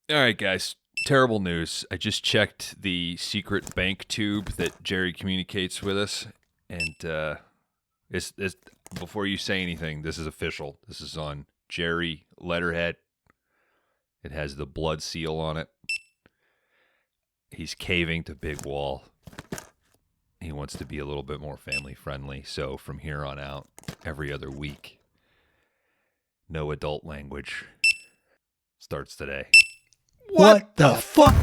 All right, guys. Terrible news. I just checked the secret bank tube that Jerry communicates with us, and it's before you say anything, this is official. This is on Jerry letterhead. It has the blood seal on it. He's caving to Big Wall. He wants to be a little bit more family friendly. So from here on out, every other week, no adult language starts today. What the fuck?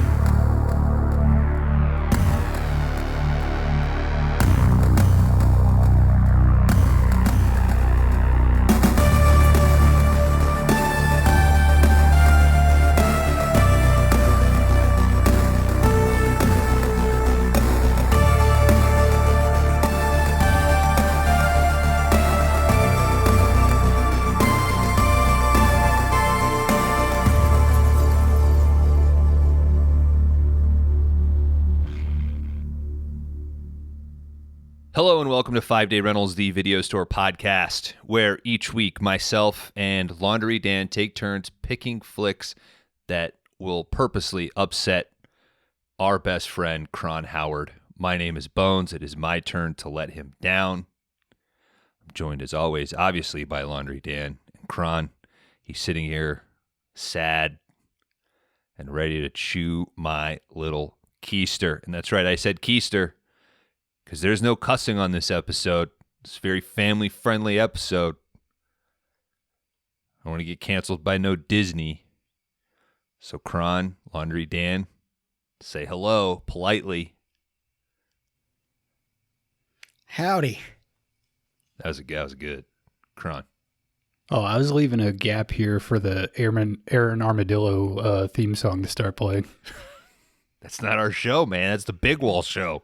Hello and welcome to 5 Day Rentals, the video store podcast, where each week myself and Laundry Dan take turns picking flicks that will purposely upset our best friend, Kron Howard. My name is Bones. It is my turn to let him down. I'm joined as always, obviously, by Laundry Dan and Kron. He's sitting here sad and ready to chew my little keister. And that's right, I said keister. Because there's no cussing on this episode. It's a very family-friendly episode. I don't want to get canceled by no Disney. So, Kron, Laundry Dan, say hello politely. Howdy. That was good. Kron. Oh, I was leaving a gap here for the Aaron Armadillo theme song to start playing. That's not our show, man. That's the Big Wall show.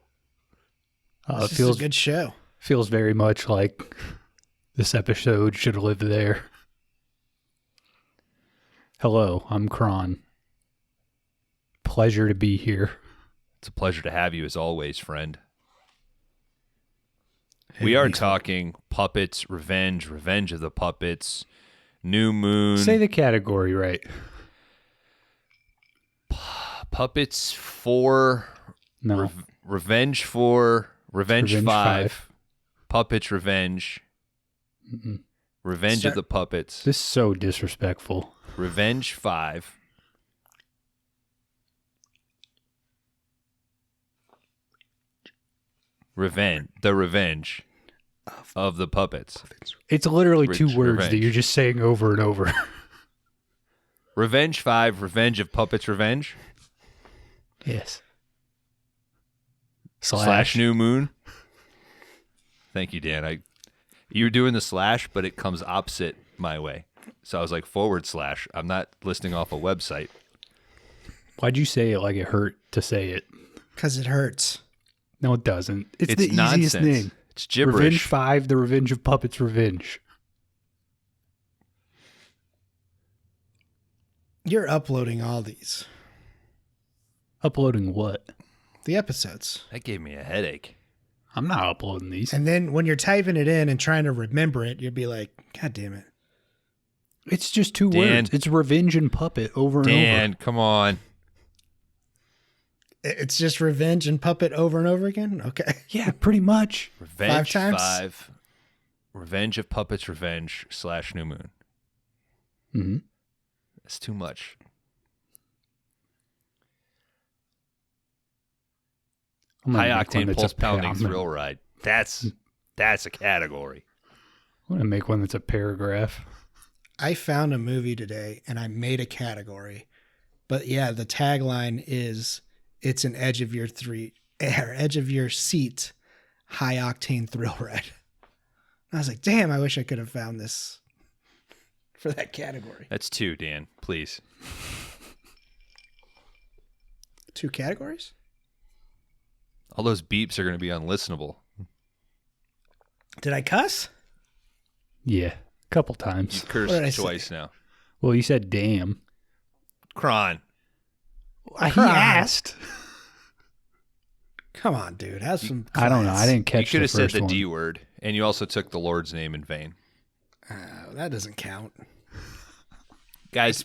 This feels a good show. Feels very much like this episode should have lived there. Hello, I'm Kron. Pleasure to be here. It's a pleasure to have you as always, friend. We are talking puppets, revenge of the puppets, new moon. Say the category right. Puppets 4, No. Revenge 4, Revenge 5, 5. Puppets Revenge, Mm-mm. Revenge of the Puppets, This is so disrespectful. Revenge 5, the Revenge of the Puppets. It's literally two words Revenge. that you're just saying over and over. Revenge 5, Revenge of Puppets Revenge, Yes. slash New Moon. Thank you, Dan. You're doing the slash, but it comes opposite my way. So I was like /. I'm not listing off a website. Why'd you say it like it hurt to say it? Because it hurts. No, it doesn't. It's the nonsense. easiest thing. It's gibberish. Revenge 5, the Revenge of Puppets Revenge. You're uploading all these. Uploading what? The episodes. That gave me a headache. I'm not uploading these. And then when you're typing it in and trying to remember it, you'll be like, God damn it. It's just two Dan. words. It's revenge and puppet over and Dan, over. come on. It's just revenge and puppet over and over again? Okay. Yeah, pretty much. Revenge 5 times? 5, Revenge of Puppets Revenge / New Moon. Mm-hmm. That's too much. High octane pulse pounding thrill ride. That's a category. I'm going to make one that's a paragraph. I found a movie today and I made a category. But yeah, the tagline is it's an edge of your seat high octane thrill ride. And I was like, damn, I wish I could have found this for that category. That's 2, Dan. Please. 2 categories? All those beeps are going to be unlistenable. Did I cuss? Yeah, a couple times. You What did I cursed say? twice now. Well, you said damn. Kron. He Kron. asked. Come on, dude. Have some class. I don't know. I didn't You catch could the have said first the one. D word, and you also took the Lord's name in vain. That doesn't count. Guys,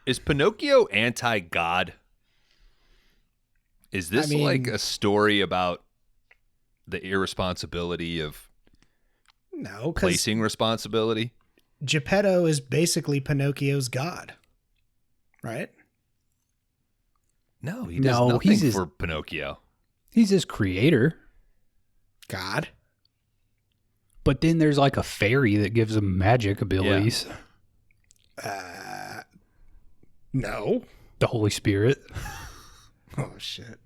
is Pinocchio anti-God? Is this like a story about the irresponsibility of placing responsibility? Geppetto is basically Pinocchio's god, right? No, he does nothing for Pinocchio. He's his creator. God. But then there's like a fairy that gives him magic abilities. No. The Holy Spirit. Oh, shit.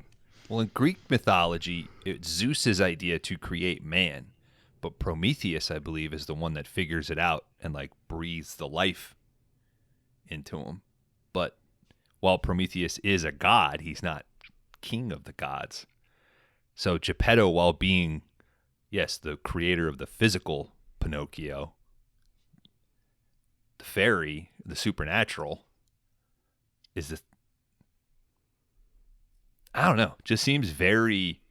Well, in Greek mythology, it's Zeus's idea to create man. But Prometheus, I believe, is the one that figures it out and like breathes the life into him. But while Prometheus is a god, he's not king of the gods. So Geppetto, while being, yes, the creator of the physical Pinocchio, the fairy, the supernatural, is the, I don't know, just seems very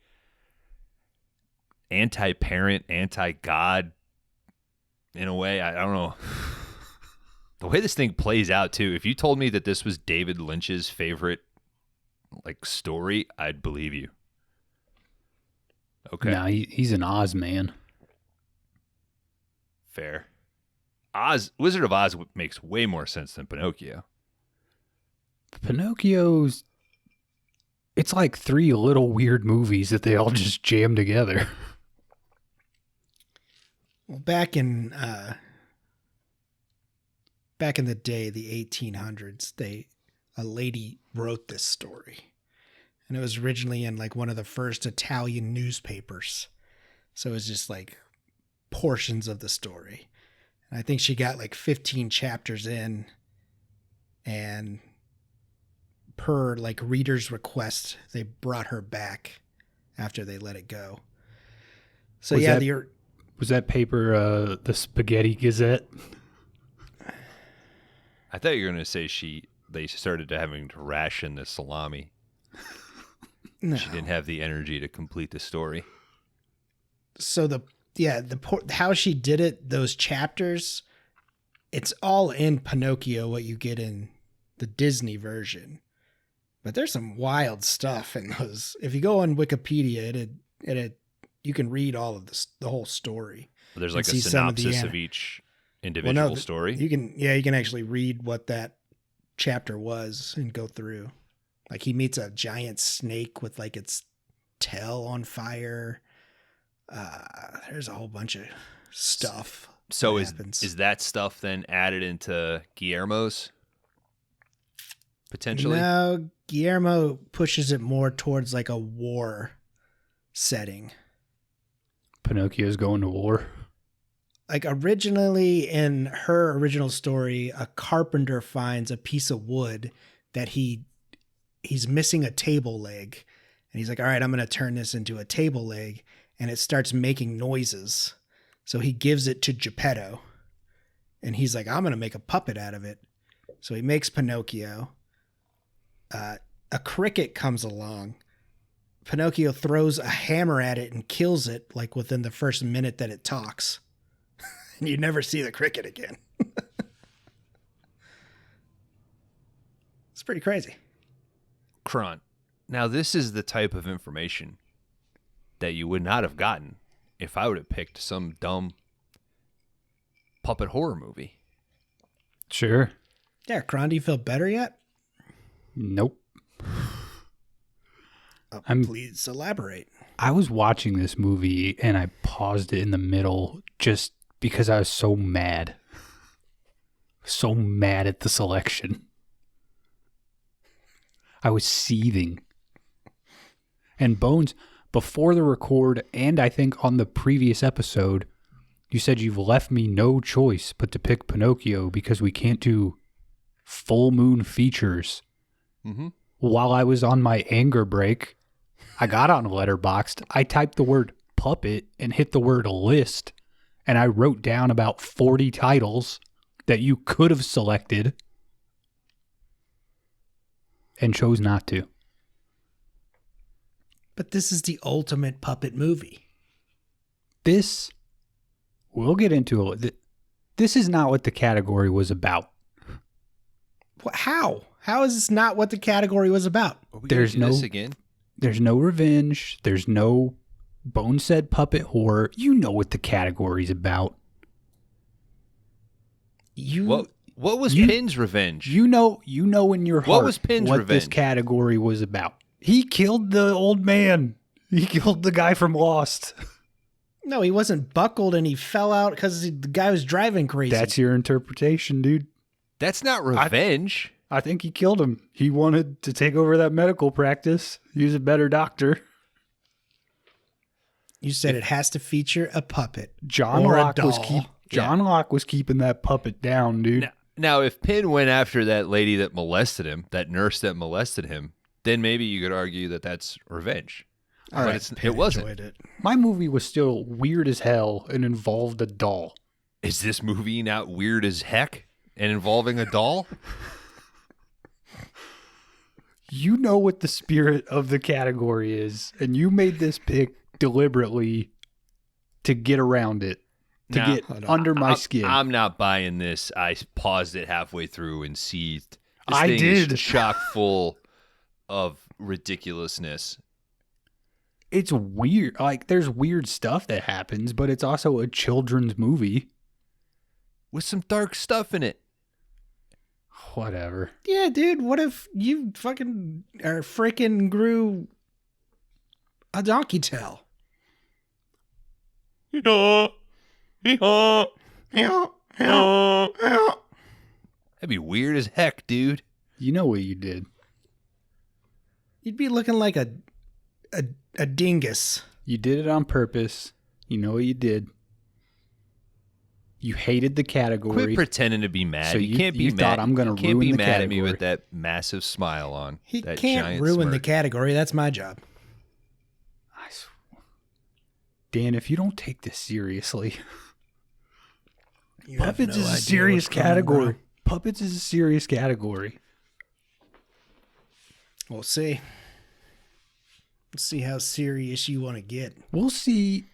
anti-parent, anti-God in a way. I don't know. The way this thing plays out, too, if you told me that this was David Lynch's favorite like story, I'd believe you. Okay. No, he's an Oz man. Fair. Wizard of Oz makes way more sense than Pinocchio. Pinocchio's, it's like 3 little weird movies that they all just jam together. Well, back in the day, the 1800s, a lady wrote this story, and it was originally in like one of the first Italian newspapers. So it was just like portions of the story. And I think she got like 15 chapters in, and per like reader's request, they brought her back after they let it go. So was that paper the Spaghetti Gazette? I thought you were going to say they started having to ration the salami. No. She didn't have the energy to complete the story. So how she did it, those chapters, it's all in Pinocchio, what you get in the Disney version. But there's some wild stuff in those. If you go on Wikipedia, you can read all of the whole story. Well, there's like a synopsis of each individual story. You can actually read what that chapter was and go through. Like he meets a giant snake with like its tail on fire. There's a whole bunch of stuff. So is that stuff then added into Guillermo's? Potentially? No, Guillermo pushes it more towards like a war setting. Pinocchio's going to war. Like originally in her original story, a carpenter finds a piece of wood that he's missing a table leg. And he's like, all right, I'm going to turn this into a table leg. And it starts making noises. So he gives it to Geppetto. And he's like, I'm going to make a puppet out of it. So he makes Pinocchio. A cricket comes along. Pinocchio throws a hammer at it and kills it like within the first minute that it talks. And you never see the cricket again. It's pretty crazy. Kron. Now, this is the type of information that you would not have gotten if I would have picked some dumb puppet horror movie. Sure. Yeah, Kron, do you feel better yet? Nope. Please elaborate. I was watching this movie and I paused it in the middle just because I was so mad. So mad at the selection. I was seething. And Bones, before the record, and I think on the previous episode, you said you've left me no choice but to pick Pinocchio because we can't do full moon features. Mm-hmm. While I was on my anger break, I got on Letterboxd. I typed the word puppet and hit the word list, and I wrote down about 40 titles that you could have selected and chose not to. But this is the ultimate puppet movie. We'll get into it. This is not what the category was about. How? How is this not what the category was about? Are we gonna do this again? There's no revenge. There's no bone said puppet horror. You know what the category's about. What was Pin's revenge? You know in your heart What was Pin's what revenge? this category was about. He killed the old man. He killed the guy from Lost. No, he wasn't buckled and he fell out because the guy was driving crazy. That's your interpretation, dude. That's not revenge. I think he killed him. He wanted to take over that medical practice. He was a better doctor. You said it has to feature a puppet. John or Locke a doll. Locke was keeping that puppet down, dude. Now, if Pin went after that lady that molested him, that nurse that molested him, then maybe you could argue that that's revenge. All But right, it wasn't. enjoyed it. My movie was still weird as hell and involved a doll. Is this movie not weird as heck and involving a doll? You know what the spirit of the category is, and you made this pick deliberately to get around it, to Nah, get under my skin. I'm not buying this. I paused it halfway through and seethed. This I thing did. is chock full of ridiculousness. It's weird. Like, there's weird stuff that happens, but it's also a children's movie. With some dark stuff in it. Whatever. Yeah, dude, what if you fucking or freaking grew a donkey tail? That'd be weird as heck, dude. You know what you did. You'd be looking like a dingus. You did it on purpose. You know what you did. You hated the category. Quit pretending to be mad. So you can't be you mad. thought I'm gonna you can't ruin be the mad at me category. with that massive smile on. He that can't giant ruin the smirk. category. That's my job. Dan, if you don't take this seriously, You have Puppets no is a idea serious what's coming, bro. category. Puppets is a serious category. We'll see. Let's see how serious you want to get. We'll see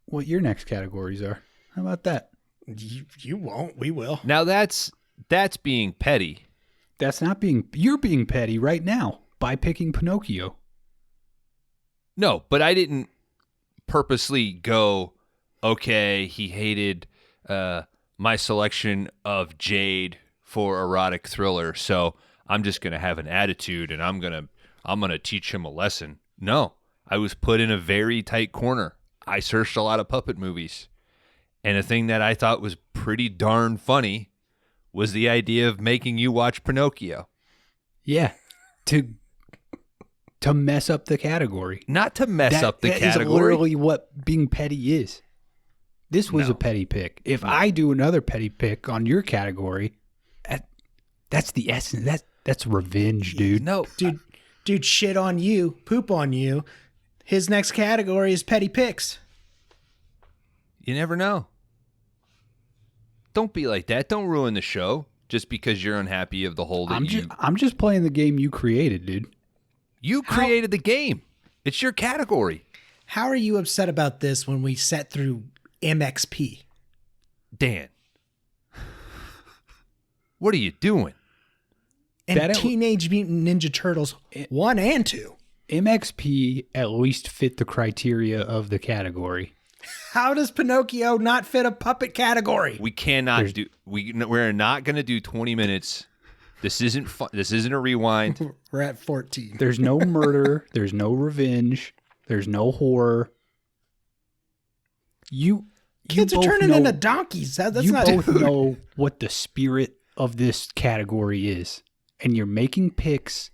what your next categories are. How about that? You won't. We will. Now that's being petty. That's not being... You're being petty right now by picking Pinocchio. No, but I didn't purposely go, okay, he hated my selection of Jade for erotic thriller, so I'm just going to have an attitude and I'm going to teach him a lesson. No, I was put in a very tight corner. I searched a lot of puppet movies, and a thing that I thought was pretty darn funny was the idea of making you watch Pinocchio. Yeah. To mess up the category. Not to mess up the That category. is literally what being petty is. This was No. a petty pick. If I do another petty pick on your category, that's the essence. That's revenge, dude. No, Dude, shit on you, poop on you. His next category is petty picks. you never know. Don't be like that. Don't ruin the show just because you're unhappy of the whole that I'm just playing the game you created, dude. You created the game. It's your category. How are you upset about this when we sat through MXP? Dan. What are you doing? And That- Teenage Mutant Ninja Turtles 1 and 2. MXP at least fit the criteria of the category. How does Pinocchio not fit a puppet category? We cannot we're not going to do 20 minutes. This isn't fun. This isn't a rewind. We're at 14. There's no murder. There's no revenge. There's no horror. Kids are both turning know- into donkeys. That's you not both know what the spirit of this category is, and you're making picks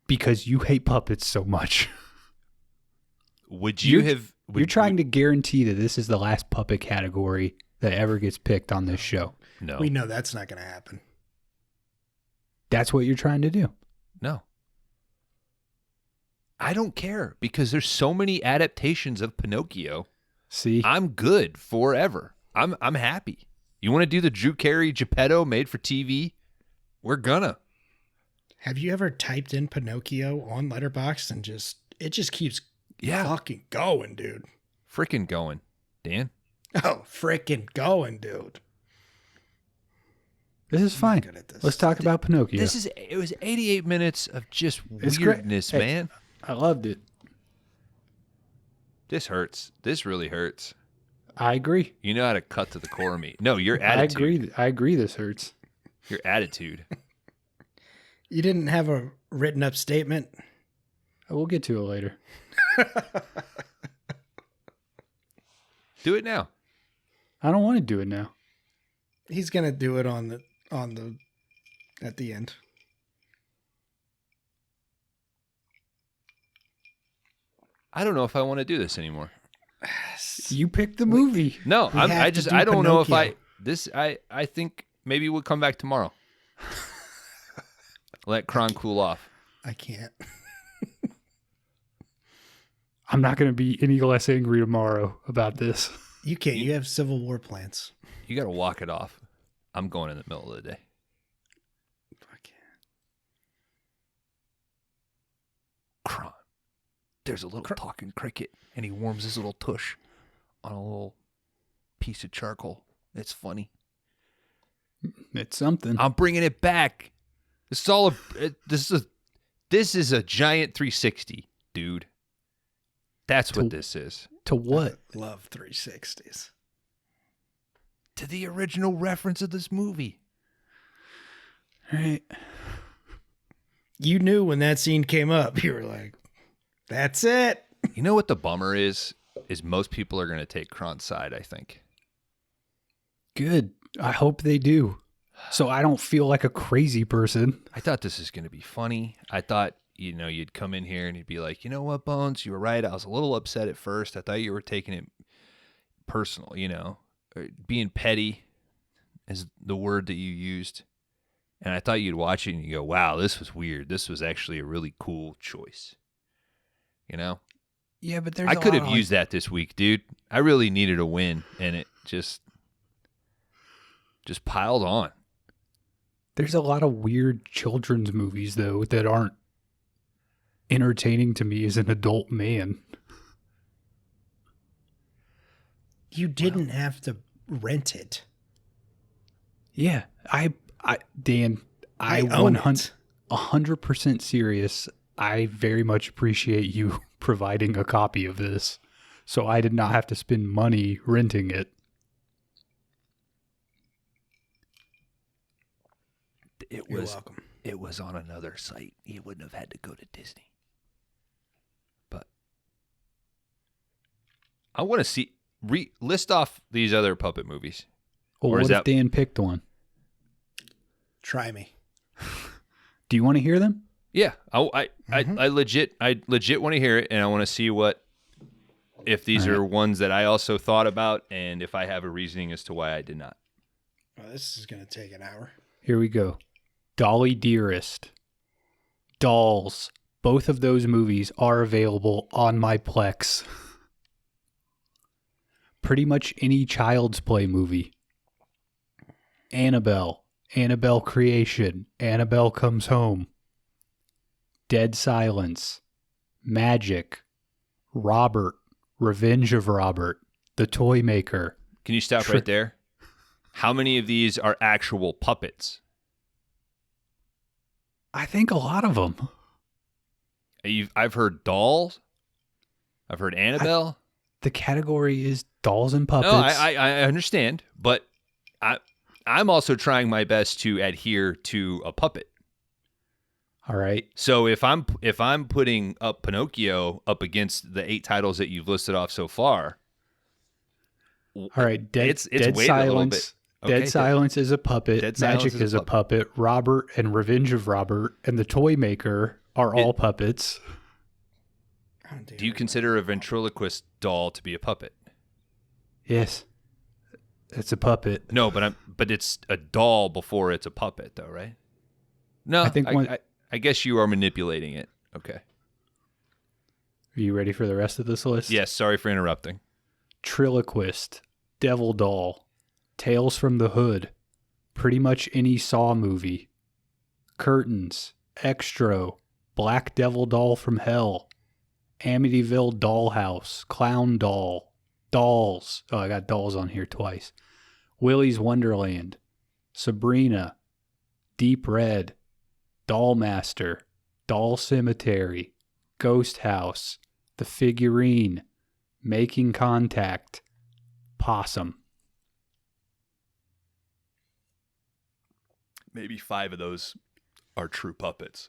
because you hate puppets so much. Would you have You're trying to guarantee that this is the last puppet category that ever gets picked on this show. No. We know that's not going to happen. That's what you're trying to do. No. I don't care because there's so many adaptations of Pinocchio. See? I'm good forever. I'm happy. You want to do the Drew Carey Geppetto made for TV? We're gonna. Have you ever typed in Pinocchio on Letterboxd and it just keeps fucking going, dude? Freaking going, Dan. Oh, freaking going, dude. This is fine. good at this. Let's talk about Pinocchio. It was 88 minutes of just It's great. weirdness, Hey, man. I loved it. This hurts. This really hurts. I agree. You know how to cut to the core of me. No, your I attitude. agree. I agree. This hurts. Your attitude. You didn't have a written up statement. We'll get to it later. Do it now. I don't want to do it now. He's gonna do it on the at the end. I don't know if I want to do this anymore. You picked the movie. No, We have to do I don't know if Pinocchio. I think maybe we'll come back tomorrow. Let Kron cool off. I can't. I'm not going to be any less angry tomorrow about this. You can't. You have Civil War plans. You got to walk it off. I'm going in the middle of the day. Fuck yeah. Kron. There's a little talking cricket, and he warms his little tush on a little piece of charcoal. It's funny. It's something. I'm bringing it back. This is a giant 360, dude. That's what this is. To what? Love 360s. To the original reference of this movie. All right. You knew when that scene came up. You were like, "That's it." You know what the bummer is? Is most people are going to take Kron's side, I think. Good. I hope they do. So I don't feel like a crazy person. I thought this was going to be funny. I thought, you'd come in here and you'd be like, you know what, Bones, you were right. I was a little upset at first. I thought you were taking it personal, or being petty is the word that you used. And I thought you'd watch it and you go, wow, this was weird. This was actually a really cool choice. Yeah, but there's I could have used that this week, dude. I really needed a win, and it just piled on. There's a lot of weird children's movies, though, that aren't entertaining to me as an adult man. You didn't have to rent it. Yeah, Dan, I own it. 100% serious. I very much appreciate you providing a copy of this, so I did not have to spend money renting it. You're welcome. It was on another site. You wouldn't have had to go to Disney. But I want to see list off these other puppet movies. Well, Or is what if that- Dan picked one? Try me. Do you want to hear them? Yeah, I legit want to hear it, and I want to see if these are ones that I also thought about, and if I have a reasoning as to why I did not. Well, this is going to take an hour. Here we go. Dolly Dearest. Dolls. Both of those movies are available on my Plex. Pretty much any Child's Play movie. Annabelle. Annabelle Creation. Annabelle Comes Home. Dead Silence. Magic. Robert. Revenge of Robert. The Toy Maker. Can you stop right there? How many of these are actual puppets? I think a lot of them. I've heard dolls. I've heard Annabelle. The category is dolls and puppets. No, I understand, but I'm also trying my best to adhere to a puppet. All right. So if I'm putting up Pinocchio up against the 8 titles that you've listed off so far, All right. Dead weighted a little bit. Silence. Okay, Dead Silence is a puppet. Dead Silence Magic is a puppet. Robert and Revenge of Robert and the Toy Maker are all puppets. Do you consider a ventriloquist doll to be a puppet? Yes. It's a puppet. No, but it's a doll before it's a puppet, though, right? No, I think I guess you are manipulating it. Okay. Are you ready for the rest of this list? Yes, sorry for interrupting. Triloquist, Devil Doll, Tales from the Hood, pretty much any Saw movie, Curtains, Extro, Black Devil Doll from Hell, Amityville Dollhouse, Clown Doll, Dolls. Oh, I got Dolls on here twice. Willy's Wonderland, Sabrina, Deep Red, Doll Master, Doll Cemetery, Ghost House, The Figurine, Making Contact, Possum. Maybe 5 of those are true puppets.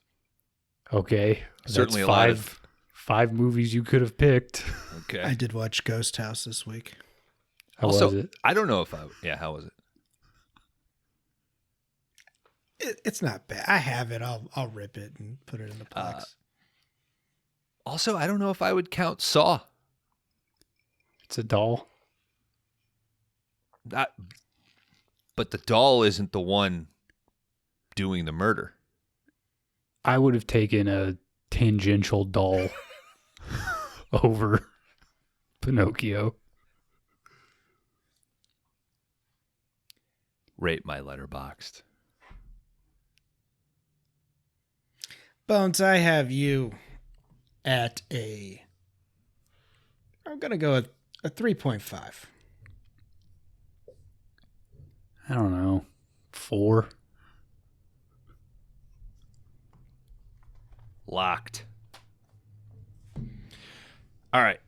Okay. Certainly that's a lot of... five movies you could have picked. Okay. I did watch Ghost House this week. How also, was it? I don't know if I... Yeah, how was it? It's not bad. I have it. I'll rip it and put it in the box. Also, I don't know if I would count Saw. It's a doll. But the doll isn't the one doing the murder. I would have taken a tangential doll over Pinocchio. Rate my Letterboxd. Bones, I have you at I'm going to go with a 3.5. I don't know. 4. Locked. All right.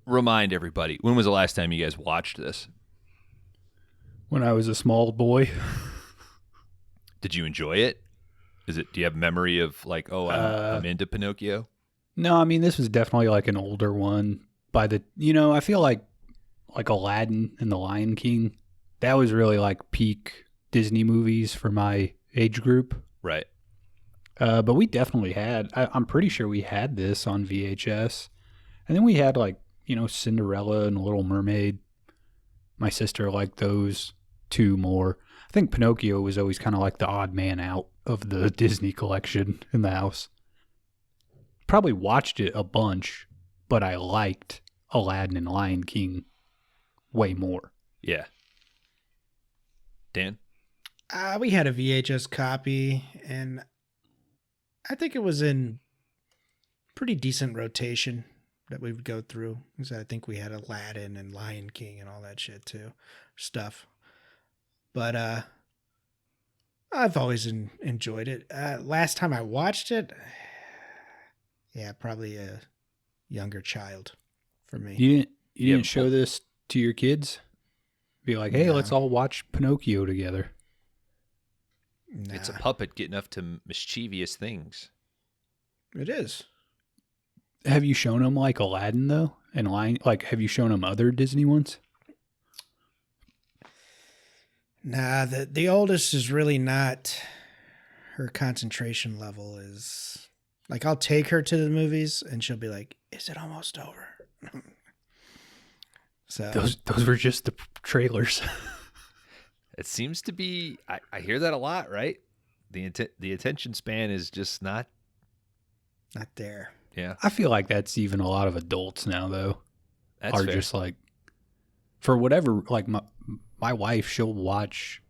Remind everybody, when was the last time you guys watched this? When I was a small boy. Did you enjoy it? Do you have memory of like, I'm into Pinocchio? No, I mean, this was definitely like an older one. I feel like Aladdin and The Lion King, that was really like peak Disney movies for my age group. Right. But we definitely I'm pretty sure we had this on VHS. And then we had like, Cinderella and Little Mermaid. My sister liked those 2 more. I think Pinocchio was always kind of like the odd man out of the Disney collection in the house. Probably watched it a bunch, but I liked Aladdin and Lion King way more. Yeah. Dan? We had a VHS copy, and I think it was in pretty decent rotation that we would go through. Because I think we had Aladdin and Lion King and all that shit too. Stuff. But I've always enjoyed it. Last time I watched it, probably a younger child for me. You didn't show this to your kids? Be like, hey, No. let's all watch Pinocchio together. Nah, It's a puppet getting up to mischievous things. it is. Have you shown them like Aladdin though? And have you shown them other Disney ones? Nah, the oldest is really not. Her concentration level is like, I'll take her to the movies and she'll be like, "Is it almost over?" So Those were just the trailers. It seems to be. I hear that a lot, right? The attention span is just not. not there. Yeah, I feel like that's even a lot of adults now though. that's fair. Just like, for whatever, like my wife, she'll watch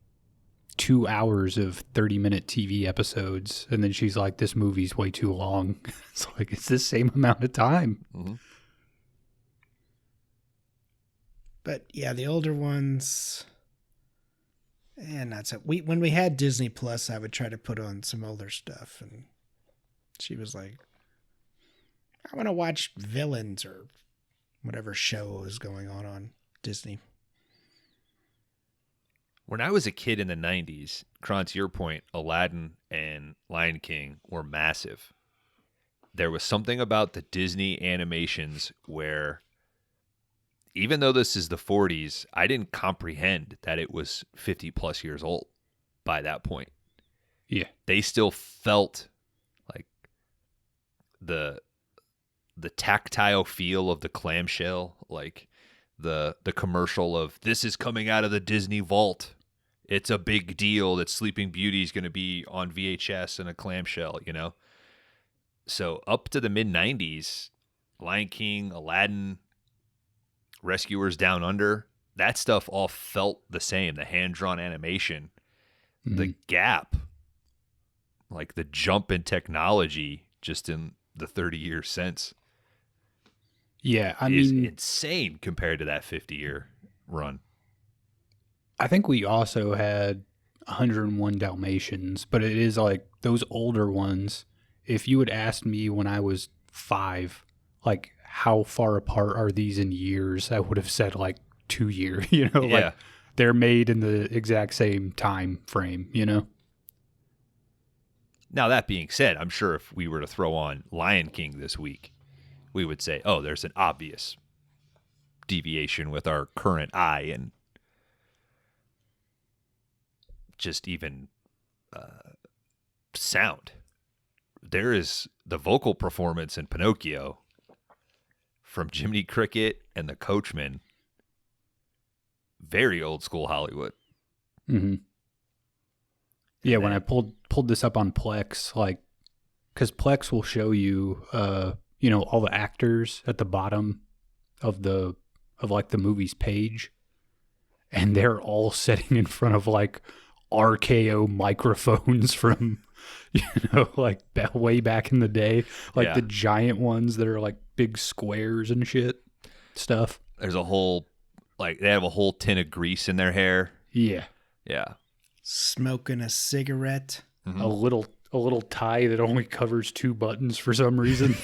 2 hours of 30-minute TV episodes, and then she's like, this movie's way too long. It's like, it's the same amount of time. Mm-hmm. But yeah, the older ones, and that's it. When we had Disney Plus, I would try to put on some older stuff, and she was like, "I want to watch Villains or whatever show is going on Disney." When I was a kid in the 90s, Kron, to your point, Aladdin and Lion King were massive. There was something about the Disney animations where, even though this is the 40s, I didn't comprehend that it was 50 plus years old by that point. Yeah. They still felt like the tactile feel of the clamshell, like the commercial of, this is coming out of the Disney vault. It's a big deal that Sleeping Beauty is going to be on VHS in a clamshell, So up to the mid-90s, Lion King, Aladdin, Rescuers Down Under, that stuff all felt the same. The hand-drawn animation, the gap, like the jump in technology just in the 30 years since. Yeah, I is mean, insane compared to that 50-year run. I think we also had, 101 Dalmatians, but it is like those older ones. If you had asked me when I was 5, like how far apart are these in years, I would have said like 2 years, Yeah. like they're made in the exact same time frame, Now, that being said, I'm sure if we were to throw on Lion King this week, we would say, oh, there's an obvious deviation with our current eye and just even sound. There is the vocal performance in Pinocchio from Jiminy Cricket and the Coachman. Very old school Hollywood. Mm-hmm. Yeah, And when I pulled this up on Plex, like, because Plex will show you, all the actors at the bottom of the movie's page, and they're all sitting in front of like RKO microphones from, like way back in the day, like the giant ones that are like big squares and shit stuff. There's a whole, like, they have a whole tin of grease in their hair. Yeah. Yeah. Smoking a cigarette. Mm-hmm. A little tie that only covers 2 buttons for some reason.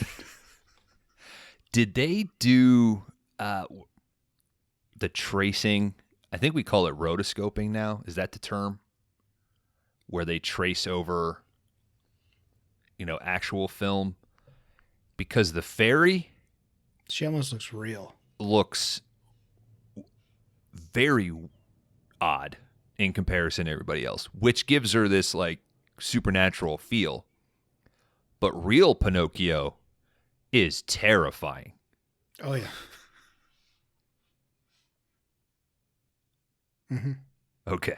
Did they do the tracing? I think we call it rotoscoping now. Is that the term? Where they trace over, actual film? Because the fairy She almost looks real. looks very odd in comparison to everybody else, which gives her this like supernatural feel. But real Pinocchio is terrifying. Oh, yeah. Mm-hmm. Okay.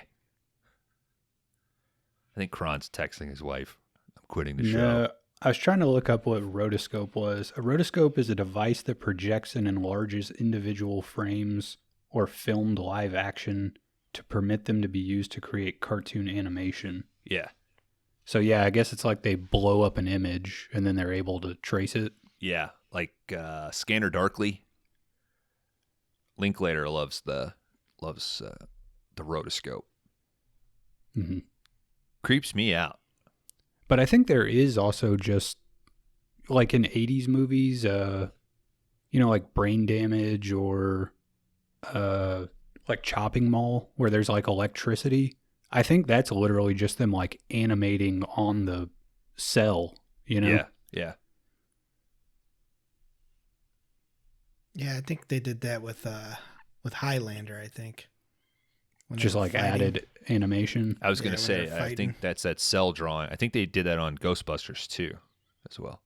I think Kron's texting his wife. I'm quitting the show. No, I was trying to look up what rotoscope was. A rotoscope is a device that projects and enlarges individual frames or filmed live action to permit them to be used to create cartoon animation. Yeah. So yeah, I guess it's like they blow up an image and then they're able to trace it. Yeah. Like Scanner Darkly. Linklater loves the rotoscope. Mm-hmm. Creeps me out. But I think there is also just like in 80s movies, like Brain Damage or like Chopping Mall where there's like electricity. I think that's literally just them like animating on the cell, Yeah. Yeah, I think they did that with Highlander, I think. When they Just were like fighting. added animation. I was going Yeah, to when say, they're I fighting. think that's that cell drawing. I think they did that on Ghostbusters 2 as well.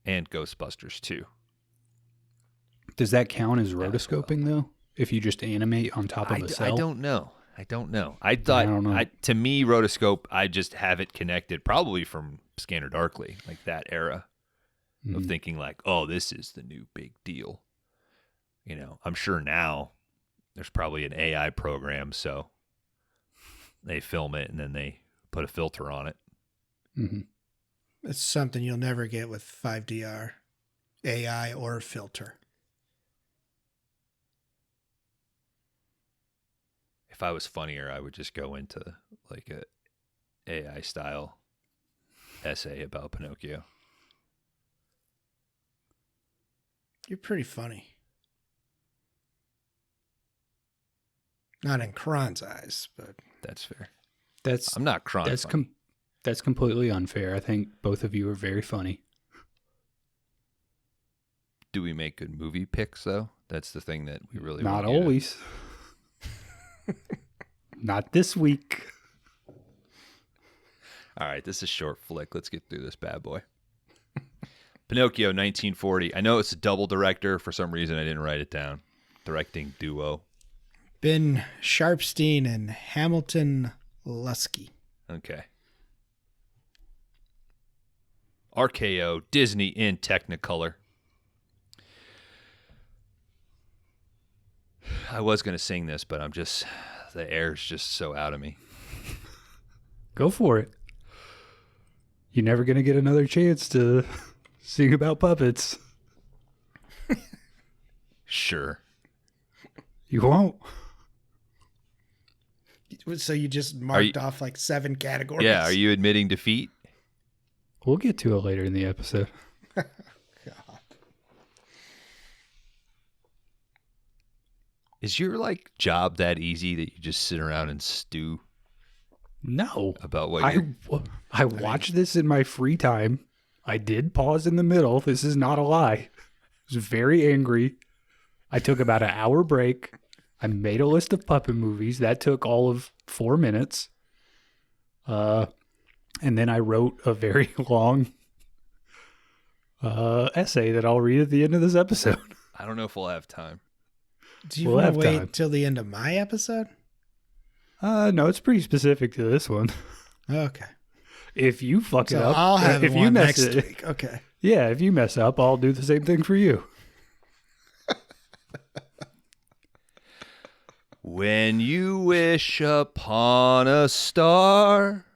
And Ghostbusters 2. Does that count as as well. rotoscoping though? If you just animate on top of a cell? I don't know. I thought, don't know. to me, rotoscope, I just have it connected probably from Scanner Darkly, like that era of Mhm. thinking like, oh, this is the new big deal. I'm sure now there's probably an AI program, so they film it and then they put a filter on it. Mhm. It's something you'll never get with 5DR, AI, or filter. If I was funnier, I would just go into like a AI style essay about Pinocchio. You're pretty funny. Not in Kron's eyes, but That's fair. That's I'm not crying. that's completely unfair. I think both of you are very funny. Do we make good movie picks though? That's the thing that we really Not want you to- always. Not this week. All right, this is a short flick. Let's get through this bad boy. Pinocchio, 1940. I know it's a double director. For some reason, I didn't write it down. Directing duo. Ben Sharpstein and Hamilton Lusky. Okay. RKO, Disney in Technicolor. I was going to sing this, but the air's just so out of me. Go for it. You're never going to get another chance to sing about puppets. Sure. You won't. So you just marked off like 7 categories. Yeah, are you admitting defeat? We'll get to it later in the episode. God. Is your like job that easy that you just sit around and stew No. about what I watched this in my free time. I did pause in the middle. This is not a lie. I was very angry. I took about an hour break. I made a list of puppet movies. That took all of 4 minutes. And then I wrote a very long essay that I'll read at the end of this episode. I don't know if we'll have time. Do you We'll want to have wait time. till the end of my episode? No, it's pretty specific to this one. Okay. If you fuck it So up, I'll have if one you mess next it, week. Okay. yeah, if you mess up, I'll do the same thing for you. When you wish upon a star,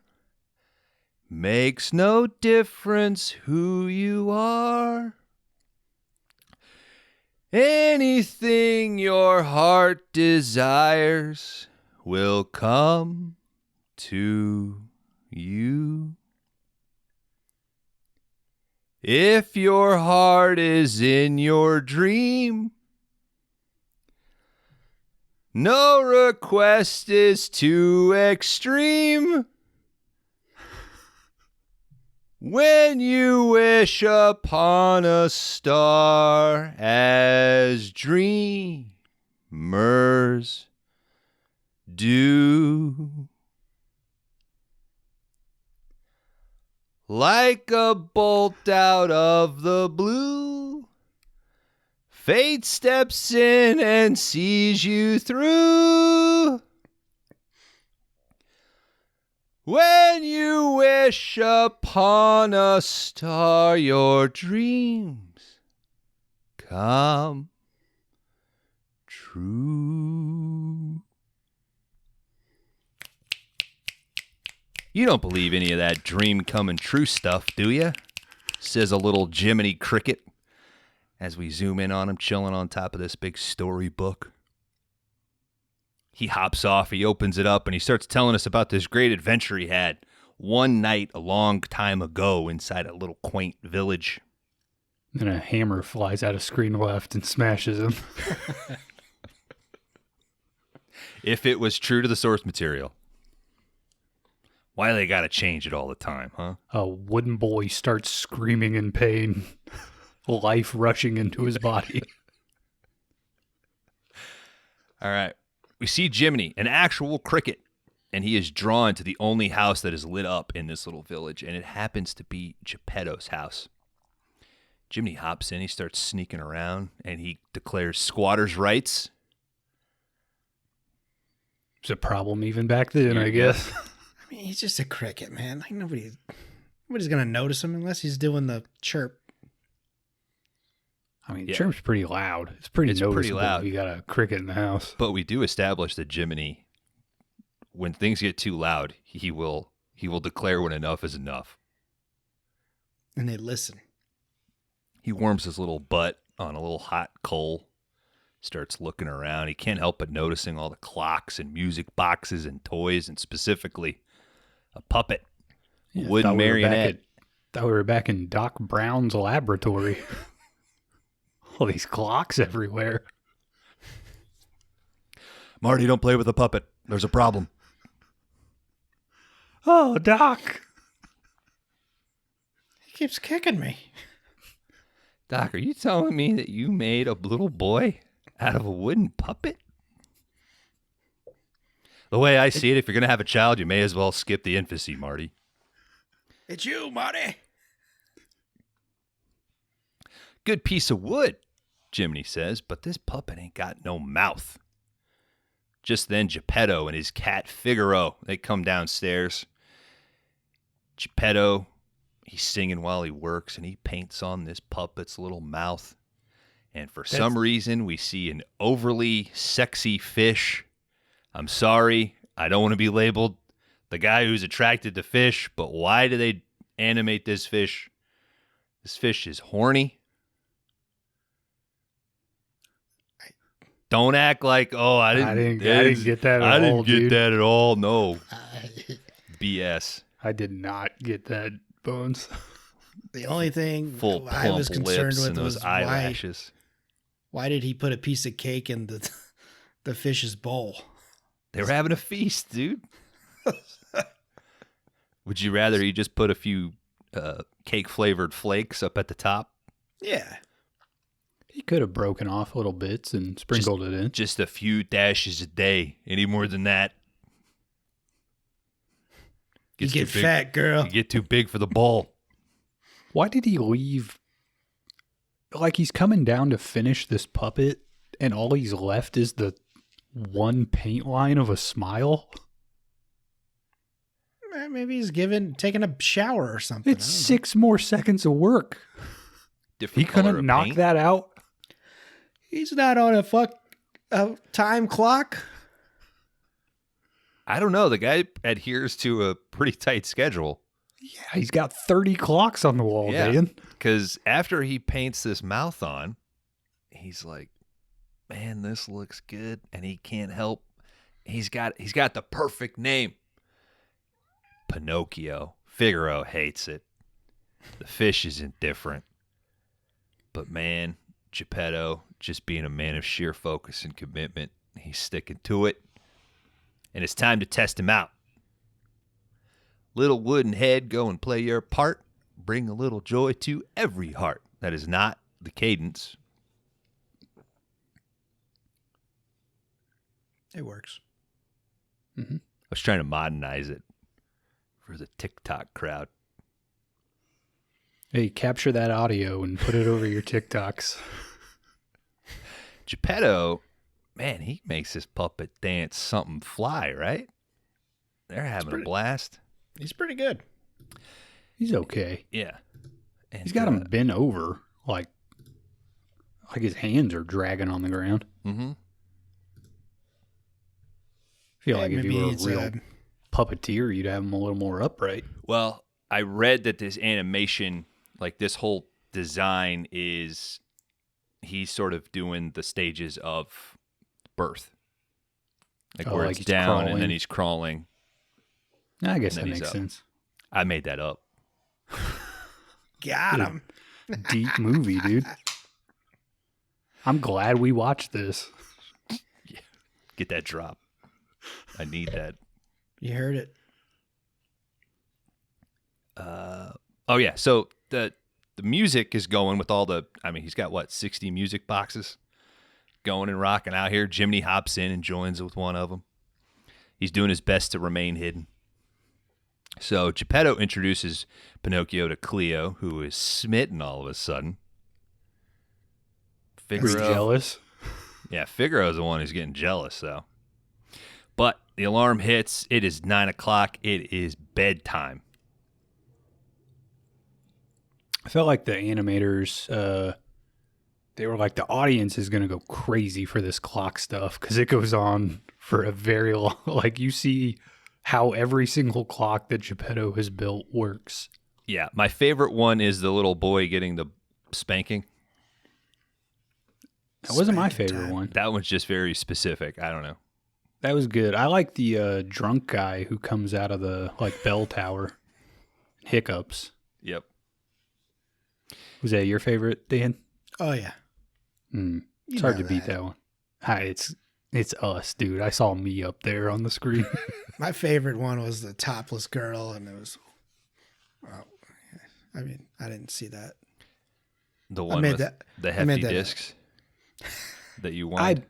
makes no difference who you are. Anything your heart desires will come to you. If your heart is in your dream, no request is too extreme. When you wish upon a star, as dreamers do. Like a bolt out of the blue, fate steps in and sees you through. When you wish upon a star, your dreams come true. You don't believe any of that dream coming true stuff, do you? Says a little Jiminy Cricket as we zoom in on him chilling on top of this big storybook. He hops off, he opens it up, and he starts telling us about this great adventure he had one night a long time ago inside a little quaint village. Then a hammer flies out of screen left and smashes him. If it was true to the source material. Why they gotta change it all the time, huh? A wooden boy starts screaming in pain, life rushing into his body. All right. We see Jiminy, an actual cricket, and he is drawn to the only house that is lit up in this little village, and it happens to be Geppetto's house. Jiminy hops in, he starts sneaking around, and he declares squatters' rights. It's a problem even back then, I guess. I mean, he's just a cricket, man. Like nobody's gonna notice him unless he's doing the chirp. I mean, Yeah. chirp's pretty loud. It's pretty noticeable loud. if you got a cricket in the house. But we do establish that Jiminy, when things get too loud, he will declare when enough is enough. And they listen. He warms his little butt on a little hot coal, starts looking around. He can't help but noticing all the clocks and music boxes and toys, and specifically a puppet, Yeah, wooden thought we were marionette. Thought we were back in Doc Brown's laboratory. All these clocks everywhere. Marty, don't play with the puppet. There's a problem. Oh, Doc. He keeps kicking me. Doc, are you telling me that you made a little boy out of a wooden puppet? The way I see it, if you're going to have a child, you may as well skip the infancy, Marty. It's you, Marty. Good piece of wood, Jiminy says, but this puppet ain't got no mouth. Just then, Geppetto and his cat Figaro, they come downstairs. Geppetto, he's singing while he works, and he paints on this puppet's little mouth. And for some reason, we see an overly sexy fish. I'm sorry, I don't want to be labeled the guy who's attracted to fish, but why do they animate this fish? This fish is horny. Don't act like, oh, I didn't get that at all, I didn't get dude. that at all. No. BS. I did not get that, Bones. The only thing Full I was plump concerned lips with and those was eyelashes. why did he put a piece of cake in the fish's bowl? They were having a feast, dude. Would you rather he just put a few cake-flavored flakes up at the top? Yeah. He could have broken off little bits and sprinkled it in. Just a few dashes a day. Any more than that? You Gets get too big- fat, girl. You get too big for the bowl. Why did he leave? Like, he's coming down to finish this puppet, and all he's left is the one paint line of a smile? Maybe he's taking a shower or something. It's 6 more seconds of work. Different He color couldn't of knock paint. that out? He's not on a time clock. I don't know. The guy adheres to a pretty tight schedule. Yeah, he's got 30 clocks on the wall, Yeah. Dan. Because after he paints this mouth on, he's like, man, this looks good. And he can't help. He's got the perfect name. Pinocchio. Figaro hates it. The fish is indifferent. But man, Geppetto, just being a man of sheer focus and commitment, he's sticking to it. And it's time to test him out. Little wooden head, go and play your part. Bring a little joy to every heart. That is not the cadence. It works. Mm-hmm. I was trying to modernize it for the TikTok crowd. Hey, capture that audio and put it over your TikToks. Geppetto, man, he makes his puppet dance something fly, right? They're having a blast. He's pretty good. He's okay. Yeah. And, He's got him bent over, like his hands are dragging on the ground. Mm-hmm. I feel like if maybe you were a it's, real puppeteer, you'd have him a little more upright. Well, I read that this animation, like this whole design is, he's sort of doing the stages of birth. Like where like it's he's down and crawling. then he's crawling. I guess And that then he's makes up. sense. I made that up. Got him. Deep movie, dude. I'm glad we watched this. Get that drop. I need that. You heard it. Oh yeah, so the music is going with all the, I mean, he's got what, 60 music boxes going and rocking out here. Jiminy hops in and joins with one of them. He's doing his best to remain hidden. So Geppetto introduces Pinocchio to Cleo, who is smitten all of a sudden. Pretty Figaro, jealous. yeah, Figaro's the one who's getting jealous, though. But the alarm hits. It is 9 o'clock. It is bedtime. I felt like the animators, they were like, the audience is going to go crazy for this clock stuff because it goes on for a very long, like you see how every single clock that Geppetto has built works. Yeah, my favorite one is the little boy getting the spanking. That wasn't my Spanking favorite time. one. That one's just very specific. I don't know. That was good. I like the drunk guy who comes out of the like bell tower. Hiccups. Yep. Was that your favorite, Dan? Oh yeah. It's hard to beat that one. Hi, it's us, dude. I saw me up there on the screen. My favorite one was the topless girl, and it was. Well, I mean, I didn't see that. The one made with that- the I made hefty that up. discs that you wanted.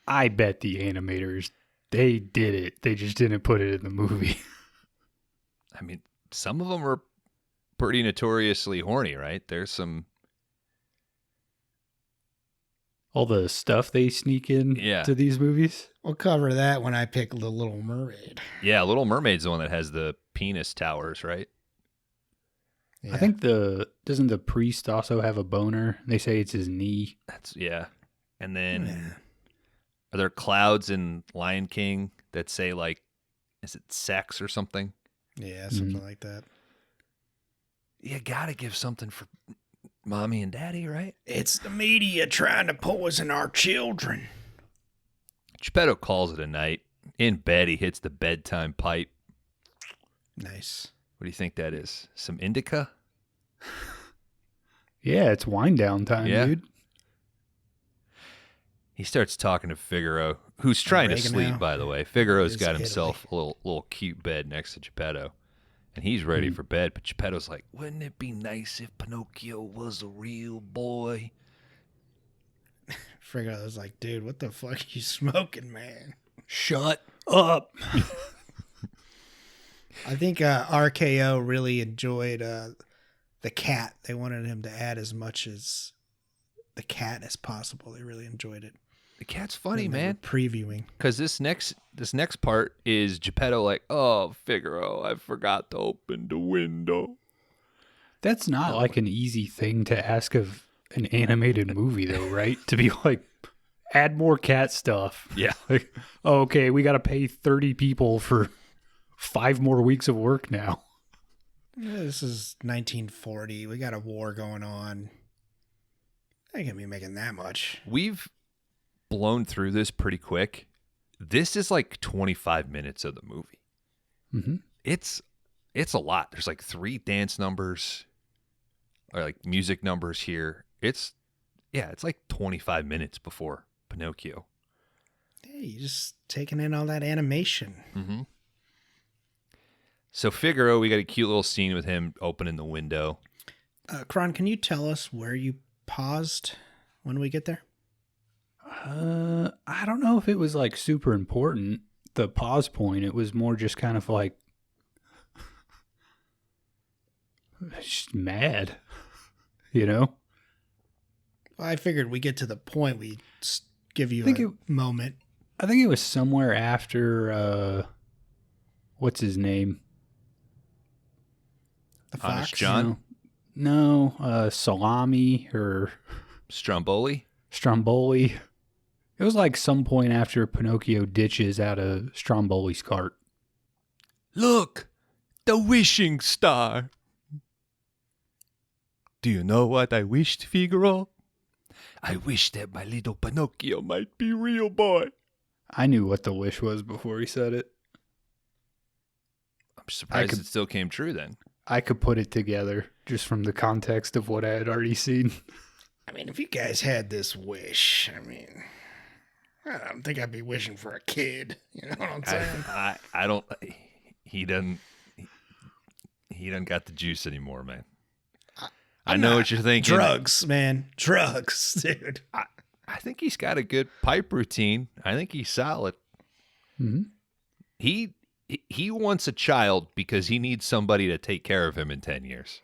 I bet the animators, they did it. They just didn't put it in the movie. I mean, some of them are pretty notoriously horny, right? There's some. All the stuff they sneak in Yeah. to these movies. We'll cover that when I pick The Little Mermaid. Yeah, Little Mermaid's the one that has the penis towers, right? Yeah. I think doesn't the priest also have a boner? They say it's his knee. That's yeah. And then Yeah. are there clouds in Lion King that say like, is it sex or something? Yeah, something like that. You gotta give something for mommy and daddy, right? It's the media trying to poison our children. Geppetto calls it a night. In bed, he hits the bedtime pipe. Nice. What do you think that is? Some indica? Yeah, it's wind down time, Yeah. dude. He starts talking to Figaro, who's trying to Oregano. sleep, by the way. Figaro's It is got Italy. himself a little cute bed next to Geppetto. And he's ready for bed, but Geppetto's like, wouldn't it be nice if Pinocchio was a real boy? Frigga was like, dude, what the fuck are you smoking, man? Shut up. I think RKO really enjoyed the cat. They wanted him to add as much as the cat as possible. They really enjoyed it. The cat's funny, when they were man. previewing. Because this next part is Geppetto like, oh, Figaro, I forgot to open the window. That's not like an easy thing to ask of an animated movie, though, right? To be like, add more cat stuff. Yeah. Like, oh, okay, we got to pay 30 people for 5 more weeks of work now. Yeah, this is 1940. We got a war going on. I can't be making that much. We've blown through this pretty quick. This is like 25 minutes of the movie. Mm-hmm. It's a lot. There's like 3 dance numbers or like music numbers here. It's like 25 minutes before Pinocchio. Hey, you just taking in all that animation. Mm-hmm. So Figaro, we got a cute little scene with him opening the window. Kron, can you tell us where you paused when we get there? I don't know if it was like super important, the pause point. It was more just kind of like just mad, you know? Well, I figured we get to the point we give you think a moment. I think it was somewhere after, what's his name? The Honest fox. John? No, Salami or Stromboli? Stromboli. It was like some point after Pinocchio ditches out of Stromboli's cart. Look, the wishing star. Do you know what I wished, Figaro? I wish that my little Pinocchio might be real boy. I knew what the wish was before he said it. I'm surprised it still came true then. I could put it together just from the context of what I had already seen. I mean, if you guys had this wish, I mean, I don't think I'd be wishing for a kid. You know what I'm saying? I don't. He doesn't got the juice anymore, man. I know what you're thinking. Drugs, man. Drugs, dude. I think he's got a good pipe routine. I think he's solid. Mm-hmm. He wants a child because he needs somebody to take care of him in 10 years.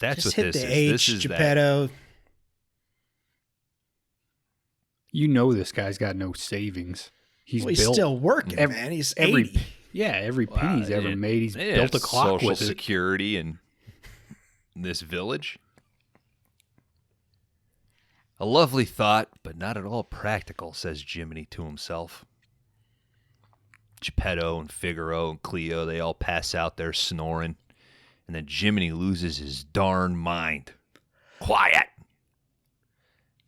That's Just what hit this the is. H, This is that. Geppetto. You know this guy's got no savings. He's He's built still working, every- man. He's every 80. every penny he's ever made. He's Yeah, built a clock social with it. security in this village. A lovely thought, but not at all practical, says Jiminy to himself. Geppetto and Figaro and Cleo, they all pass out there snoring. And then Jiminy loses his darn mind. Quiet!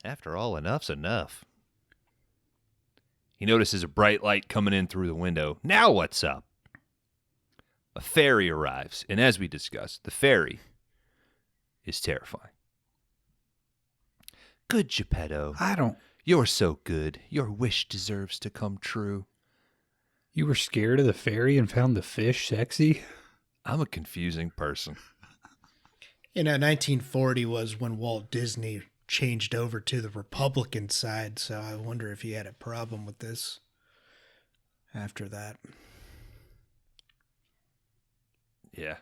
After all, enough's enough. He notices a bright light coming in through the window. Now what's up? A fairy arrives, and as we discussed, the fairy is terrifying. Good Geppetto. You're so good. Your wish deserves to come true. You were scared of the fairy and found the fish sexy? I'm a confusing person. 1940 was when Walt Disney changed over to the Republican side, so I wonder if he had a problem with this after that. Yeah,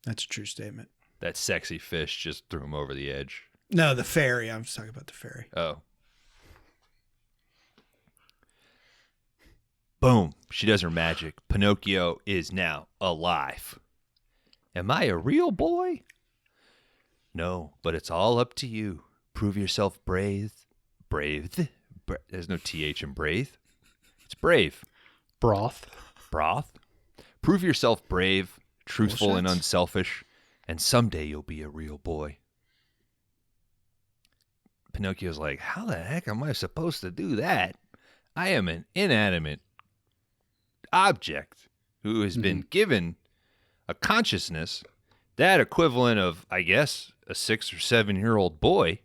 That's a true statement. that sexy fish just threw him over the edge. No, the fairy. I'm just talking about the fairy. Oh. Boom. She does her magic. Pinocchio is now alive. Am I a real boy? No, but it's all up to you. Prove yourself brave. There's no TH in brave. It's brave. Broth. Broth. Prove yourself brave, truthful, and Bullshit. unselfish, and someday you'll be a real boy. Pinocchio's like, how the heck am I supposed to do that? I am an inanimate object who has been given a consciousness, that equivalent of, I guess, a 6 or 7-year-old boy.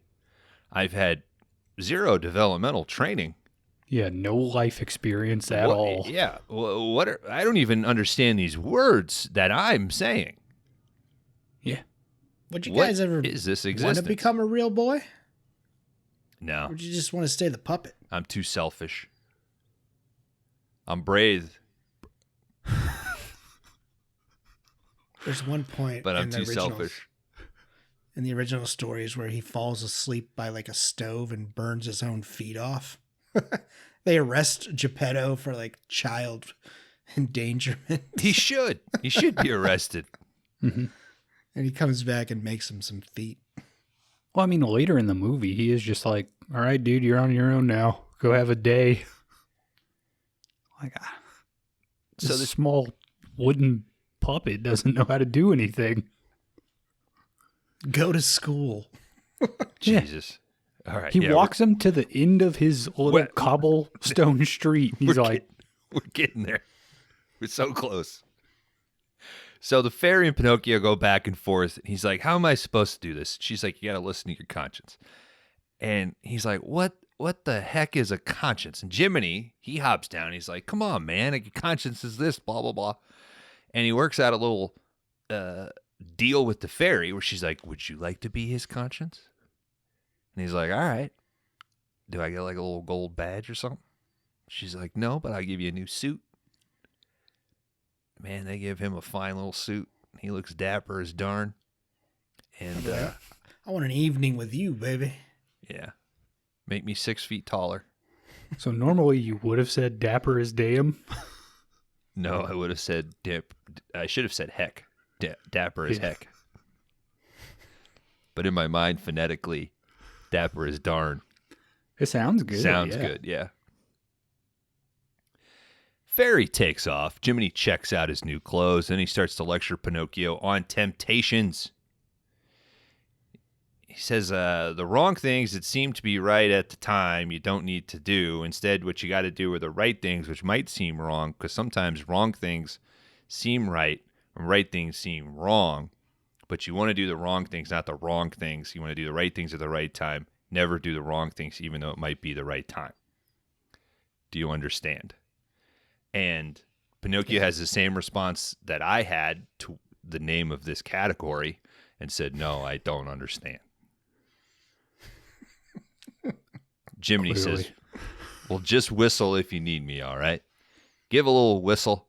I've had zero developmental training. Yeah, no life experience at all. Yeah. I don't even understand these words that I'm saying. Yeah. Would you What guys ever is this want existence? to become a real boy? No, Or would you just want to stay the puppet? I'm too selfish. I'm brave, There's one point but I'm in the too original, selfish. in the original stories where he falls asleep by like a stove and burns his own feet off. They arrest Geppetto for like child endangerment. He should. He should be arrested. And he comes back and makes him some feet. Well, I mean, later in the movie, he is just like, all right, dude, you're on your own now. Go have a day. Like, So this this small wooden puppet doesn't know how to do anything. Go to school. Jesus. All right. He yeah, walks him to the end of his little What? cobblestone street. He's we're like, we're getting there. We're so close. So the fairy and Pinocchio go back and forth. He's like, how am I supposed to do this? She's like, you got to listen to your conscience. And he's like, what the heck is a conscience? And Jiminy, he hops down. He's like, come on, man. Your conscience is this, blah, blah, blah. And he works out a little deal with the fairy where she's like, would you like to be his conscience? And he's like, all right. Do I get like a little gold badge or something? She's like, no, but I'll give you a new suit. Man, they give him a fine little suit. He looks dapper as darn. And I want an evening with you, baby. yeah, make me 6 feet taller. so normally you would have said dapper as damn. No, I would have said I should have said heck. Dapper as Yeah. heck. But in my mind, phonetically, dapper as darn. It sounds good. Sounds yeah. good, yeah. Fairy takes off. Jiminy checks out his new clothes. Then he starts to lecture Pinocchio on temptations. He says, the wrong things that seem to be right at the time you don't need to do. Instead, what you got to do are the right things, which might seem wrong, because sometimes wrong things seem right and right things seem wrong. But you want to do the wrong things, not the wrong things. You want to do the right things at the right time. Never do the wrong things, even though it might be the right time. Do you understand? And Pinocchio has the same response that I had to the name of this category and said, no, I don't understand. Jiminy Clearly. says, well, just whistle if you need me, all right? Give a little whistle,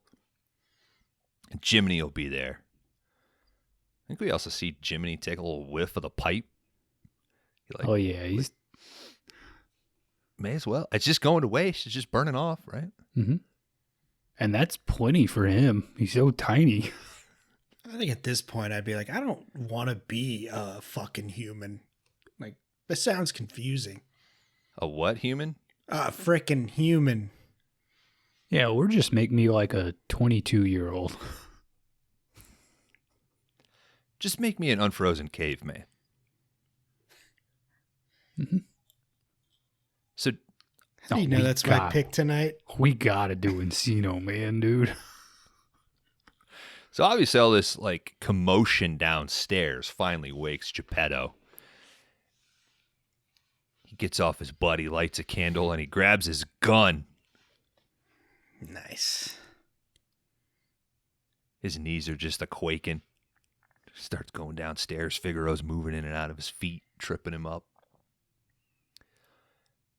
and Jiminy will be there. I think we also see Jiminy take a little whiff of the pipe. Oh, yeah. He's May as well. It's just going to waste. It's just burning off, right? And that's plenty for him. He's so tiny. I think at this point I'd be like, I don't want to be a fucking human. Like, that sounds confusing. A what human? A frickin' human. Yeah, or just make me like a 22-year-old. Just make me an unfrozen caveman. So How do you know that's my pick tonight? We gotta do Encino Man, dude. So obviously all this like commotion downstairs finally wakes Geppetto. He gets off his butt, he lights a candle, and he grabs his gun. Nice. His knees are just a-quaking. Starts going downstairs. Figaro's moving in and out of his feet, tripping him up.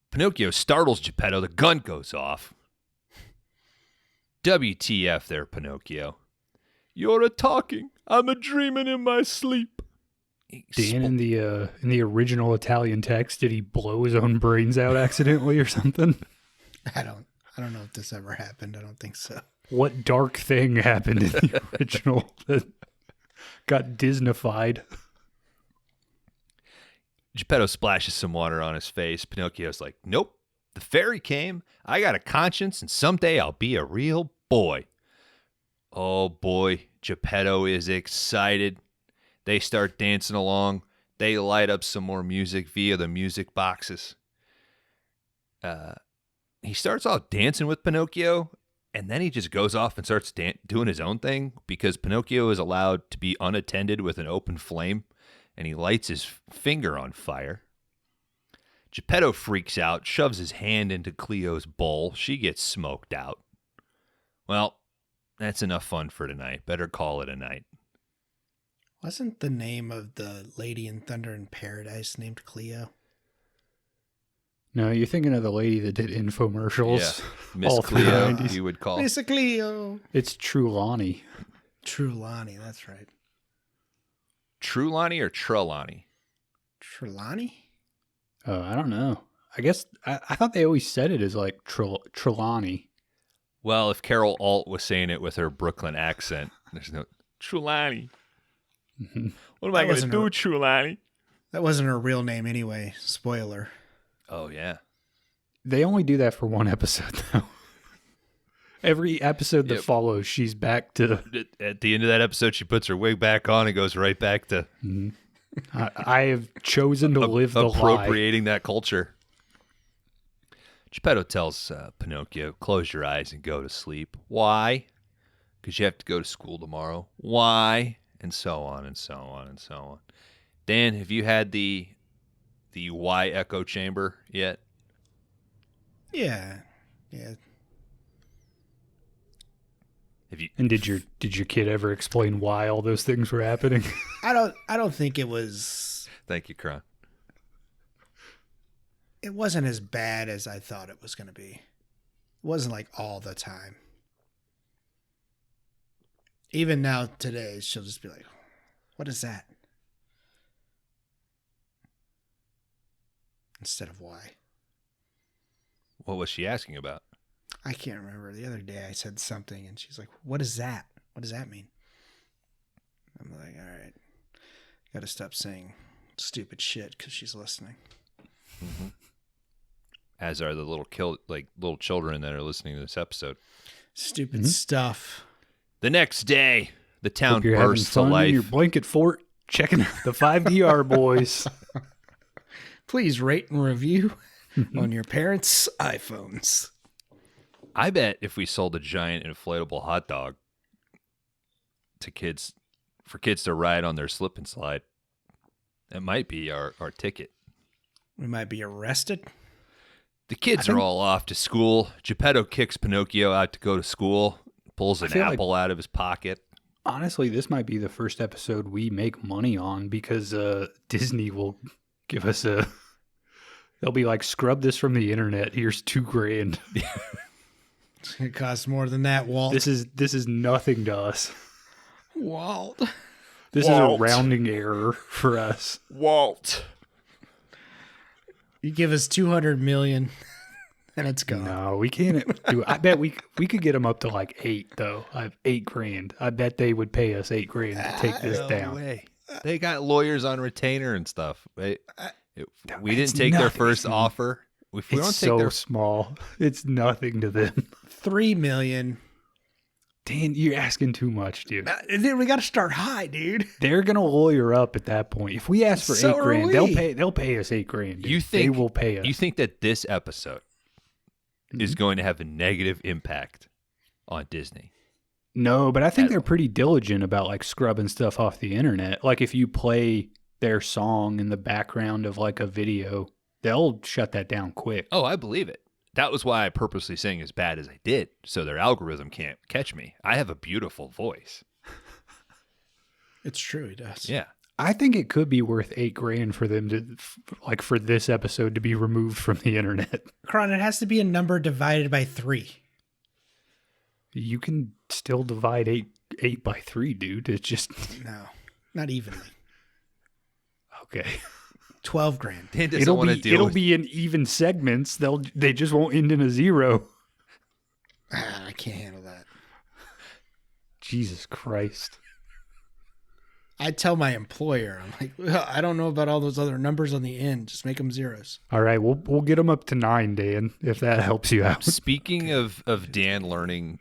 Pinocchio startles Geppetto. The gun goes off. WTF there, Pinocchio. You're a-talking. I'm a-dreaming in my sleep. Dan, in the original Italian text, did he blow his own brains out accidentally or something? I don't know if this ever happened. I don't think so. What dark thing happened in the original that got Disneyfied? Geppetto splashes some water on his face. Pinocchio's like, nope, the fairy came. I got a conscience, and someday I'll be a real boy. Oh boy, Geppetto is excited. They start dancing along. They light up some more music via the music boxes. He starts off dancing with Pinocchio, and then he just goes off and starts doing his own thing because Pinocchio is allowed to be unattended with an open flame, and he lights his finger on fire. Geppetto freaks out, shoves his hand into Cleo's bowl. She gets smoked out. Well, that's enough fun for tonight. Better call it a night. Wasn't the name of the lady in Thunder in Paradise named Cleo? No, you're thinking of the lady that did infomercials. Yeah, Miss all through the Cleo, 90s. you would call. Miss Cleo. It's Trulawney. Trulawney, that's right. Trulawney or Trelawney? Trelawney? I don't know. I guess I thought they always said it as like Trelawney. Well, if Carol Alt was saying it with her Brooklyn accent, there's no Trulawney. What am I going to do, Trulawney? That wasn't her real name anyway. Spoiler. Oh, yeah. They only do that for one episode, though. Every episode that follows, she's back to... At the end of that episode, she puts her wig back on and goes right back to... I have chosen to live the lie. Appropriating that culture. Geppetto tells Pinocchio, close your eyes and go to sleep. Why? Because you have to go to school tomorrow. Why? And so on and so on and so on. Dan, have you had the Y echo chamber yet? Yeah. And did your kid ever explain why all those things were happening? I don't think it was. Thank you, Kron. It wasn't as bad as I thought it was going to be. It wasn't like all the time. Even now today, she'll just be like, "What is that?" Instead of why. What was she asking about? I can't remember. The other day I said something and she's like, "What is that? What does that mean?" I'm like, all right. Got to stop saying stupid shit because she's listening. Mm-hmm. As are the little little children that are listening to this episode. Stupid stuff. The next day, the town Hope you're having bursts to fun in life. your blanket fort, checking out the 5DR boys. Please rate and review on your parents' iPhones. I bet if we sold a giant inflatable hot dog to kids, for kids to ride on their slip and slide, that might be our ticket. We might be arrested. The kids are all off to school. Geppetto kicks Pinocchio out to go to school, pulls an apple out of his pocket. Honestly, this might be the first episode we make money on because Disney will give us they'll be like, scrub this from the internet. Here's $2,000. It costs more than that, Walt. This is nothing to us. Walt. This is a rounding error for us. Walt. You give us 200 million and it's gone. No, we can't do it. I bet we could get them up to like 8 though. I have $8,000. I bet they would pay us $8,000 to take this down. Way. They got lawyers on retainer and stuff. We didn't take nothing. their first offer. If we It's don't take so their small. It's nothing to them. 3 million. Dan, you're asking too much, dude. Then we got to start high, dude. They're gonna lawyer up at that point. If we ask for So are $8,000, we. they'll pay us $8,000. You think they will pay us? You think that this episode is going to have a negative impact on Disney? No, but I think they're pretty diligent about like scrubbing stuff off the internet. Like if you play their song in the background of like a video, they'll shut that down quick. Oh, I believe it. That was why I purposely sang as bad as I did, so their algorithm can't catch me. I have a beautiful voice. It's true, he does. Yeah. I think it could be worth $8,000 for them to like for this episode to be removed from the internet. Kron, it has to be a number divided by 3. You can still divide 8 by 3, dude. It's just No, not evenly. okay. 12 grand. Dan doesn't want to deal It'll with be in even segments. They just won't end in a 0. I can't handle that. Jesus Christ. I tell my employer, I'm like, well, I don't know about all those other numbers on the end. Just make them zeros. All right, we'll get them up to 9, Dan, if that helps you out. Speaking of Dan learning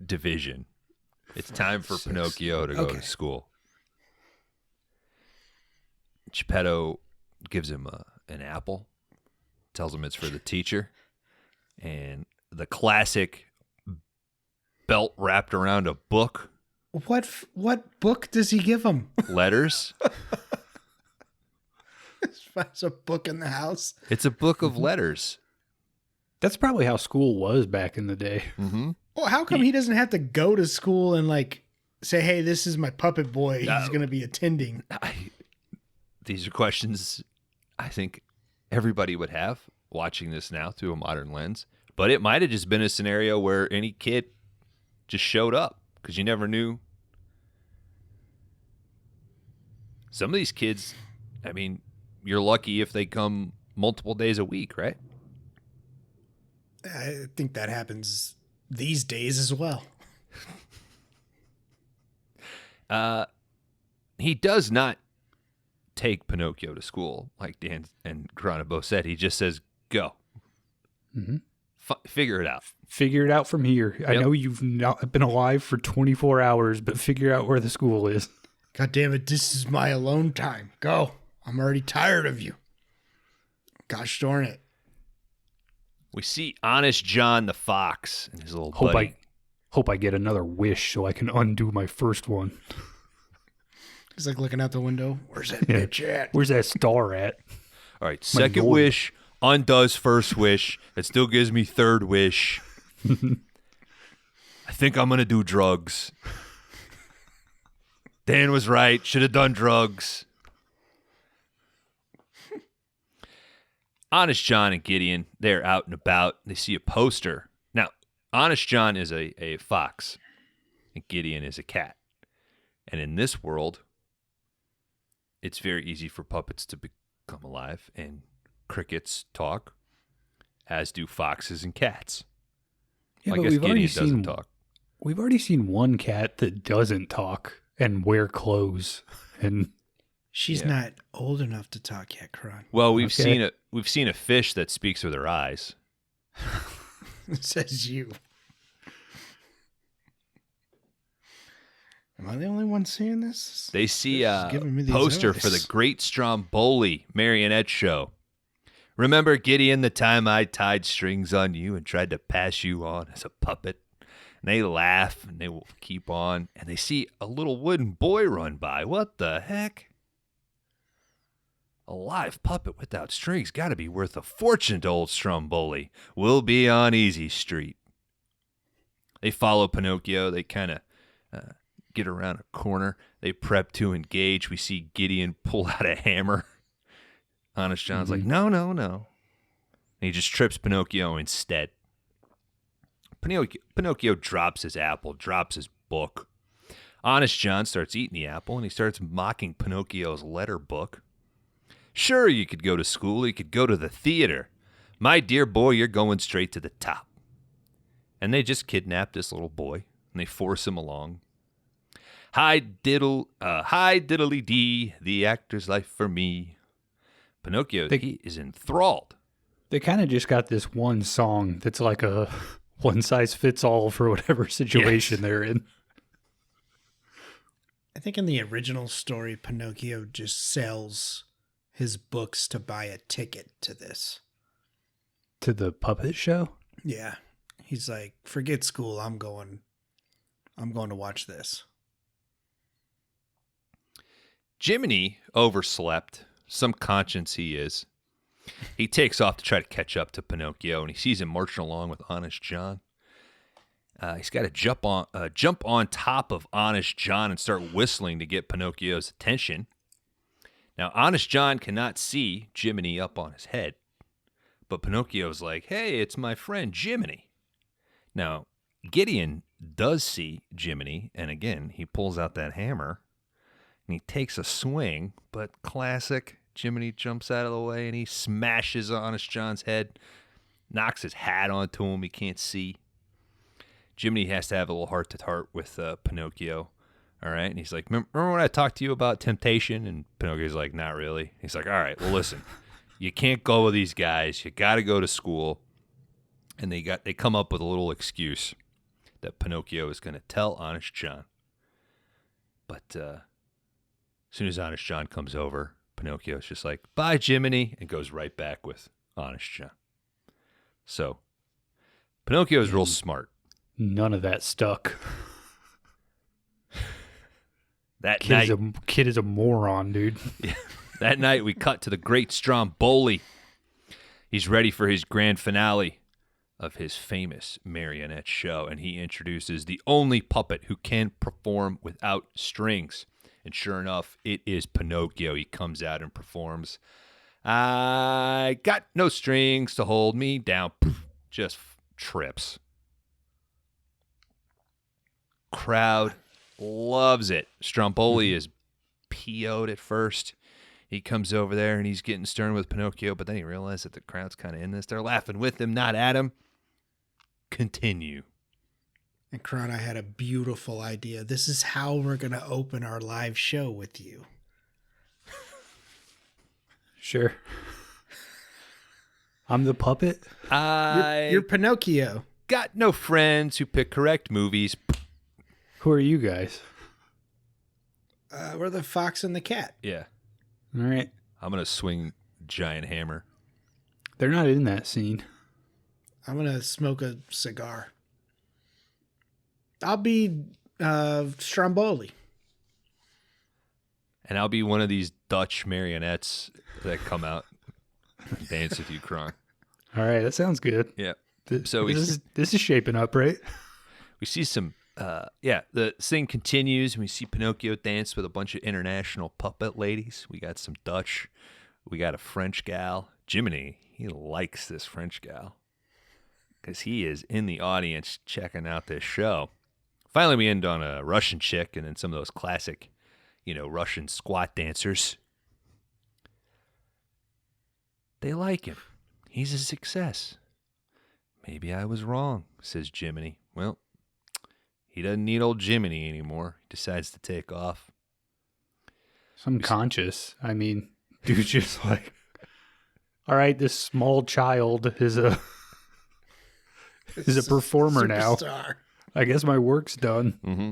division, it's time for Pinocchio to go to school. Geppetto gives him an apple, tells him it's for the teacher, and the classic belt wrapped around a book. What book does he give him? Letters. Finds a book in the house. It's a book of letters. That's probably how school was back in the day. Mm-hmm. Well, how come he doesn't have to go to school and like say, "Hey, this is my puppet boy. He's going to be attending." These are questions I think everybody would have watching this now through a modern lens. But it might have just been a scenario where any kid just showed up because you never knew. Some of these kids, I mean, you're lucky if they come multiple days a week, right? I think that happens these days as well. He does not take Pinocchio to school, like Dan and Kron both said. He just says, go. Mm-hmm. Figure it out. Figure it out from here. Yep. I know you've not been alive for 24 hours, but figure out where the school is. God damn it, this is my alone time. Go. I'm already tired of you. Gosh darn it. We see Honest John the Fox and his little buddy. Hope I get another wish so I can undo my first one. He's like looking out the window. Where's that bitch at? Where's that star at? All right, second wish undoes first wish. It still gives me third wish. I think I'm going to do drugs. Dan was right. Should have done drugs. Honest John and Gideon, they're out and about. They see a poster. Now, Honest John is a fox, and Gideon is a cat. And in this world, it's very easy for puppets to become alive, and crickets talk, as do foxes and cats. Yeah, I but guess we've already Gideon doesn't talk. We've already seen one cat that doesn't talk and wear clothes, and she's not old enough to talk yet, Kron. Well, we've seen a fish that speaks with her eyes. It says you. Am I the only one seeing this? They see a poster for the Great Stromboli marionette show. Remember, Gideon, the time I tied strings on you and tried to pass you on as a puppet? And they laugh and they will keep on. And they see a little wooden boy run by. What the heck? A live puppet without strings got to be worth a fortune to old Stromboli. We'll be on Easy Street. They follow Pinocchio. They kind of get around a corner. They prep to engage. We see Gideon pull out a hammer. Honest John's like, no. And he just trips Pinocchio instead. Pinocchio drops his apple, drops his book. Honest John starts eating the apple, and he starts mocking Pinocchio's letter book. Sure, you could go to school. You could go to the theater. My dear boy, you're going straight to the top. And they just kidnap this little boy, and they force him along. Hi diddly dee, the actor's life for me. Pinocchio, he is enthralled. They kind of just got this one song that's like a one-size-fits-all for whatever situation they're in. I think in the original story, Pinocchio just sells his books to buy a ticket to this. To the puppet show? Yeah. He's like, forget school, I'm going to watch this. Jiminy overslept. Some conscience he is. He takes off to try to catch up to Pinocchio, and he sees him marching along with Honest John. He's got to jump on top of Honest John and start whistling to get Pinocchio's attention. Now, Honest John cannot see Jiminy up on his head, but Pinocchio's like, hey, it's my friend Jiminy. Now, Gideon does see Jiminy, and again, he pulls out that hammer, and he takes a swing, but classic, Jiminy jumps out of the way, and he smashes Honest John's head, knocks his hat onto him, he can't see. Jiminy has to have a little heart-to-heart with Pinocchio, all right? And he's like, remember when I talked to you about temptation? And Pinocchio's like, not really. He's like, all right, well, listen, you can't go with these guys. You got to go to school. And they come up with a little excuse that Pinocchio is going to tell Honest John. But as soon as Honest John comes over, Pinocchio's just like, bye, Jiminy, and goes right back with Honest John. So, Pinocchio's real smart. None of that stuck. That night, Kid is a moron, dude. yeah, that night we cut to the great Stromboli. He's ready for his grand finale of his famous marionette show, and he introduces the only puppet who can perform without strings. And sure enough, it is Pinocchio. He comes out and performs. I got no strings to hold me down. Poof, just trips. Crowd loves it. Stromboli is PO'd at first. He comes over there and he's getting stern with Pinocchio, but then he realizes that the crowd's kind of in this. They're laughing with him, not at him. Continue. And Kron, I had a beautiful idea. This is how we're going to open our live show with you. Sure. I'm the puppet. You're Pinocchio. Got no friends who pick correct movies. Who are you guys? We're the fox and the cat. Yeah. All right. I'm going to swing giant hammer. They're not in that scene. I'm going to smoke a cigar. I'll be Stromboli. And I'll be one of these Dutch marionettes that come out and dance with you, Kron. All right. That sounds good. Yeah. This is shaping up, right? We see some, the thing continues, and we see Pinocchio dance with a bunch of international puppet ladies. We got some Dutch. We got a French gal. Jiminy, he likes this French gal because he is in the audience checking out this show. Finally, we end on a Russian chick and then some of those classic, Russian squat dancers. They like him. He's a success. Maybe I was wrong, says Jiminy. Well, he doesn't need old Jiminy anymore. He decides to take off. I'm conscious. I mean, dude's just like, all right, this small child is a performer now. I guess my work's done. Mm-hmm.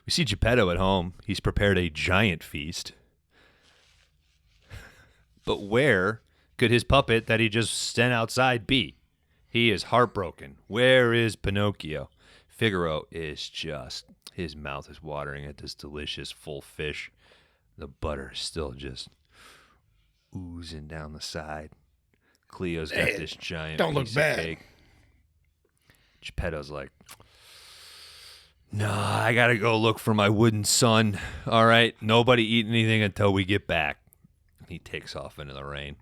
We see Geppetto at home. He's prepared a giant feast. But where could his puppet that he just sent outside be? He is heartbroken. Where is Pinocchio? Figaro is just, his mouth is watering at this delicious full fish. The butter is still just oozing down the side. Cleo's got this giant don't piece look bad. of cake. Geppetto's like, no, I gotta go look for my wooden son. All right, nobody eat anything until we get back. He takes off into the rain.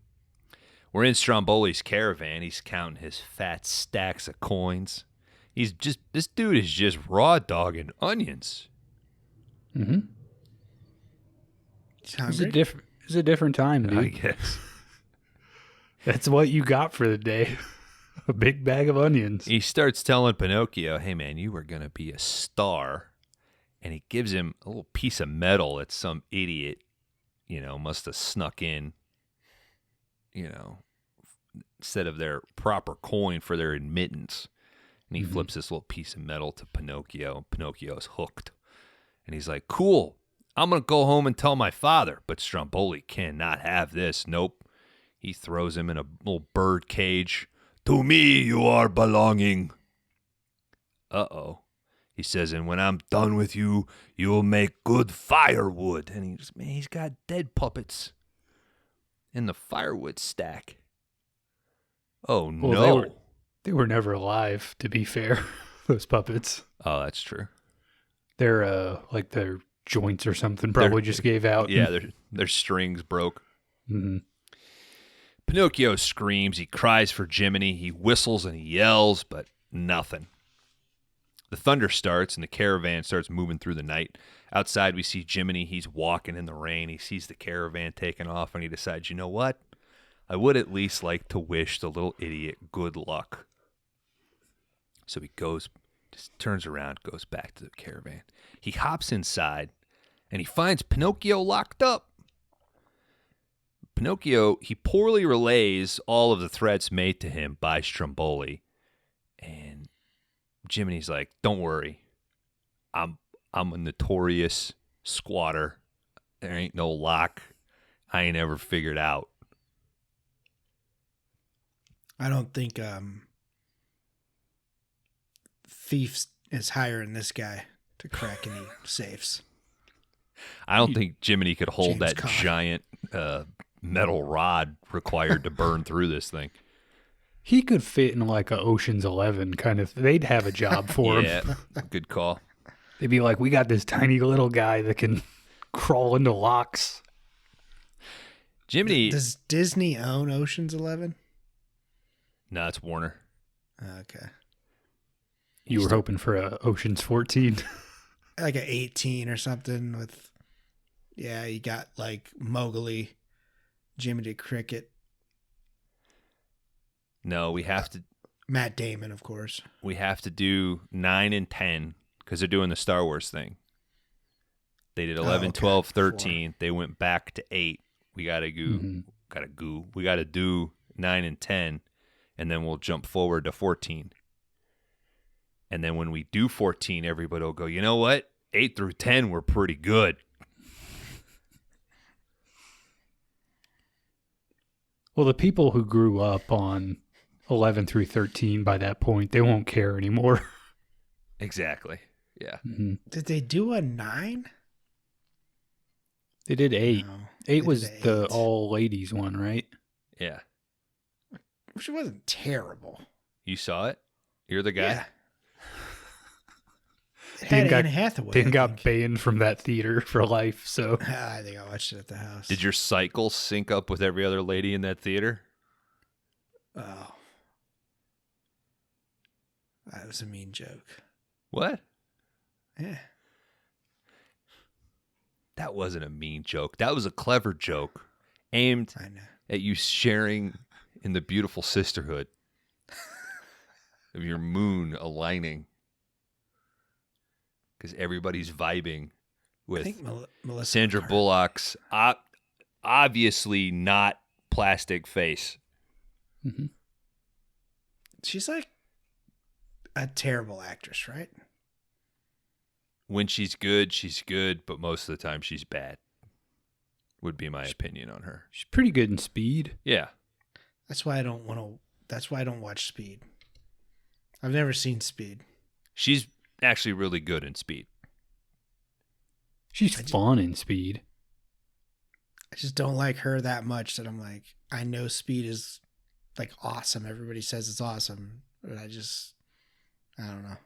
We're in Stromboli's caravan. He's counting his fat stacks of coins. This dude is just raw dogging onions. Mm-hmm. It's a different time, dude. I guess. That's what you got for the day. A big bag of onions. He starts telling Pinocchio, hey, man, you were going to be a star. And he gives him a little piece of metal that some idiot, must have snuck in, instead of their proper coin for their admittance. And he flips this little piece of metal to Pinocchio. And Pinocchio's hooked. And he's like, cool, I'm going to go home and tell my father. But Stromboli cannot have this. Nope. He throws him in a little bird cage. To me you are belonging. Uh-oh. He says, and when I'm done with you, you'll make good firewood. And he's got dead puppets in the firewood stack. Oh, Well, no. They were never alive, to be fair, those puppets. Oh, that's true. They're like their joints or something probably just gave out. Yeah, their strings broke. Mm-hmm. Pinocchio screams. He cries for Jiminy. He whistles and he yells, but nothing. The thunder starts and the caravan starts moving through the night. Outside, we see Jiminy. He's walking in the rain. He sees the caravan taking off, and he decides, you know what? I would at least like to wish the little idiot good luck. So he just turns around, goes back to the caravan. He hops inside, and he finds Pinocchio locked up. Pinocchio, he poorly relays all of the threats made to him by Stromboli. And Jiminy's like, don't worry. I'm a notorious squatter. There ain't no lock. I ain't ever figured out. I don't think Thief is hiring this guy to crack any safes. I don't think Jiminy could hold James that Caan. giant metal rod required to burn through this thing. He could fit in like a Ocean's 11 kind of. They'd have a job for him. Yeah, good call. They'd be like, we got this tiny little guy that can crawl into locks. Jiminy. Does Disney own Ocean's 11? No, it's Warner. Okay. You were hoping for a Ocean's 14. Like a 18 or something with, yeah, you got like Mowgli, Jiminy Cricket, No, we have to. Matt Damon, of course. We have to do 9 and 10 because they're doing the Star Wars thing. They did 11, okay. 12, 13. They went back to 8. We gotta go. We gotta do 9 and 10, and then we'll jump forward to 14. And then when we do 14, everybody will go, you know what? 8 through 10 were pretty good. Well, the people who grew up on 11 through 13 by that point, they won't care anymore. Exactly. Yeah. Mm-hmm. Did they do a 9? They did 8. No, 8 they was did the 8. all ladies one, right? Yeah. Which wasn't terrible. You saw it? You're the guy? Yeah. It had Anne Hathaway. Dan I got think. banned from that theater for life, so. I think I watched it at the house. Did your cycle sync up with every other lady in that theater? Oh. That was a mean joke. What? Yeah. That wasn't a mean joke. That was a clever joke aimed I know. at you sharing in the beautiful sisterhood of your moon aligning. Because everybody's vibing I with think Melissa Sandra McCarthy. Bullock's obviously not plastic face. Mm-hmm. She's like a terrible actress, right? When she's good, but most of the time she's bad. Would be my opinion on her. She's pretty good in Speed. Yeah. That's why I don't watch Speed. I've never seen Speed. She's actually really good in Speed. She's fun in Speed. I just don't like her that much that I'm like, I know Speed is like awesome. Everybody says it's awesome, but I don't know.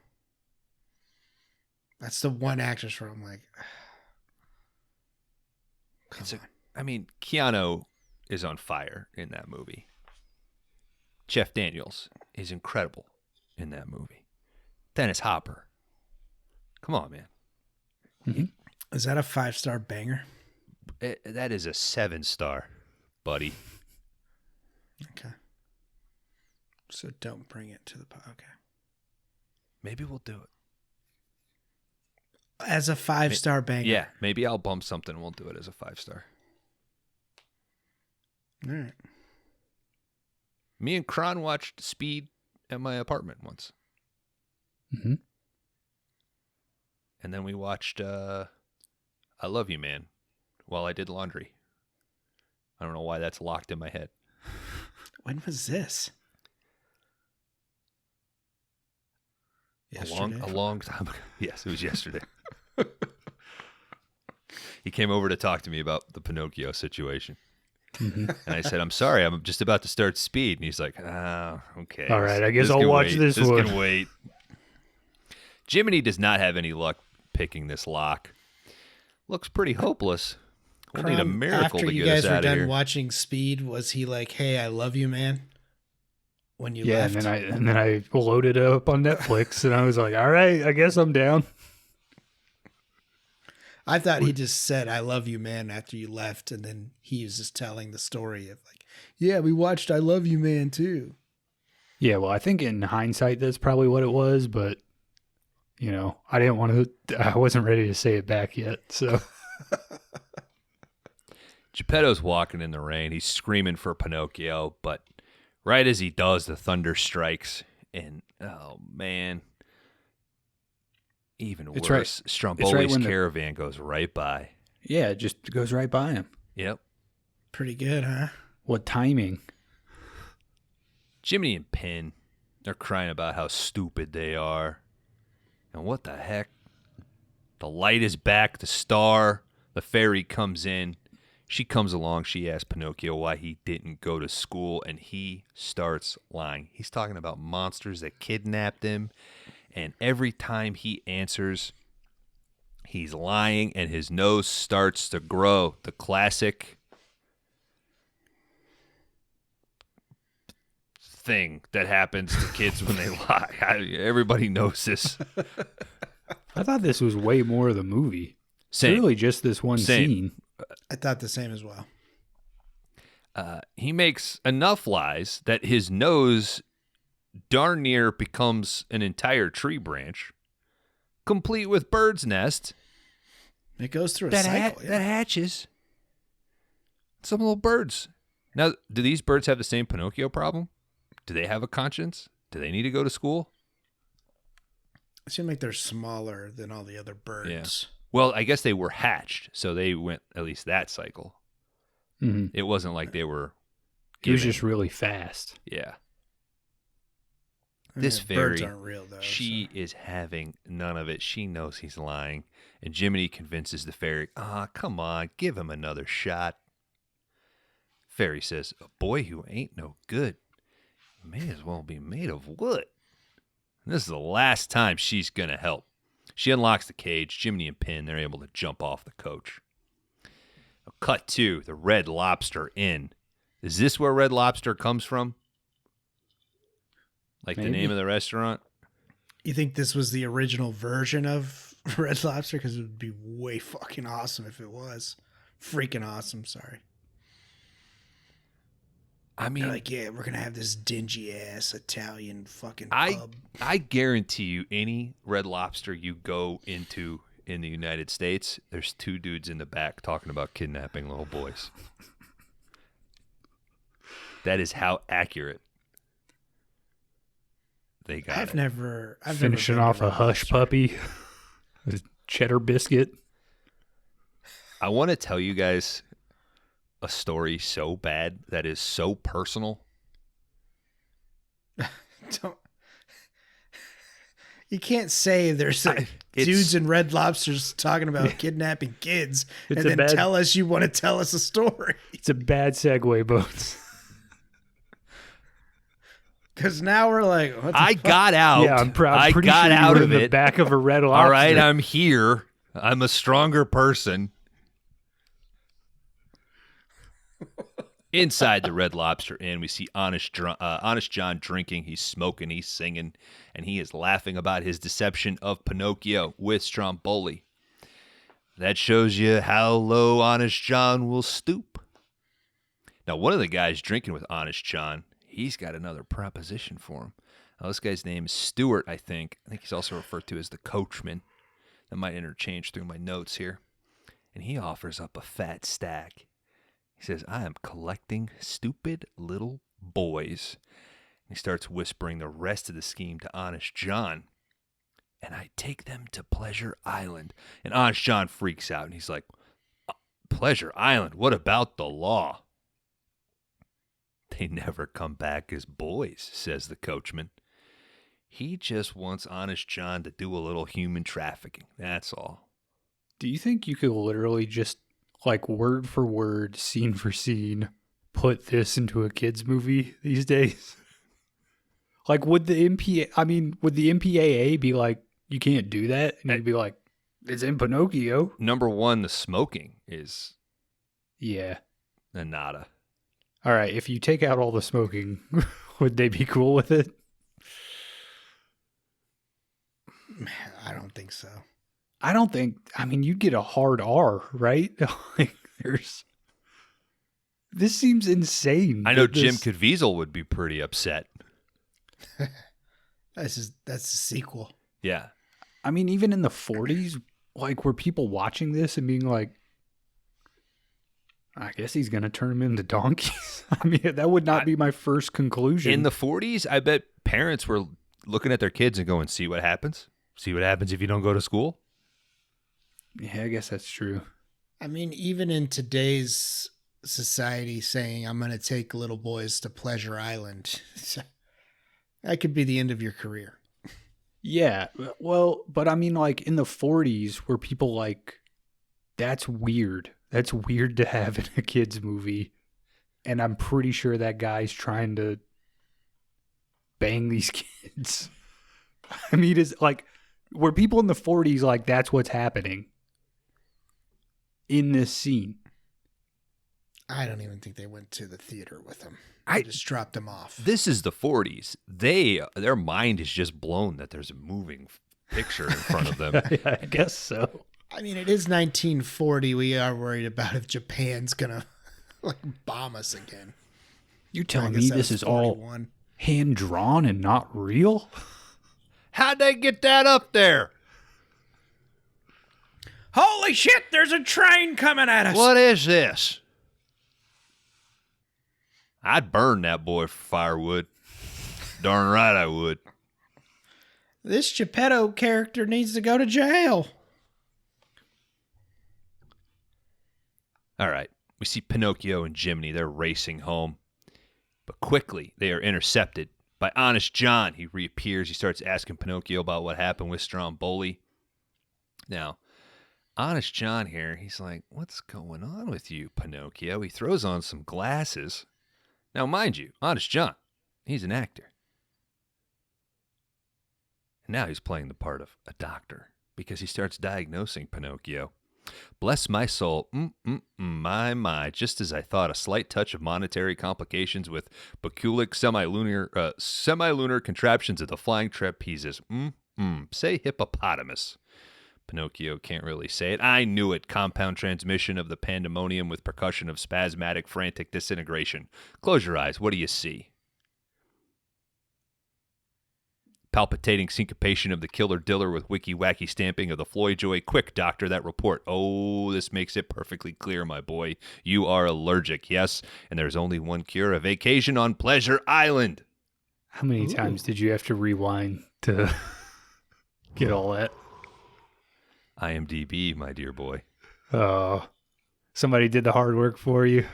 That's the one actress where I'm like, come on. I mean, Keanu is on fire in that movie. Jeff Daniels is incredible in that movie. Dennis Hopper. Come on, man. Mm-hmm. Is that a 5-star banger? That is a 7-star, buddy. Okay. So don't bring it to the pod. Okay. Maybe we'll do it. As a 5-star banger. Yeah, maybe I'll bump something and we'll do it as a 5-star. All right. Me and Kron watched Speed at my apartment once. Mm-hmm. And then we watched I Love You, Man while I did laundry. I don't know why that's locked in my head. When was this? Yesterday? A long time ago. Yes, it was yesterday. He came over to talk to me about the Pinocchio situation. Mm-hmm. And I said, I'm sorry, I'm just about to start Speed. And he's like, okay. All right, I guess This I'll can watch wait. this one. Can wait. Jiminy does not have any luck picking this lock. Looks pretty hopeless. We'll need a Kron, miracle after to you get us guys were out of done here. watching Speed, was he like, "Hey, I love you, man"? When you Yeah, left, and then I loaded it up on Netflix, and I was like, all right, I guess I'm down. I thought he just said, "I love you, man," after you left, and then he was just telling the story of like, "Yeah, we watched I Love You, Man" too. Yeah, well, I think in hindsight, that's probably what it was, but, you know, I wasn't ready to say it back yet, so. Geppetto's walking in the rain. He's screaming for Pinocchio, but right as he does, the thunder strikes. And, oh, man. Even It's worse, right. Stromboli's when the- caravan goes right by. Yeah, it just goes right by him. Yep. Pretty good, huh? What timing? Jiminy and Pin, they're crying about how stupid they are. And what the heck? The light is back, the star, the fairy comes in. She comes along, she asks Pinocchio why he didn't go to school, and he starts lying. He's talking about monsters that kidnapped him, and every time he answers, he's lying, and his nose starts to grow. The classic thing that happens to kids when they lie. Everybody knows this. I thought this was way more of the movie. Same. It's really just this one scene. I thought the same as well. He makes enough lies that his nose darn near becomes an entire tree branch, complete with bird's nest. It goes through a cycle. That hatches some little birds. Now, do these birds have the same Pinocchio problem? Do they have a conscience? Do they need to go to school? It seemed like they're smaller than all the other birds. Yeah. Well, I guess they were hatched, so they went at least that cycle. Mm-hmm. It wasn't like they were It was just really fast. Yeah. I mean, This fairy, birds aren't real, though. she is having none of it. She knows he's lying. And Jiminy convinces the fairy, come on, give him another shot. Fairy says, a boy who ain't no good may as well be made of wood. And this is the last time she's going to help. She unlocks the cage. Jiminy and Pin, they're able to jump off the coach. Cut to the Red Lobster Inn. Is this where Red Lobster comes from? Like Maybe. the name of the restaurant? You think this was the original version of Red Lobster? Because it would be way fucking awesome if it was. Freaking awesome, sorry. I mean, They're like, yeah, we're going to have this dingy ass Italian fucking pub. I guarantee you any Red Lobster you go into in the United States, there's two dudes in the back talking about kidnapping little boys. That is how accurate they got I've it. never Finishing been to off a Red hush Lobster. puppy, a cheddar biscuit. I want to tell you guys a story so bad that is so personal. Don't. You can't say there's It's- dudes in Red Lobsters talking about kidnapping kids It's and a then bad- tell us you want to tell us a story. It's a bad segue, Bones. Because now we're like, what the I fuck? got out. Yeah, I'm proud. I Pretty got sure out you were of in the it. back of a Red Lobster. All right, I'm here. I'm a stronger person. Inside the Red Lobster Inn, we see Honest John drinking. He's smoking, he's singing, and he is laughing about his deception of Pinocchio with Stromboli. That shows you how low Honest John will stoop. Now, one of the guys drinking with Honest John, he's got another proposition for him. Now, this guy's name is Stuart, I think. I think he's also referred to as the coachman. That might interchange through my notes here. And he offers up a fat stack. He says, I am collecting stupid little boys. And he starts whispering the rest of the scheme to Honest John. And I take them to Pleasure Island. And Honest John freaks out. And he's like, Pleasure Island? What about the law? They never come back as boys, says the coachman. He just wants Honest John to do a little human trafficking. That's all. Do you think you could literally just, like, word for word, scene for scene, put this into a kid's movie these days? Like, would the MPAA be like, you can't do that? And you'd be like, it's in Pinocchio. Number one, the smoking is Yeah. a nada. All right, if you take out all the smoking, would they be cool with it? I don't think so. You'd get a hard R, right? Like, this seems insane. I know that Jim this- Caviezel would be pretty upset. That's the sequel. Yeah. I mean, even in the 40s, like, were people watching this and being like, I guess he's going to turn them into donkeys? I mean, that would not be my first conclusion. In the 40s, I bet parents were looking at their kids and going, see what happens? See what happens if you don't go to school? Yeah, I guess that's true. I mean, even in today's society saying, I'm going to take little boys to Pleasure Island. That could be the end of your career. Yeah, well, but I mean, like in the 40s, where people like, that's weird. That's weird to have in a kid's movie. And I'm pretty sure that guy's trying to bang these kids. I mean, it's like, were people in the 40s like, that's what's happening in this scene? I don't even think they went to the theater with him. I just dropped him off. This is the 40s. Their mind is just blown that there's a moving picture in front of them. I guess so. I mean, it is 1940. We are worried about if Japan's going to like bomb us again. You're telling me this is 41. all hand-drawn and not real? How'd they get that up there? Holy shit, there's a train coming at us. What is this? I'd burn that boy for firewood. Darn right I would. This Geppetto character needs to go to jail. All right. We see Pinocchio and Jiminy. They're racing home. But quickly, they are intercepted by Honest John. He reappears. He starts asking Pinocchio about what happened with Stromboli. Now, Honest John here, he's like, what's going on with you, Pinocchio? He throws on some glasses. Now, mind you, Honest John, he's an actor. And now he's playing the part of a doctor because he starts diagnosing Pinocchio. Bless my soul, my, just as I thought, a slight touch of monetary complications with baculic semilunar contraptions of the flying trapezes. Say hippopotamus. Pinocchio can't really say it. I knew it. Compound transmission of the pandemonium with percussion of spasmodic, frantic disintegration. Close your eyes. What do you see? Palpitating syncopation of the killer diller with wicky-wacky stamping of the Floydjoy. Quick, doctor, that report. Oh, this makes it perfectly clear, my boy. You are allergic, yes, and there's only one cure, a vacation on Pleasure Island. How many times did you have to rewind to get all that? IMDb, my dear boy. Oh, somebody did the hard work for you.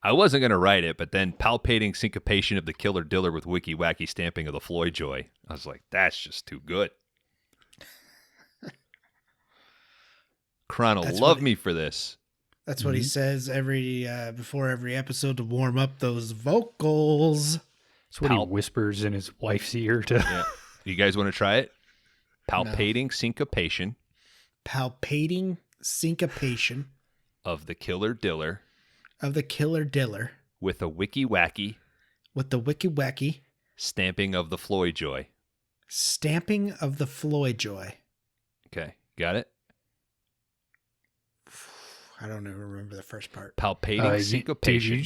I wasn't going to write it, but then palpating syncopation of the killer diller with wicky-wacky stamping of the Floydjoy. I was like, that's just too good. Kron will love me for this. That's what he says before every episode to warm up those vocals. That's what he whispers in his wife's ear to. Yeah. You guys want to try it? Palpating syncopation. Palpating syncopation. Of the killer diller. Of the killer diller. With a wicky-wacky. With the wicky-wacky. Stamping of the Floydjoy. Stamping of the Floydjoy. Okay, got it? I don't even remember the first part. Palpating syncopation.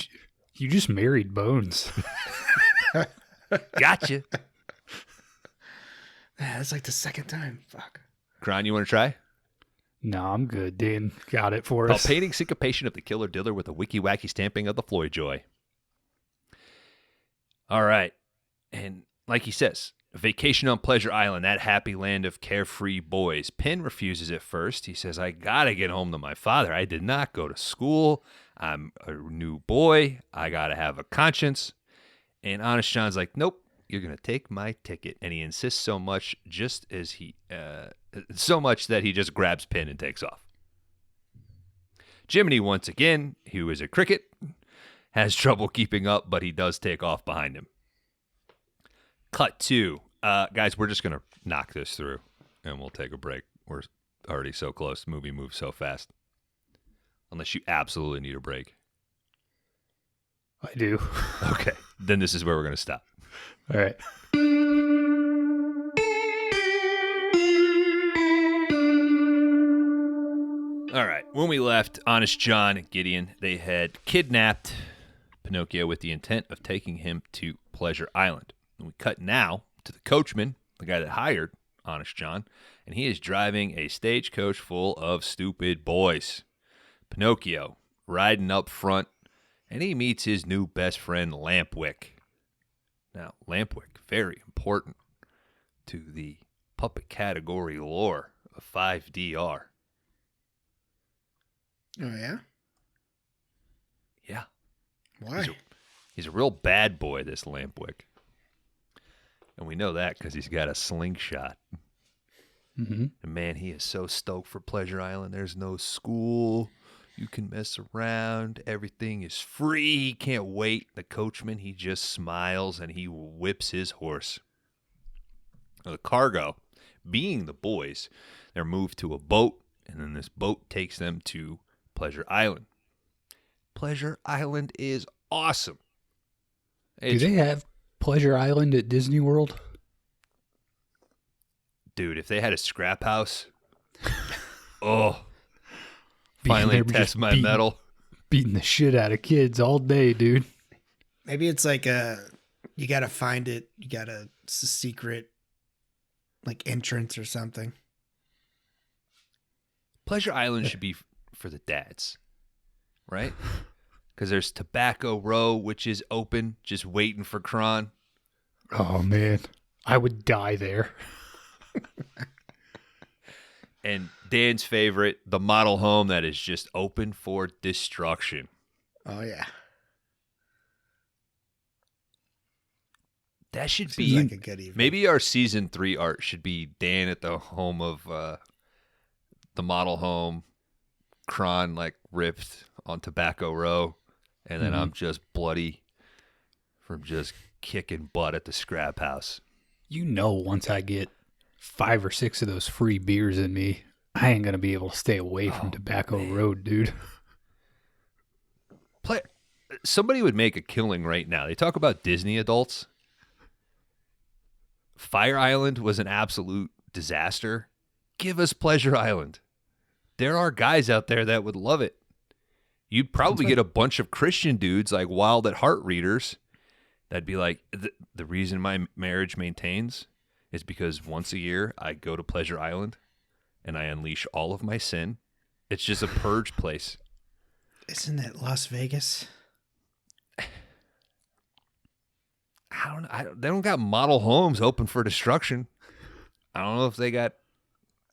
You just married Bones. Gotcha. That's like the second time. Fuck. Kron, you want to try? No, I'm good. Dan got it for us. Palpating syncopation of the killer diller with a wicky-wacky stamping of the Floydjoy. All right. And like he says, vacation on Pleasure Island, that happy land of carefree boys. Pin refuses at first. He says, I got to get home to my father. I did not go to school. I'm a new boy. I got to have a conscience. And Honest John's like, nope, you're going to take my ticket. And he insists so much that he just grabs Pin and takes off. Jiminy, once again, who is a cricket, has trouble keeping up, but he does take off behind him. Cut 2. Guys, we're just going to knock this through, and we'll take a break. We're already so close. The movie moves so fast. Unless you absolutely need a break. I do. Okay. Then this is where we're going to stop. All right. All right. When we left, Honest John and Gideon, they had kidnapped Pinocchio with the intent of taking him to Pleasure Island. And we cut now to the coachman, the guy that hired Honest John, and he is driving a stagecoach full of stupid boys. Pinocchio riding up front, and he meets his new best friend, Lampwick. Now, Lampwick, very important to the puppet category lore of 5DR. Oh, yeah? Yeah. Why? He's a real bad boy, this Lampwick. And we know that because he's got a slingshot. Mm-hmm. And man, he is so stoked for Pleasure Island. There's no school. You can mess around. Everything is free. He can't wait. The coachman, he just smiles and he whips his horse. The cargo, being the boys, they're moved to a boat, and then this boat takes them to Pleasure Island. Pleasure Island is awesome. Do they have Pleasure Island at Disney World? Dude, if they had a scrap house, finally test my metal. Beating the shit out of kids all day, dude. Maybe it's like you got to find it. It's a secret, like entrance or something. Pleasure Island should be for the dads, right? Because there's Tobacco Row, which is open, just waiting for Kron. Oh, man. I would die there. And Dan's favorite, the model home that is just open for destruction. Oh, yeah. That should Seems be like a good evening. maybe our season 3 art should be Dan at the home of the model home, Kron like ripped on Tobacco Row, and then I'm just bloody from just kicking butt at the scrap house. You know, once I get 5 or 6 of those free beers in me, I ain't gonna be able to stay away from Tobacco Road, dude. Somebody would make a killing right now. They talk about Disney adults. Fire Island was an absolute disaster. Give us Pleasure Island. There are guys out there that would love it. You'd probably get a bunch of Christian dudes like Wild at Heart readers that'd be like, the reason my marriage maintains is because once a year I go to Pleasure Island and I unleash all of my sin. It's just a purge place. Isn't that Las Vegas? They don't got model homes open for destruction. I don't know if they got.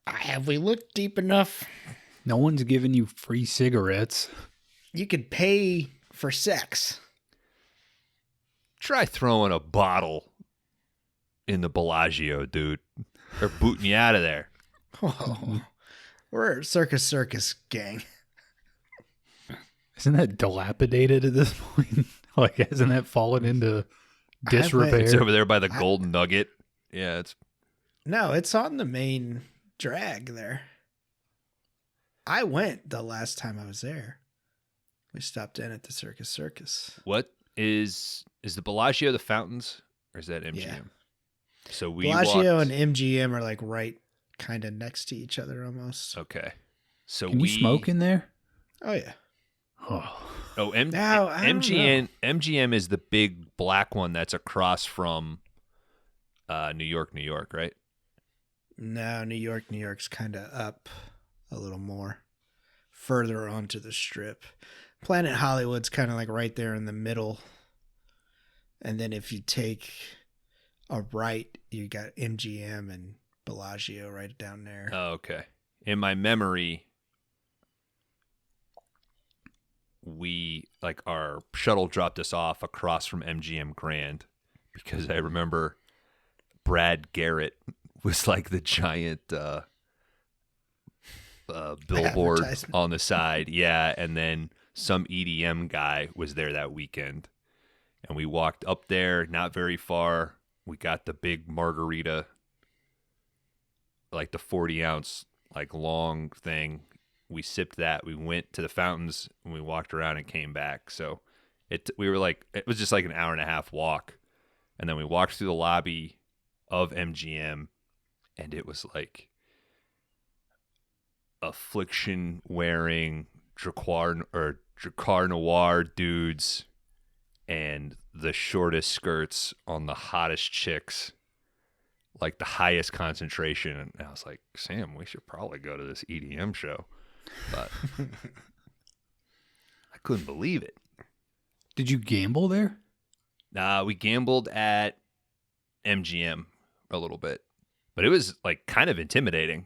Have we looked deep enough? No one's giving you free cigarettes. You could pay for sex. Try throwing a bottle in the Bellagio, dude. They're booting you out of there. Oh, we're a circus gang. Isn't that dilapidated at this point? Like, hasn't that fallen into disrepair? It's over there by the Golden Nugget. Yeah, it's. No, it's on the main drag there. I went the last time I was there. We stopped in at the Circus. What is the Bellagio the fountains, or is that MGM? Yeah. So we Bellagio walked, and MGM are like right kind of next to each other almost. Okay. So Can you smoke in there? Oh, yeah. Oh, Now, I don't MGM is the big black one that's across from New York, right? No, New York's kind of up a little more, further onto the strip. Planet Hollywood's kind of like right there in the middle. And then if you take a right, you got MGM and Bellagio right down there. Oh, okay. In my memory, our shuttle dropped us off across from MGM Grand because I remember Brad Garrett was like the giant billboard on the side. Yeah. And then some EDM guy was there that weekend. And we walked up there, not very far. We got the big margarita, like the 40-ounce, like long thing. We sipped that. We went to the fountains and we walked around and came back. So it was just like an hour and a half walk. And then we walked through the lobby of MGM and it was like affliction wearing Dracar Noir dudes and the shortest skirts on the hottest chicks, like the highest concentration. And I was like, Sam, we should probably go to this EDM show. But I couldn't believe it. did you gamble there? We gambled at MGM a little bit, but it was like kind of intimidating.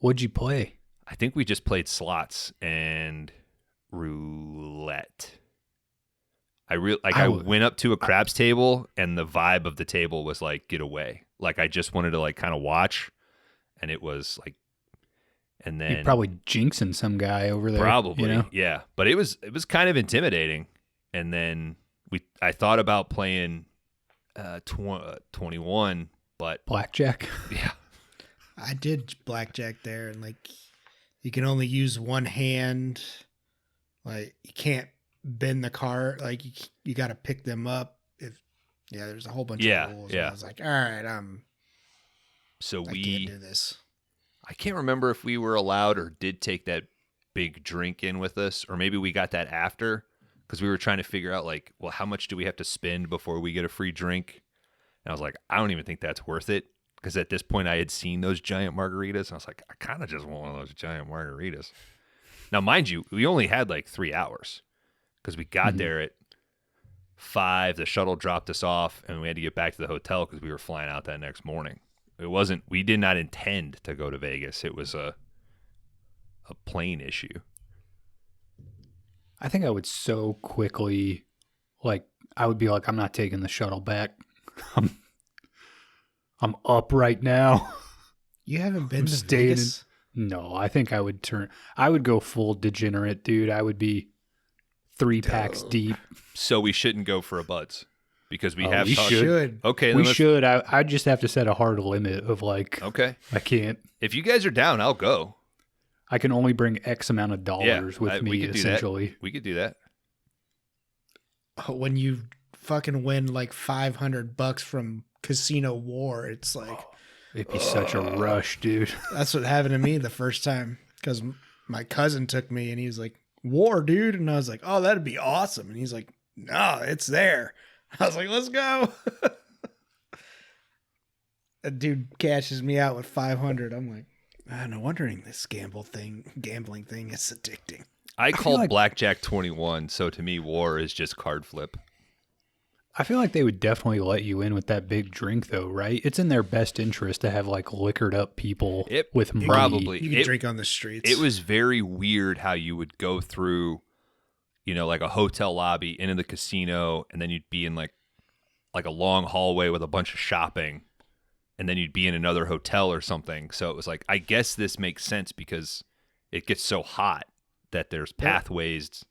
What'd you play? I think we just played slots and roulette. I I would- went up to a craps table and the vibe of the table was like, get away. Like I just wanted to like kind of watch, and it was like, and then You're probably jinxing some guy over there. probably, You know? yeah. But it was kind of intimidating. And then I thought about playing 21, but Blackjack. yeah, I did blackjack there, and like you can only use one hand. Like you can't bend the card. Like you got to pick them up. There's a whole bunch Yeah, of rules. yeah. And I was like, all right, so I can't do this. I can't remember if we were allowed or did take that big drink in with us, or maybe we got that after because we were trying to figure out like, well, how much do we have to spend before we get a free drink? And I was like, I don't even think that's worth it, because at this point I had seen those giant margaritas, and I was like, I kind of just want one of those giant margaritas. Now, mind you, we only had like 3 hours because we got there at 5. The shuttle dropped us off, and we had to get back to the hotel because we were flying out that next morning. We did not intend to go to Vegas. It was a plane issue. I think I would so quickly, like, I would be like, I'm not taking the shuttle back. I'm up right now. You haven't been I'm to staying Vegas? No, I think I would go full degenerate, dude. I would be 3 packs deep. So we shouldn't go for a Buds because we Oh, have we talked. should. Okay, then We let's- should. I just have to set a hard limit of like, Okay, I can't. if you guys are down, I'll go. I can only bring X amount of dollars with we me, could do essentially. that. We could do that. When you fucking win like $500 from Casino War, it's like It'd be such a rush, dude. that's what happened to me the first time, because my cousin took me and he was like, "War, dude," and I was like, "Oh, that'd be awesome," and he's like, "No, it's there." I was like, "Let's go." That dude cashes me out with 500. I'm like, no wondering this gambling thing is addicting. I feel called like- Blackjack 21, so to me, War is just card flip. I feel like they would definitely let you in with that big drink, though, right? It's in their best interest to have like liquored up people with money. Probably. You can drink on the streets. It was very weird how you would go through, like a hotel lobby into the casino, and then you'd be in like a long hallway with a bunch of shopping, and then you'd be in another hotel or something. So it was like, I guess this makes sense because it gets so hot that there's pathways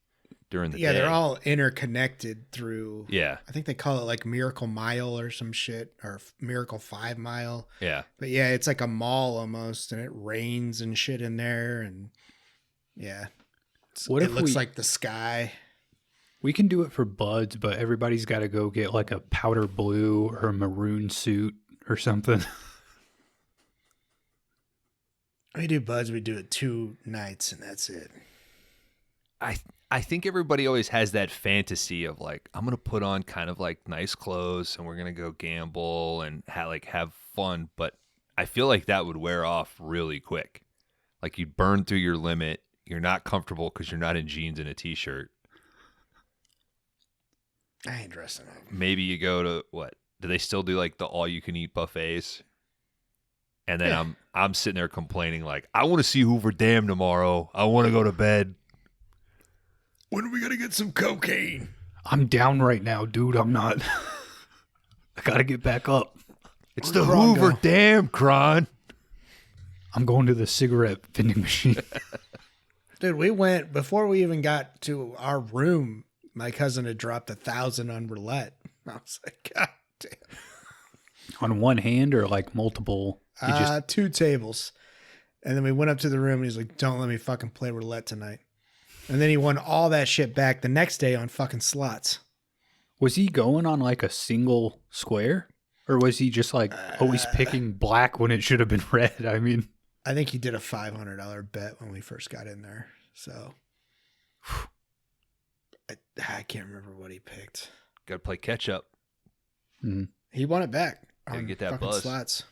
during the day. Yeah, they're all interconnected through. Yeah. I think they call it like Miracle Mile or some shit, or Miracle 5 Mile. Yeah. But yeah, it's like a mall almost, and it rains and shit in there, and yeah, What it if looks we- like the sky. We can do it for Buds, but everybody's got to go get like a powder blue or a maroon suit or something. We do Buds. We do it 2 nights, and that's it. I think everybody always has that fantasy of like, I'm going to put on kind of like nice clothes and we're going to go gamble and have fun. But I feel like that would wear off really quick. Like you'd burn through your limit. You're not comfortable because you're not in jeans and a t-shirt. I ain't dressing up. Maybe you go to what? Do they still do like the all you can eat buffets? And then Yeah. I'm sitting there complaining like, I want to see Hoover Dam tomorrow. I want to go to bed. When are we gonna get some cocaine? I'm down right now, dude. I'm not. I got to get back up. It's the Where'd Kron Hoover go? Dam, Kron. I'm going to the cigarette vending machine. Dude, we went before we even got to our room. My cousin had dropped 1,000 on roulette. I was like, God damn. On one hand or like multiple? You just 2 tables. And then we went up to the room and he's like, "Don't let me fucking play roulette tonight." And then he won all that shit back the next day on fucking slots. Was he going on like a single square? Or was he just like always picking black when it should have been red? I mean, I think he did a $500 bet when we first got in there. So I can't remember what he picked. Got to play catch up. He won it back Gotta on get that fucking buzz. slots.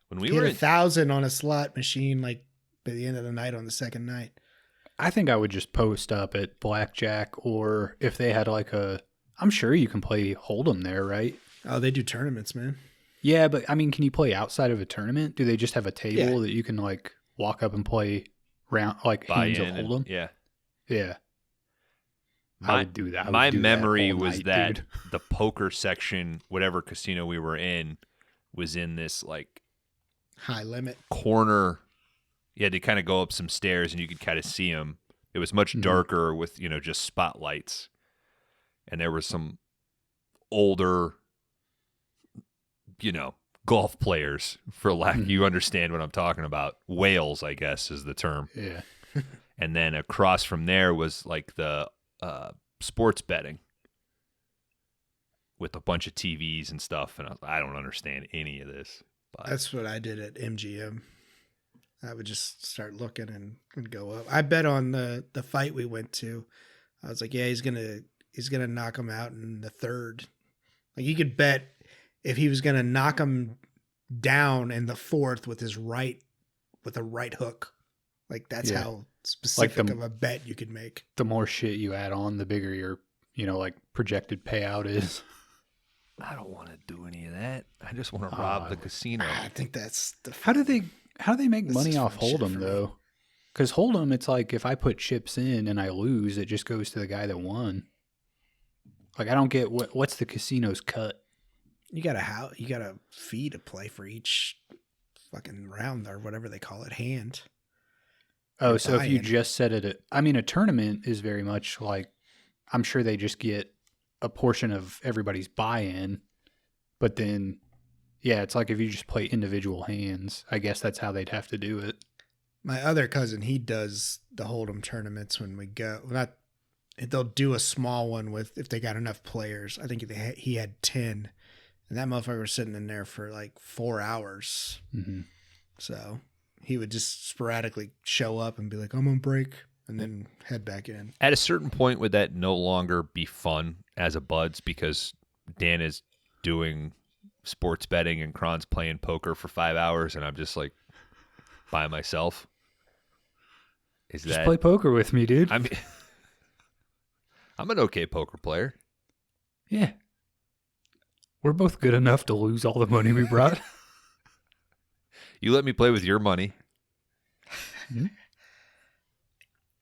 When we He were hit in, 1,000 on a slot machine like by the end of the night on the second night. I think I would just post up at blackjack, or if they had like I'm sure you can play Hold'em there, right? Oh, they do tournaments, man. Yeah, but I mean, can you play outside of a tournament? Do they just have a table Yeah. that you can like walk up and play round like buy hands in of and- Hold'em? yeah. Yeah. I would do that. I would My do that memory all was night, that dude. the poker section, whatever casino we were in, was in this like High limit. corner. You had to kind of go up some stairs and you could kind of see them. It was much darker with, just spotlights. And there were some older, golf players, for lack, you understand what I'm talking about. Whales, I guess, is the term. Yeah. And then across from there was like the sports betting with a bunch of TVs and stuff. And I don't understand any of this. But That's what I did at MGM. I would just start looking and go up. I bet on the fight we went to. I was like, yeah, he's gonna knock him out in the third. Like you could bet if he was gonna knock him down in the fourth with a right hook. Like that's how specific of a bet you could make. The more shit you add on, the bigger your, like projected payout is. I don't want to do any of that. I just want to rob the casino. I think that's the. How do they make money is off fun shit Hold'em for me. though? Because Hold'em, it's like if I put chips in and I lose, it just goes to the guy that won. Like I don't get what's the casino's cut. You got a fee to play for each fucking round or whatever they call it, hand. Oh, so if you buy-in. just set it a tournament is very much like, I'm sure they just get a portion of everybody's buy-in, but then, yeah, it's like if you just play individual hands, I guess that's how they'd have to do it. My other cousin, he does the Hold'em tournaments when we go. They'll do a small one if they got enough players. I think he had 10, and that motherfucker was sitting in there for like 4 hours. Mm-hmm. So he would just sporadically show up and be like, I'm on break, and then head back in. At a certain point, would that no longer be fun as a buds because Dan is doing sports betting and Kron's playing poker for 5 hours and I'm just like by myself? Just play poker with me, dude. I mean, I'm an okay poker player. Yeah. We're both good enough to lose all the money we brought. You let me play with your money.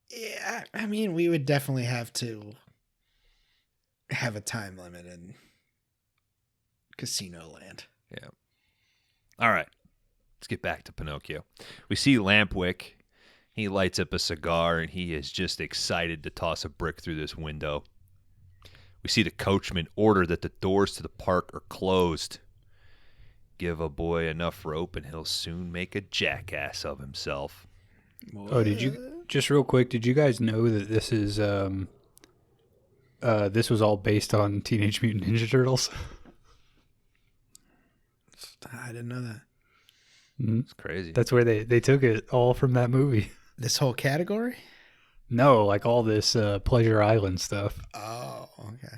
Yeah, I mean, we would definitely have to have a time limit in Casino Land. Yeah. All right. Let's get back to Pinocchio. We see Lampwick. He lights up a cigar and he is just excited to toss a brick through this window. We see the coachman order that the doors to the park are closed. Give a boy enough rope and he'll soon make a jackass of himself. Oh, just real quick, did you guys know that this is this was all based on Teenage Mutant Ninja Turtles? I didn't know that. It's crazy. That's where they took it all from that movie. This whole category? No, like all this Pleasure Island stuff. Oh, okay.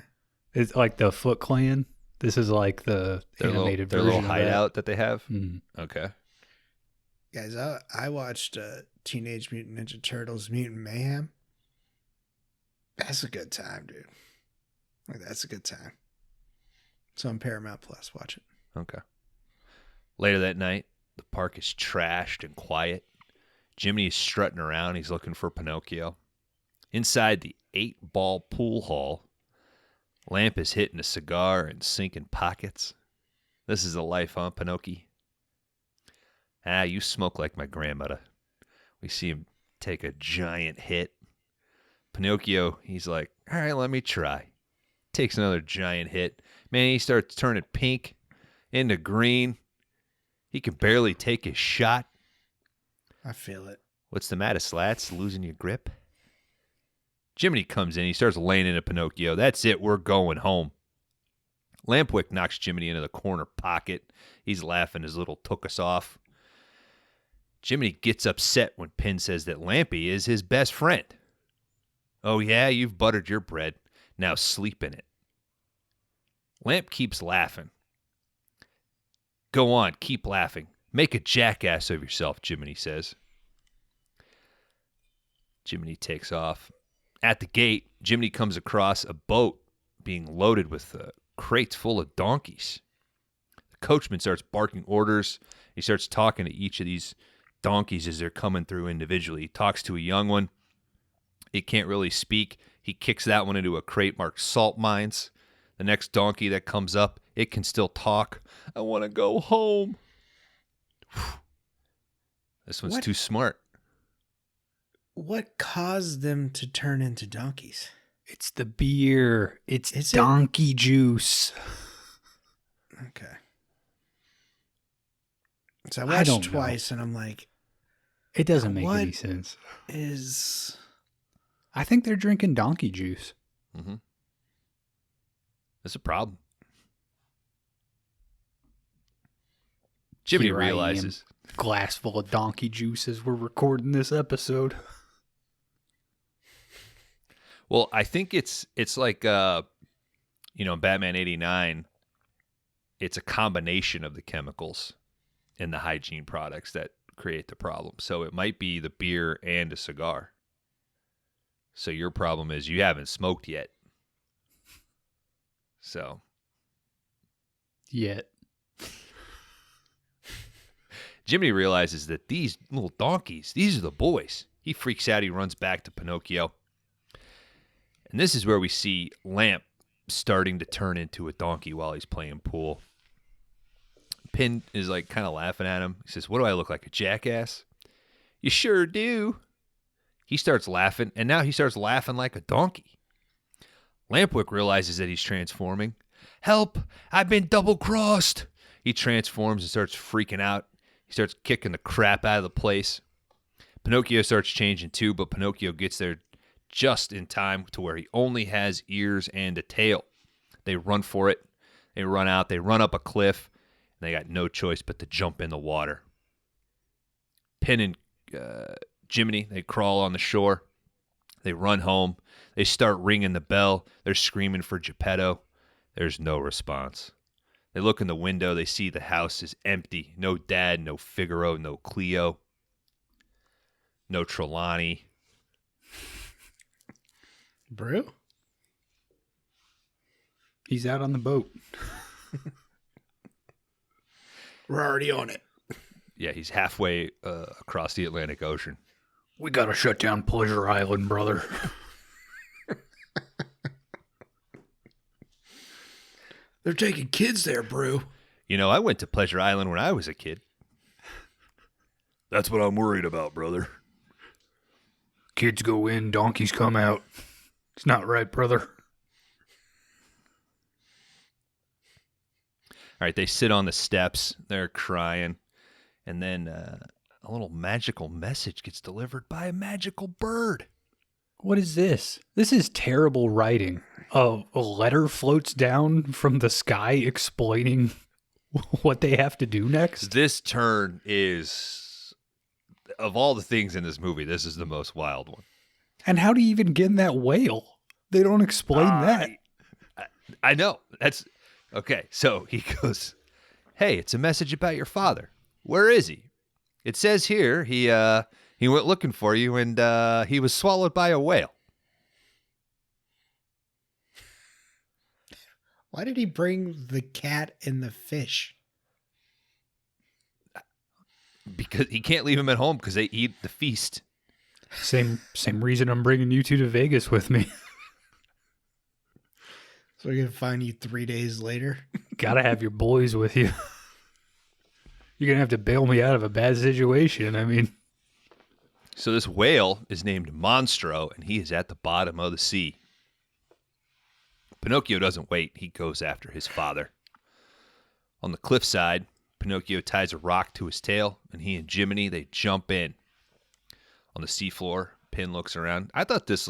It's like the Foot Clan. This is like the animated their version little of hideout that they have. Mm. Okay. Guys, I watched Teenage Mutant Ninja Turtles Mutant Mayhem. That's a good time, dude. Like, that's a good time. It's on Paramount Plus. Watch it. Okay. Later that night, the park is trashed and quiet. Jiminy is strutting around. He's looking for Pinocchio. Inside the 8-ball pool hall, Lamp is hitting a cigar and sinking pockets. This is the life, huh, Pinocchio? Ah, you smoke like my grandmother. We see him take a giant hit. Pinocchio, he's like, all right, let me try. Takes another giant hit. Man, he starts turning pink into green. He can barely take his shot. I feel it. What's the matter, Slats? Losing your grip? Jiminy comes in. He starts laying into Pinocchio. That's it. We're going home. Lampwick knocks Jiminy into the corner pocket. He's laughing. His little took us off. Jiminy gets upset when Pin says that Lampy is his best friend. Oh, yeah? You've buttered your bread. Now sleep in it. Lamp keeps laughing. Go on. Keep laughing. Make a jackass of yourself, Jiminy says. Jiminy takes off. At the gate, Jiminy comes across a boat being loaded with crates full of donkeys. The coachman starts barking orders. He starts talking to each of these donkeys as they're coming through individually. He talks to a young one. He can't really speak. He kicks that one into a crate marked salt mines. The next donkey that comes up, it can still talk. I want to go home. This one's too smart. What caused them to turn into donkeys? It's the beer. It's Is donkey juice. Okay. So I watched twice, and I'm like, it doesn't make any sense. I think they're drinking donkey juice. Mm-hmm. That's a problem. Jiminy realizes. Glass full of donkey juice as we're recording this episode. Well, I think it's like in Batman 89, it's a combination of the chemicals and the hygiene products that create the problem. So it might be the beer and a cigar. So your problem is you haven't smoked yet. So. Yet. Jiminy realizes that these little donkeys, these are the boys. He freaks out. He runs back to Pinocchio. And this is where we see Lamp starting to turn into a donkey while he's playing pool. Pin is like kind of laughing at him. He says, "What do I look like, a jackass?" "You sure do." He starts laughing, and now he starts laughing like a donkey. Lampwick realizes that he's transforming. "Help! I've been double-crossed!" He transforms and starts freaking out. He starts kicking the crap out of the place. Pinocchio starts changing too, but Pinocchio gets there just in time to where he only has ears and a tail. They run for it. They run out. They run up a cliff. And they got no choice but to jump in the water. Pin and Jiminy, they crawl on the shore. They run home. They start ringing the bell. They're screaming for Geppetto. There's no response. They look in the window. They see the house is empty. No Dad, no Figaro, no Cleo, no Trelawney. Brew? He's out on the boat. We're already on it. Yeah, he's halfway across the Atlantic Ocean. We gotta shut down Pleasure Island, brother. They're taking kids there, Brew. I went to Pleasure Island when I was a kid. That's what I'm worried about, brother. Kids go in, donkeys come out. It's not right, brother. All right, they sit on the steps. They're crying. And then a little magical message gets delivered by a magical bird. What is this? This is terrible writing. A letter floats down from the sky explaining what they have to do next. This turn is, of all the things in this movie, this is the most wild one. And how do you even get in that whale? They don't explain that. I know. That's okay. So he goes, "Hey, it's a message about your father. Where is he? It says here he went looking for you and he was swallowed by a whale." Why did he bring the cat and the fish? Because he can't leave him at home because they eat the feast. Same reason I'm bringing you two to Vegas with me. So we're going to find you 3 days later? Gotta have your boys with you. You're going to have to bail me out of a bad situation. I mean. So this whale is named Monstro, and he is at the bottom of the sea. Pinocchio doesn't wait. He goes after his father. On the cliffside, Pinocchio ties a rock to his tail, and he and Jiminy, they jump in. On the seafloor, Pin looks around. I thought this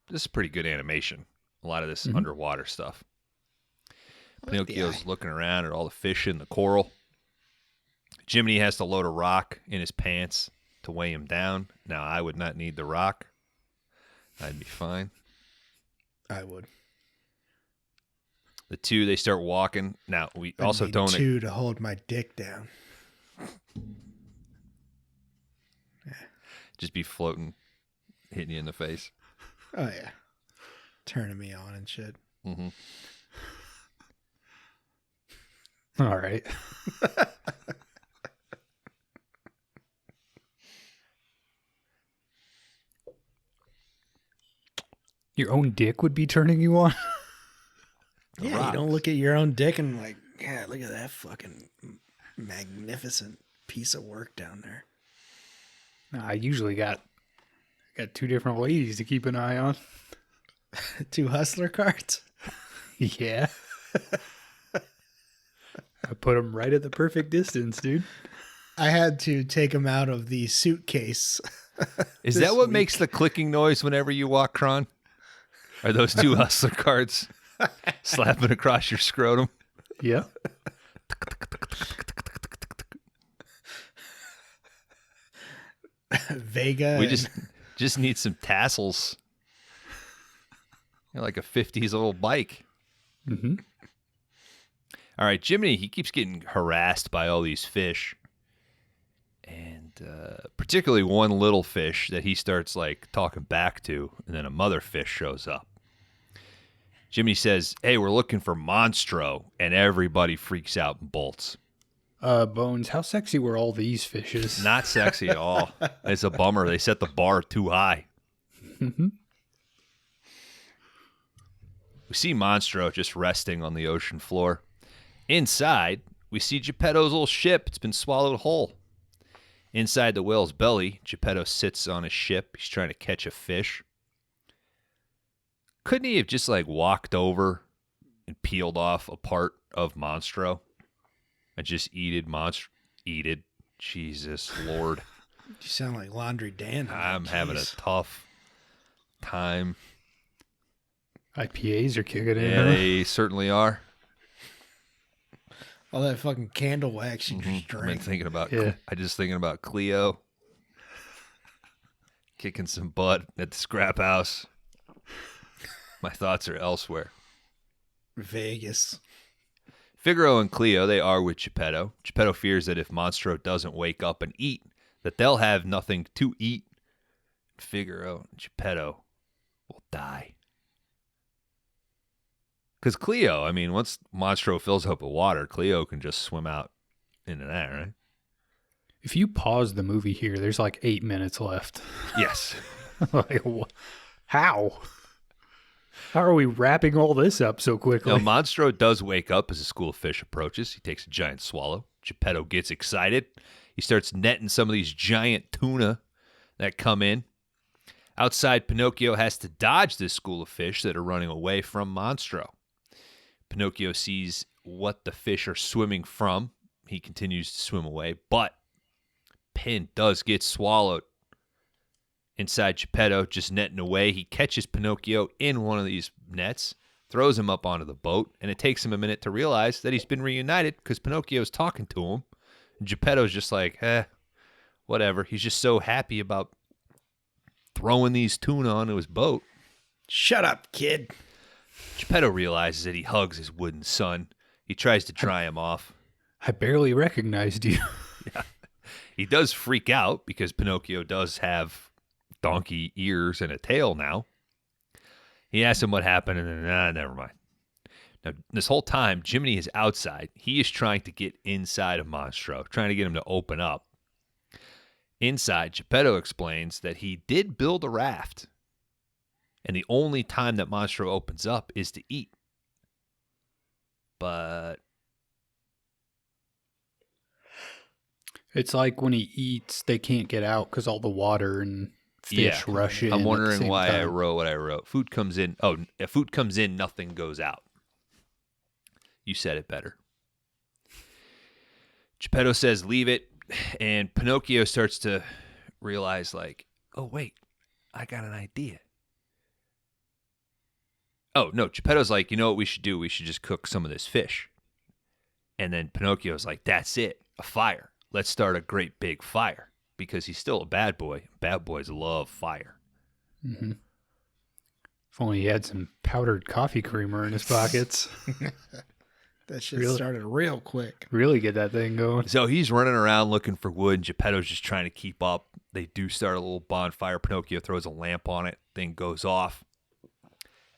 is pretty good animation. A lot of this underwater stuff. Pinocchio's looking around at all the fish in the coral. Jiminy has to load a rock in his pants to weigh him down. Now, I would not need the rock. I'd be fine. I would. The two, they start walking. Now, we I'd also need don't... two to hold my dick down. Just be floating, hitting you in the face. Oh, yeah. Turning me on and shit. Mm-hmm. All right. Your own dick would be turning you on? Yeah, you don't look at your own dick and like, yeah, look at that fucking magnificent piece of work down there. Nah, I usually got two different ladies to keep an eye on. 2 hustler cards. Yeah. I put them right at the perfect distance, dude. I had to take them out of the suitcase. Is that what makes the clicking noise whenever you walk, Kron? Are those 2 hustler cards slapping across your scrotum? Yeah. Vega. We just need some tassels. Like a 50s old bike. Mm-hmm. All right, Jiminy, he keeps getting harassed by all these fish. And particularly one little fish that he starts like talking back to, and then a mother fish shows up. Jiminy says, "Hey, we're looking for Monstro," and everybody freaks out and bolts. Bones, how sexy were all these fishes? Not sexy at all. It's a bummer. They set the bar too high. Mm-hmm. We see Monstro just resting on the ocean floor. Inside, we see Geppetto's little ship. It's been swallowed whole. Inside the whale's belly, Geppetto sits on his ship. He's trying to catch a fish. Couldn't he have just like walked over and peeled off a part of Monstro and just eated? Jesus Lord. You sound like Laundry Dan. I'm having a tough time. IPAs are kicking in. Yeah, they certainly are. All that fucking candle wax you just I've been drank. thinking about. Yeah. I just thinking about Cleo kicking some butt at the scrap house. My thoughts are elsewhere. Vegas. Figaro and Cleo, they are with Geppetto. Geppetto fears that if Monstro doesn't wake up and eat, that they'll have nothing to eat. Figaro and Geppetto will die. Because Cleo, I mean, once Monstro fills up with water, Cleo can just swim out into that, right? If you pause the movie here, there's like 8 minutes left. Yes. Like, how? How are we wrapping all this up so quickly? Now, Monstro does wake up as a school of fish approaches. He takes a giant swallow. Geppetto gets excited. He starts netting some of these giant tuna that come in. Outside, Pinocchio has to dodge this school of fish that are running away from Monstro. Pinocchio sees what the fish are swimming from. He continues to swim away, but Pin does get swallowed. Inside Geppetto, just netting away, he catches Pinocchio in one of these nets, throws him up onto the boat, and it takes him a minute to realize that he's been reunited because Pinocchio's talking to him. And Geppetto's just like, whatever. He's just so happy about throwing these tuna onto his boat. Shut up, kid. Geppetto realizes that he hugs his wooden son. He tries to dry him off. I barely recognized you. Yeah. He does freak out because Pinocchio does have donkey ears and a tail now. He asks him what happened, and then, never mind. Now, this whole time, Jiminy is outside. He is trying to get inside of Monstro, trying to get him to open up. Inside, Geppetto explains that he did build a raft, and the only time that Monstro opens up is to eat. But It's like when he eats, they can't get out because all the water and fish rush in. I'm wondering why I time. wrote what I wrote. Food comes in. Oh, if food comes in, nothing goes out. You said it better. Geppetto says, leave it. And Pinocchio starts to realize, like, oh, wait, I got an idea. Oh, no, Geppetto's like, you know what we should do? We should just cook some of this fish. And then Pinocchio's like, that's it, a fire. Let's start a great big fire. Because he's still a bad boy. Bad boys love fire. Mm-hmm. If only he had some powdered coffee creamer in his pockets. That shit Really? started real quick. Really get that thing going. So he's running around looking for wood, and Geppetto's just trying to keep up. They do start a little bonfire. Pinocchio throws a lamp on it. Thing goes off.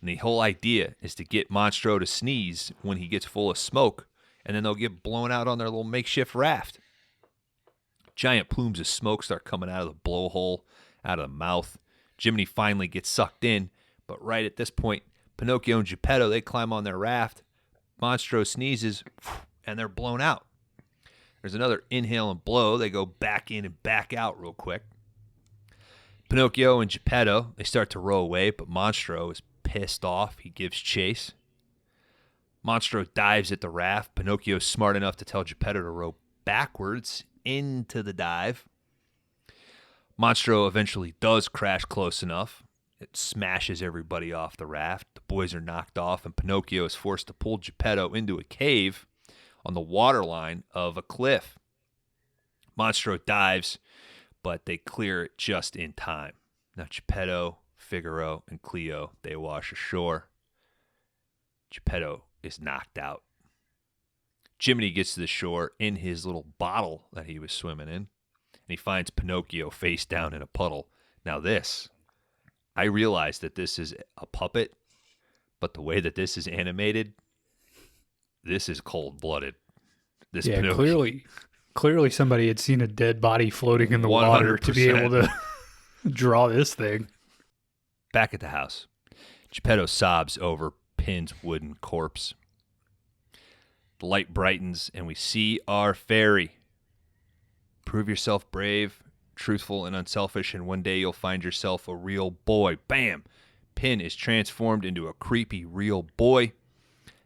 And the whole idea is to get Monstro to sneeze when he gets full of smoke, and then they'll get blown out on their little makeshift raft. Giant plumes of smoke start coming out of the blowhole, out of the mouth. Jiminy finally gets sucked in, But right at this point, Pinocchio and Geppetto, they climb on their raft. Monstro sneezes, and they're blown out. There's another inhale and blow. They go back in and back out real quick. Pinocchio and Geppetto, they start to row away, but Monstro is pissed off. He gives chase. Monstro dives at the raft. Pinocchio's smart enough to tell Geppetto to row backwards into the dive. Monstro eventually does crash close enough. It smashes everybody off the raft. The boys are knocked off, and Pinocchio is forced to pull Geppetto into a cave on the waterline of a cliff. Monstro dives, but they clear it just in time. Now Geppetto, Figaro, and Cleo, they wash ashore. Geppetto is knocked out. Jiminy gets to the shore in his little bottle that he was swimming in, and he finds Pinocchio face down in a puddle. Now this, I realize that this is a puppet, but the way that this is animated, this is cold-blooded. This Yeah, Pinocchio. clearly somebody had seen a dead body floating in the water to be able to draw this thing. Back at the house, Geppetto sobs over Pin's wooden corpse. The light brightens, and we see our fairy. Prove yourself brave, truthful, and unselfish, and one day you'll find yourself a real boy. Bam! Pin is transformed into a creepy real boy.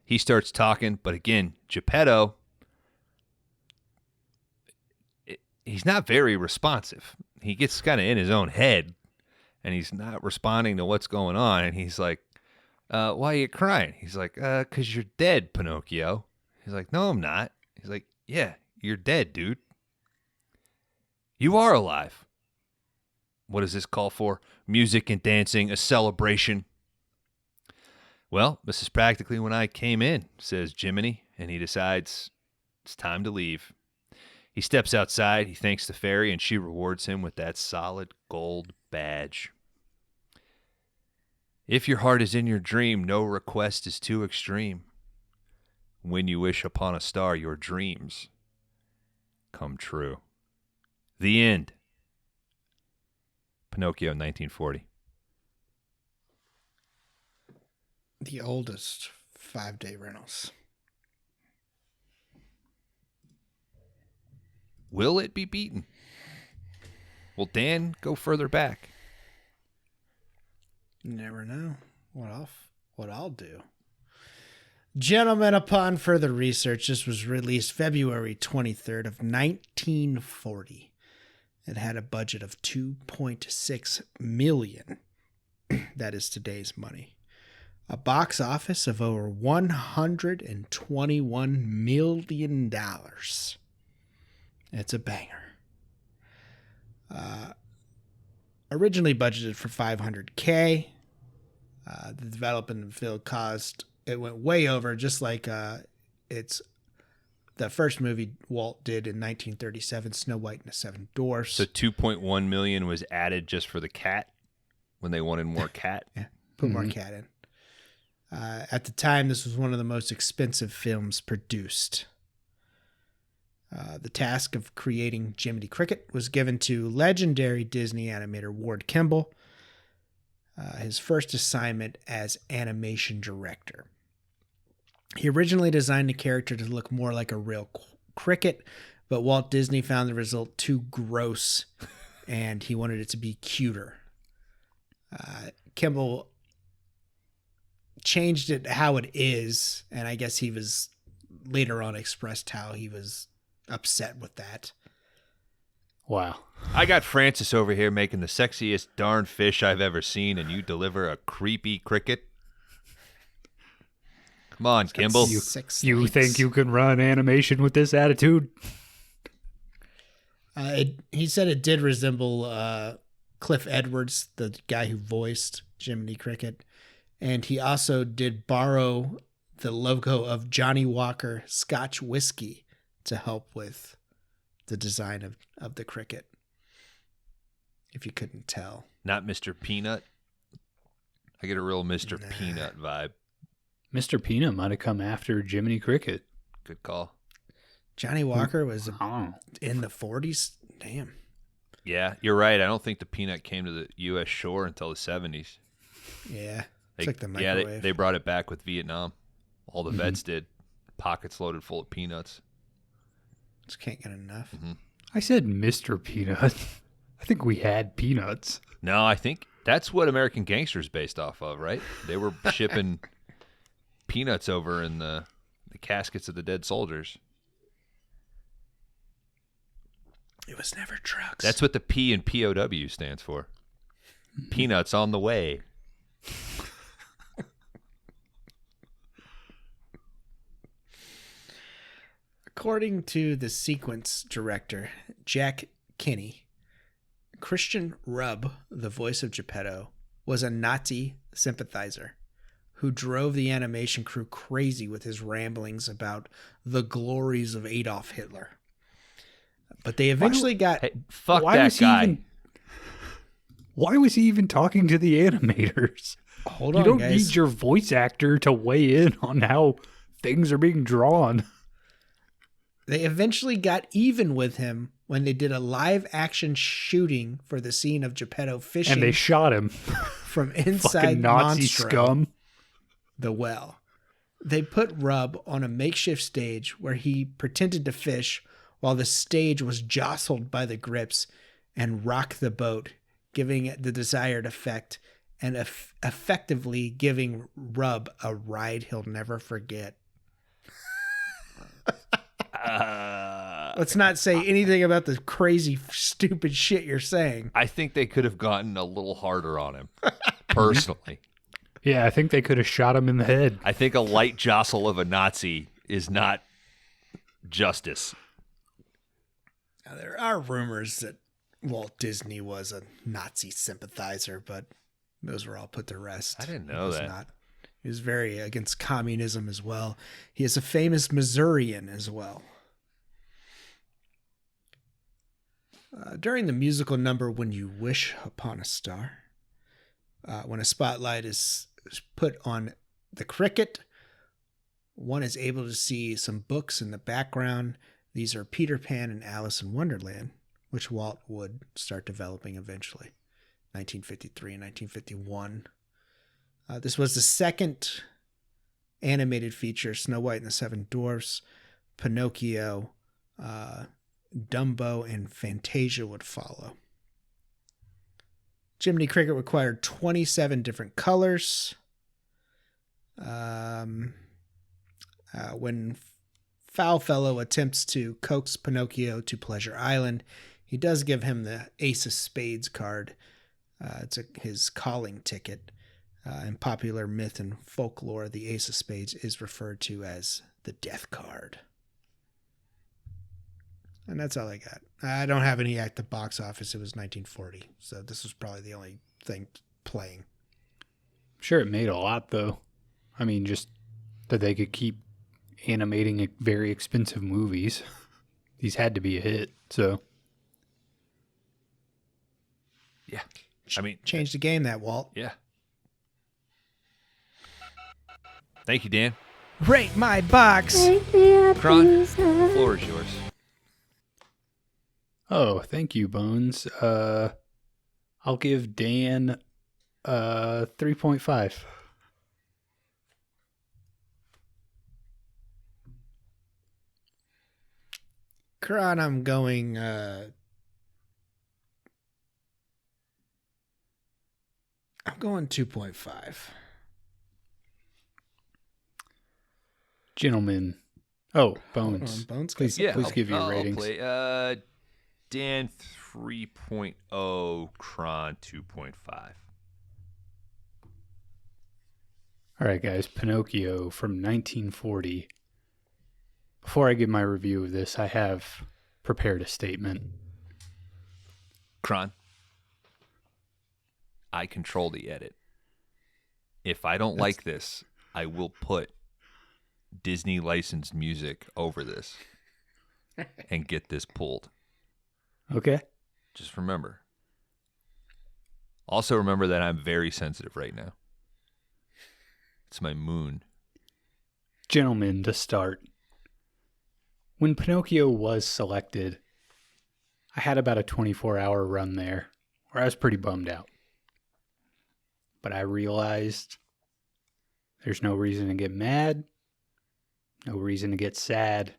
He starts talking, but again, Geppetto, he's not very responsive. He gets kind of in his own head, and he's not responding to what's going on, and he's like, why are you crying? He's like, 'cause you're dead, Pinocchio. He's like, no, I'm not. He's like, yeah, you're dead, dude. You are alive. What does this call for? Music and dancing, a celebration. Well, this is practically when I came in, says Jiminy, and he decides it's time to leave. He steps outside, he thanks the fairy, and she rewards him with that solid gold badge. If your heart is in your dream, no request is too extreme. When you wish upon a star, your dreams come true. The end. Pinocchio, 1940. The oldest 5-day rentals. Will it be beaten? Will Dan go further back? You never know what I'll do. Gentlemen, upon further research, this was released February 23rd of 1940. It had a budget of $2.6 million. That is today's money. A box office of over $121 million. It's a banger. Originally budgeted for $500K. The development of the film it went way over, just like it's the first movie Walt did in 1937, Snow White and the Seven Dwarfs. So $2.1 million was added just for the cat when they wanted more cat. Yeah, put more cat in. At the time, this was one of the most expensive films produced. The task of creating Jiminy Cricket was given to legendary Disney animator Ward Kimball, his first assignment as animation director. He originally designed the character to look more like a real cricket, but Walt Disney found the result too gross, and he wanted it to be cuter. Kimball changed it how it is, and I guess he was later on expressed how he was upset with that. Wow. I got Francis over here making the sexiest darn fish I've ever seen, and you deliver a creepy cricket? Come on, Kimball. You think you can run animation with this attitude? He said it did resemble Cliff Edwards, the guy who voiced Jiminy Cricket. And he also did borrow the logo of Johnny Walker Scotch Whiskey to help with the design of the cricket, if you couldn't tell. Not Mr. Peanut? I get a real Mr. Peanut vibe. Mr. Peanut might have come after Jiminy Cricket. Good call. Johnny Walker was in the 40s. Damn. Yeah, you're right. I don't think the peanut came to the U.S. shore until the 70s. Yeah. It's like the Yeah, microwave. they brought it back with Vietnam. All the vets did. Pockets loaded full of peanuts. Just can't get enough. I said Mr. Peanut. I think we had peanuts. No, I think that's what American Gangster is based off of, right? They were shipping peanuts over in the caskets of the dead soldiers. It was never trucks. That's what the P in POW stands for. Peanuts on the way. According to the sequence director, Jack Kinney, Christian Rubb, the voice of Geppetto, was a Nazi sympathizer who drove the animation crew crazy with his ramblings about the glories of Adolf Hitler. But they eventually got... Hey, fuck Why that was he guy. Why was he even talking to the animators? Hold You on, don't guys. need your voice actor to weigh in on how things are being drawn. They eventually got even with him when they did a live action shooting for the scene of Geppetto fishing And they shot him. from inside Fucking Nazi Monstro, scum. the well. They put Rubb on a makeshift stage where he pretended to fish while the stage was jostled by the grips and rocked the boat, giving it the desired effect and effectively giving Rubb a ride he'll never forget. Let's not say anything about the crazy, stupid shit you're saying. I think they could have gotten a little harder on him, personally. Yeah, I think they could have shot him in the head. I think a light jostle of a Nazi is not justice. Now, there are rumors that Walt Disney was a Nazi sympathizer, but those were all put to rest. I didn't He know was that. not. He was very against communism as well. He is a famous Missourian as well. During the musical number When You Wish Upon a Star, when a spotlight is put on the cricket, one is able to see some books in the background. These are Peter Pan and Alice in Wonderland, which Walt would start developing eventually, 1953 and 1951. This was the second animated feature. Snow White and the Seven Dwarfs, Pinocchio, Dumbo, and Fantasia would follow. Jiminy Cricket required 27 different colors. When Foulfellow attempts to coax Pinocchio to Pleasure Island, he does give him the Ace of Spades card. It's his calling ticket. In popular myth and folklore, the Ace of Spades is referred to as the death card. And that's all I got. I don't have any at the box office. It was 1940, so this was probably the only thing playing. Sure, it made a lot, though. I mean, just that they could keep animating very expensive movies. These had to be a hit, so. Yeah. I mean, Changed the game, that, Walt. yeah. Thank you, Dan. Rate my box! Kron, the floor is yours. Oh, thank you, Bones. I'll give Dan 3.5. Kron, I'm going 2.5. Gentlemen. Oh, Bones. Bones, Please, please give your I'll ratings. play. Dan 3.0, Kron 2.5. All right, guys. Pinocchio from 1940. Before I give my review of this, I have prepared a statement. Kron, I control the edit. If I don't like this, I will put Disney licensed music over this and get this pulled. Okay. Just remember. Also remember that I'm very sensitive right now. It's my moon. Gentlemen, to start. When Pinocchio was selected, I had about a 24-hour run there where I was pretty bummed out. But I realized there's no reason to get mad, no reason to get sad,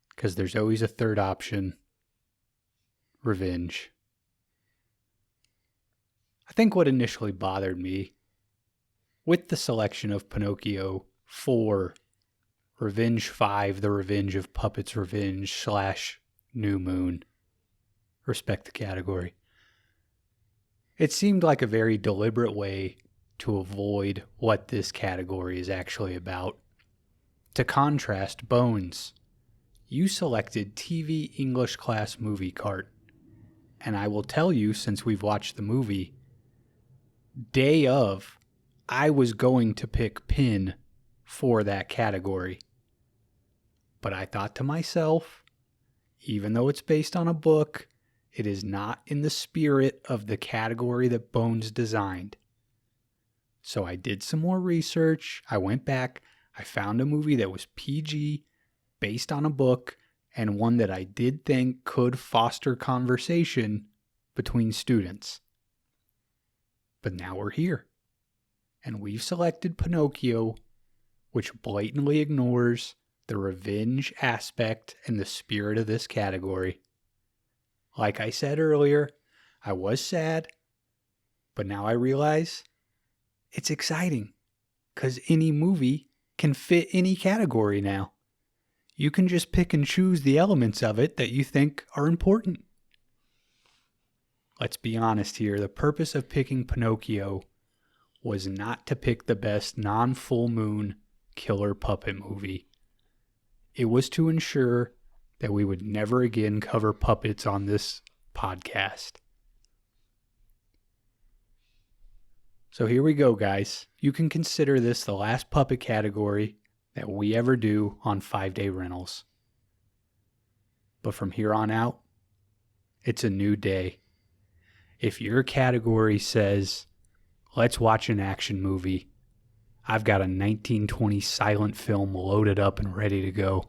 because there's always a third option: revenge. I think what initially bothered me with the selection of Pinocchio for Revenge 5, The Revenge of Puppets Revenge / New Moon, respect the category, it seemed like a very deliberate way to avoid what this category is actually about. To contrast, Bones, you selected TV English class movie cart. And I will tell you, since we've watched the movie, day of, I was going to pick Pin for that category. But I thought to myself, even though it's based on a book, it is not in the spirit of the category that Bones designed. So I did some more research. I went back. I found a movie that was PG, based on a book, and one that I did think could foster conversation between students. But now we're here. And we've selected Pinocchio, which blatantly ignores the revenge aspect and the spirit of this category. Like I said earlier, I was sad, but now I realize it's exciting because any movie can fit any category now. You can just pick and choose the elements of it that you think are important. Let's be honest here. The purpose of picking Pinocchio was not to pick the best non-full moon killer puppet movie. It was to ensure that we would never again cover puppets on this podcast. So here we go, guys. You can consider this the last puppet category that we ever do on 5-Day Rentals. But from here on out, it's a new day. If your category says, let's watch an action movie, I've got a 1920 silent film loaded up and ready to go.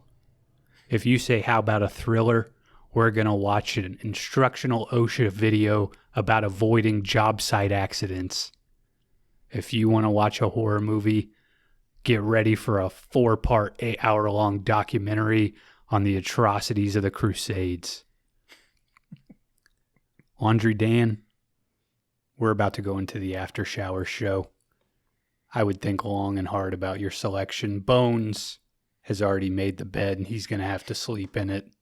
If you say, how about a thriller, we're going to watch an instructional OSHA video about avoiding job site accidents. If you want to watch a horror movie, get ready for a 4-part, 8-hour-long documentary on the atrocities of the Crusades. Laundry Dan, we're about to go into the after shower show. I would think long and hard about your selection. Bones has already made the bed and he's going to have to sleep in it.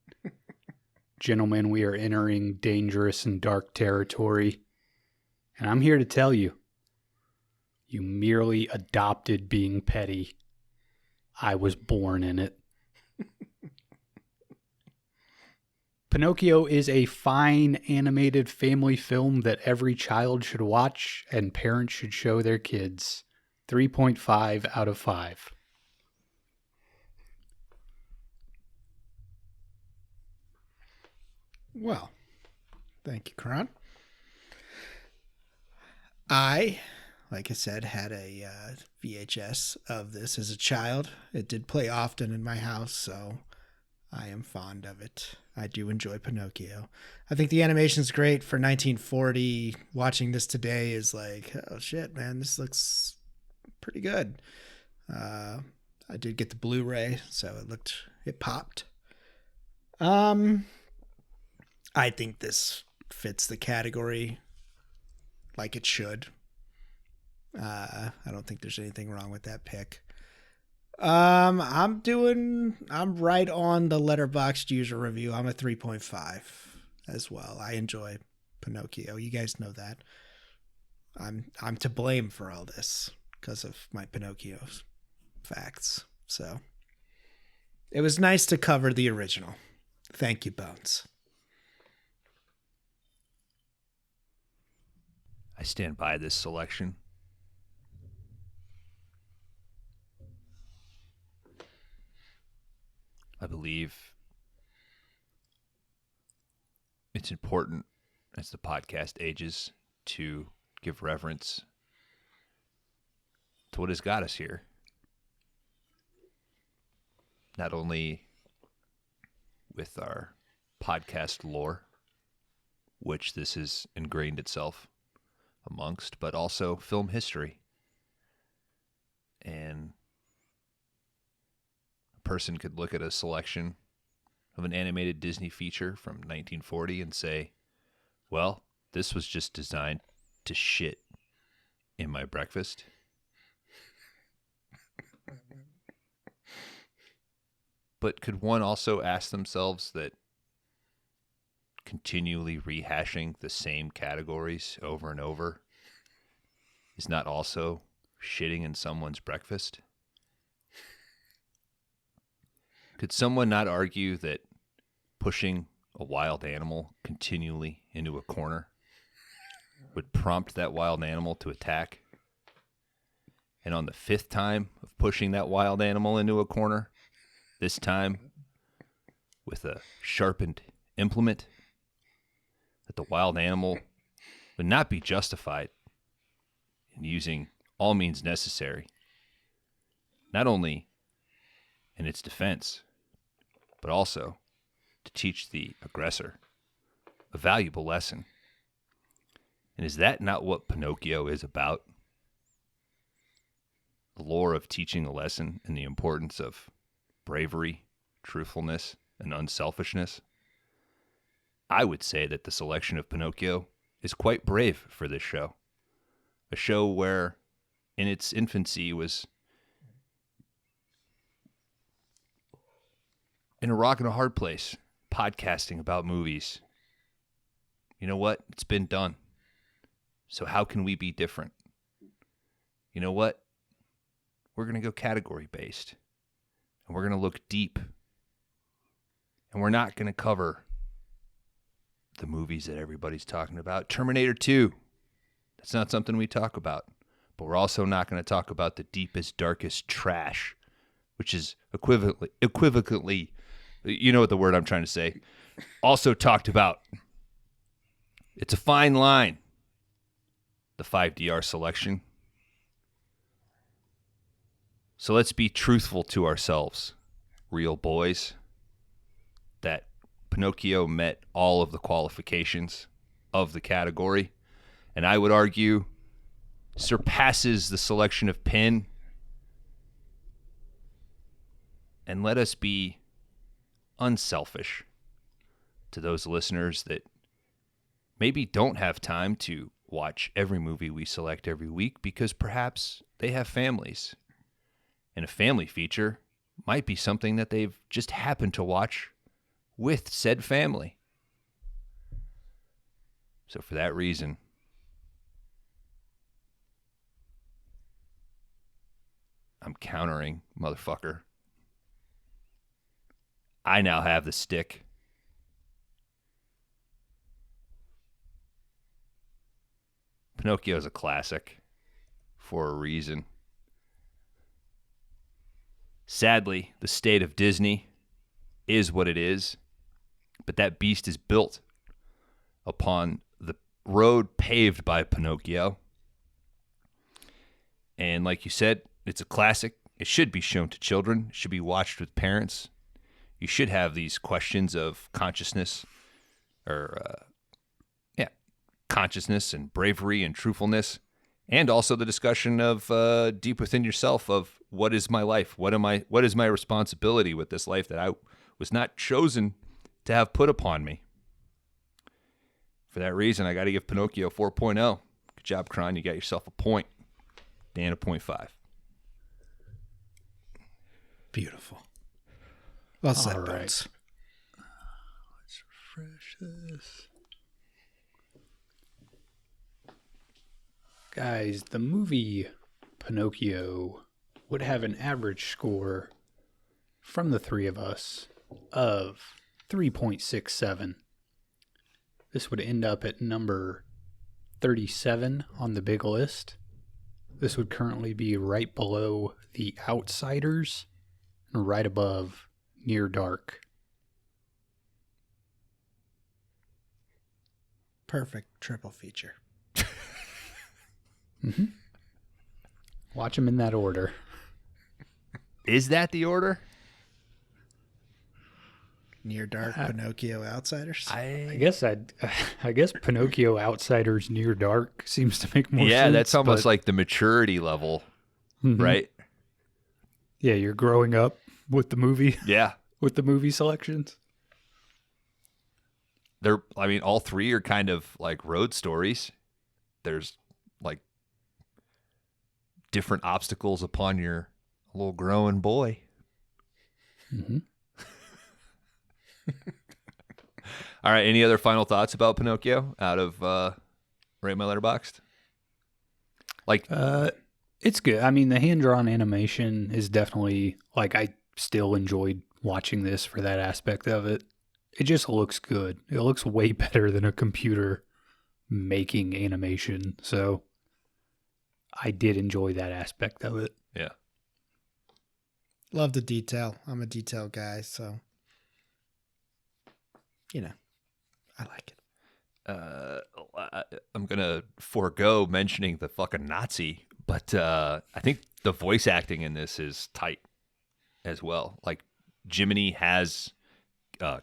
Gentlemen, we are entering dangerous and dark territory. And I'm here to tell you, you merely adopted being petty. I was born in it. Pinocchio is a fine animated family film that every child should watch and parents should show their kids. 3.5 out of 5. Well, thank you, Kron. Like I said, had a VHS of this as a child. It did play often in my house, so I am fond of it. I do enjoy Pinocchio. I think the animation's great for 1940. Watching this today is like, oh shit, man, this looks pretty good. I did get the Blu-ray, so it popped. I think this fits the category like it should. I don't think there's anything wrong with that pick. I'm right on the Letterboxd user review. I'm a 3.5 as well. I enjoy Pinocchio. You guys know that. I'm to blame for all this because of my Pinocchio facts. So it was nice to cover the original. Thank you, Bones. I stand by this selection. I believe it's important as the podcast ages to give reverence to what has got us here. Not only with our podcast lore, which this has ingrained itself, amongst, but also film history. And a person could look at a selection of an animated Disney feature from 1940 and say, well, this was just designed to shit in my breakfast. But could one also ask themselves that continually rehashing the same categories over and over is not also shitting in someone's breakfast? Could someone not argue that pushing a wild animal continually into a corner would prompt that wild animal to attack? And on the 5th time of pushing that wild animal into a corner, this time with a sharpened implement, that the wild animal would not be justified in using all means necessary, not only in its defense, but also to teach the aggressor a valuable lesson. And is that not what Pinocchio is about? The lore of teaching a lesson and the importance of bravery, truthfulness, and unselfishness? I would say that the selection of Pinocchio is quite brave for this show. A show where, in its infancy, was in a rock and a hard place, podcasting about movies. You know what? It's been done. So how can we be different? You know what? We're going to go category-based. And we're going to look deep. And we're not going to cover the movies that everybody's talking about. Terminator 2. That's not something we talk about. But we're also not going to talk about the deepest, darkest trash, which is equivocally, you know what the word I'm trying to say, also talked about. It's a fine line, the 5DR selection. So let's be truthful to ourselves, real boys, that Pinocchio met all of the qualifications of the category, and I would argue surpasses the selection of Pin. And let us be unselfish to those listeners that maybe don't have time to watch every movie we select every week because perhaps they have families. And a family feature might be something that they've just happened to watch with said family. So for that reason, I'm countering, motherfucker. I now have the stick. Pinocchio is a classic for a reason. Sadly, the state of Disney is what it is, but that beast is built upon the road paved by Pinocchio. And like you said, it's a classic. It should be shown to children. It should be watched with parents. You should have these questions of consciousness or, consciousness and bravery and truthfulness. And also the discussion of deep within yourself of what is my life? What is my responsibility with this life that I was not chosen to have put upon me? For that reason, I got to give Pinocchio 4.0. Good job, Kron. You got yourself a point. Dan, a 0.5. Beautiful. Well said, All right. Bones. Let's refresh this. Guys, the movie Pinocchio would have an average score from the three of us of 3.67. This would end up at number 37 on the big list. This would currently be right below The Outsiders and right above Near Dark. Perfect triple feature. Mm-hmm. Watch them in that order. Is that the order? Near Dark Pinocchio Outsiders. I guess Pinocchio Outsiders Near Dark seems to make more sense. Yeah, that's almost like the maturity level, right? Yeah, you're growing up with the movie. Yeah. With the movie selections. All three are kind of like road stories. There's like different obstacles upon your little growing boy. Mm-hmm. All right. Any other final thoughts about Pinocchio out of Rate My Letterboxd? It's good. I mean, the hand-drawn animation is definitely, like, I still enjoyed watching this for that aspect of it. It just looks good. It looks way better than a computer making animation. So I did enjoy that aspect of it. Yeah. Love the detail. I'm a detail guy, so I like it. I'm gonna forego mentioning the fucking Nazi, but I think the voice acting in this is tight as well. Like Jiminy has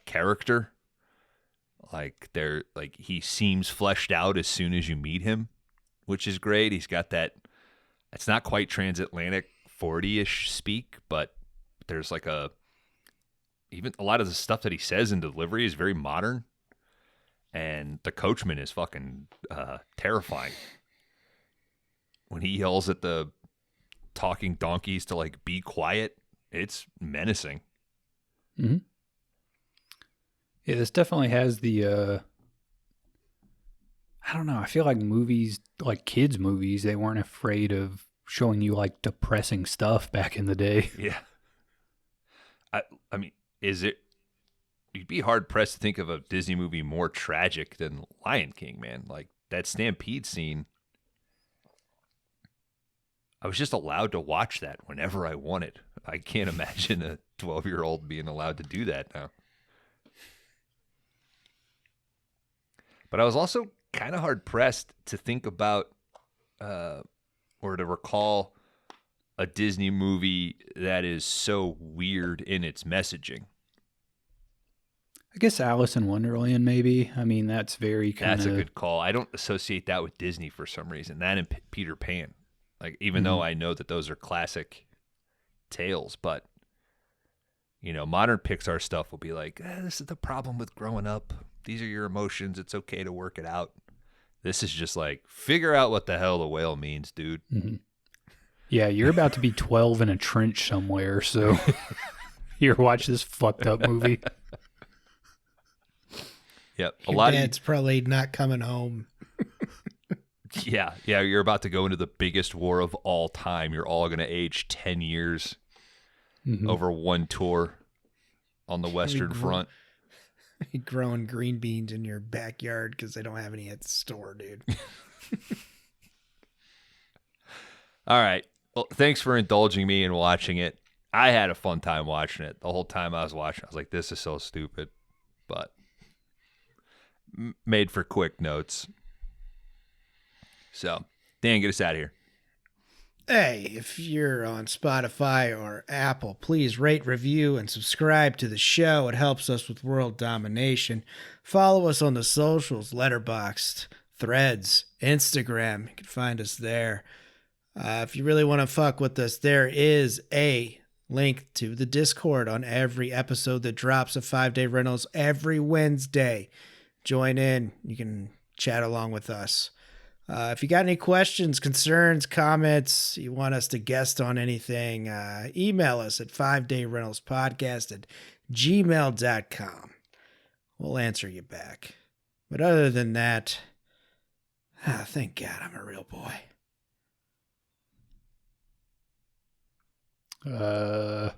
character. Like he seems fleshed out as soon as you meet him, which is great. He's got that. It's not quite transatlantic 40-ish speak, but there's like even a lot of the stuff that he says in delivery is very modern. And the coachman is fucking terrifying. When he yells at the talking donkeys to like be quiet, it's menacing. Mm-hmm. Yeah, this definitely has the I don't know, I feel like movies, like kids movies, they weren't afraid of showing you like depressing stuff back in the day. Yeah. I mean, you'd be hard pressed to think of a Disney movie more tragic than Lion King, man. Like that stampede scene. I was just allowed to watch that whenever I wanted. I can't imagine a 12-year-old being allowed to do that now. But I was also kind of hard pressed to think about or to recall a Disney movie that is so weird in its messaging. I guess Alice in Wonderland, maybe. I mean, that's very kind of... That's a good call. I don't associate that with Disney for some reason. That and Peter Pan. Like, even though I know that those are classic tales, but, modern Pixar stuff will be like, this is the problem with growing up. These are your emotions. It's okay to work it out. This is just like, figure out what the hell the whale means, dude. Mm-hmm. Yeah, you're about to be 12 in a trench somewhere, so here, watch this fucked up movie. Yep. Your dad's probably not coming home. Yeah, you're about to go into the biggest war of all time. You're all going to age 10 years over one tour on the Western Front. Growing green beans in your backyard because they don't have any at the store, dude. All right. Well, thanks for indulging me in watching it. I had a fun time watching it. The whole time I was watching, I was like, this is so stupid. But made for quick notes. So, Dan, get us out of here. Hey, if you're on Spotify or Apple, please rate, review, and subscribe to the show. It helps us with world domination. Follow us on the socials, Letterboxd, Threads, Instagram. You can find us there. If you really want to fuck with us, there is a link to the Discord on every episode that drops of 5 Day Rentals every Wednesday. Join in. You can chat along with us. If you got any questions, concerns, comments, you want us to guest on anything, email us at 5dayrentals@gmail.com. We'll answer you back. But other than that, thank God I'm a real boy. I'm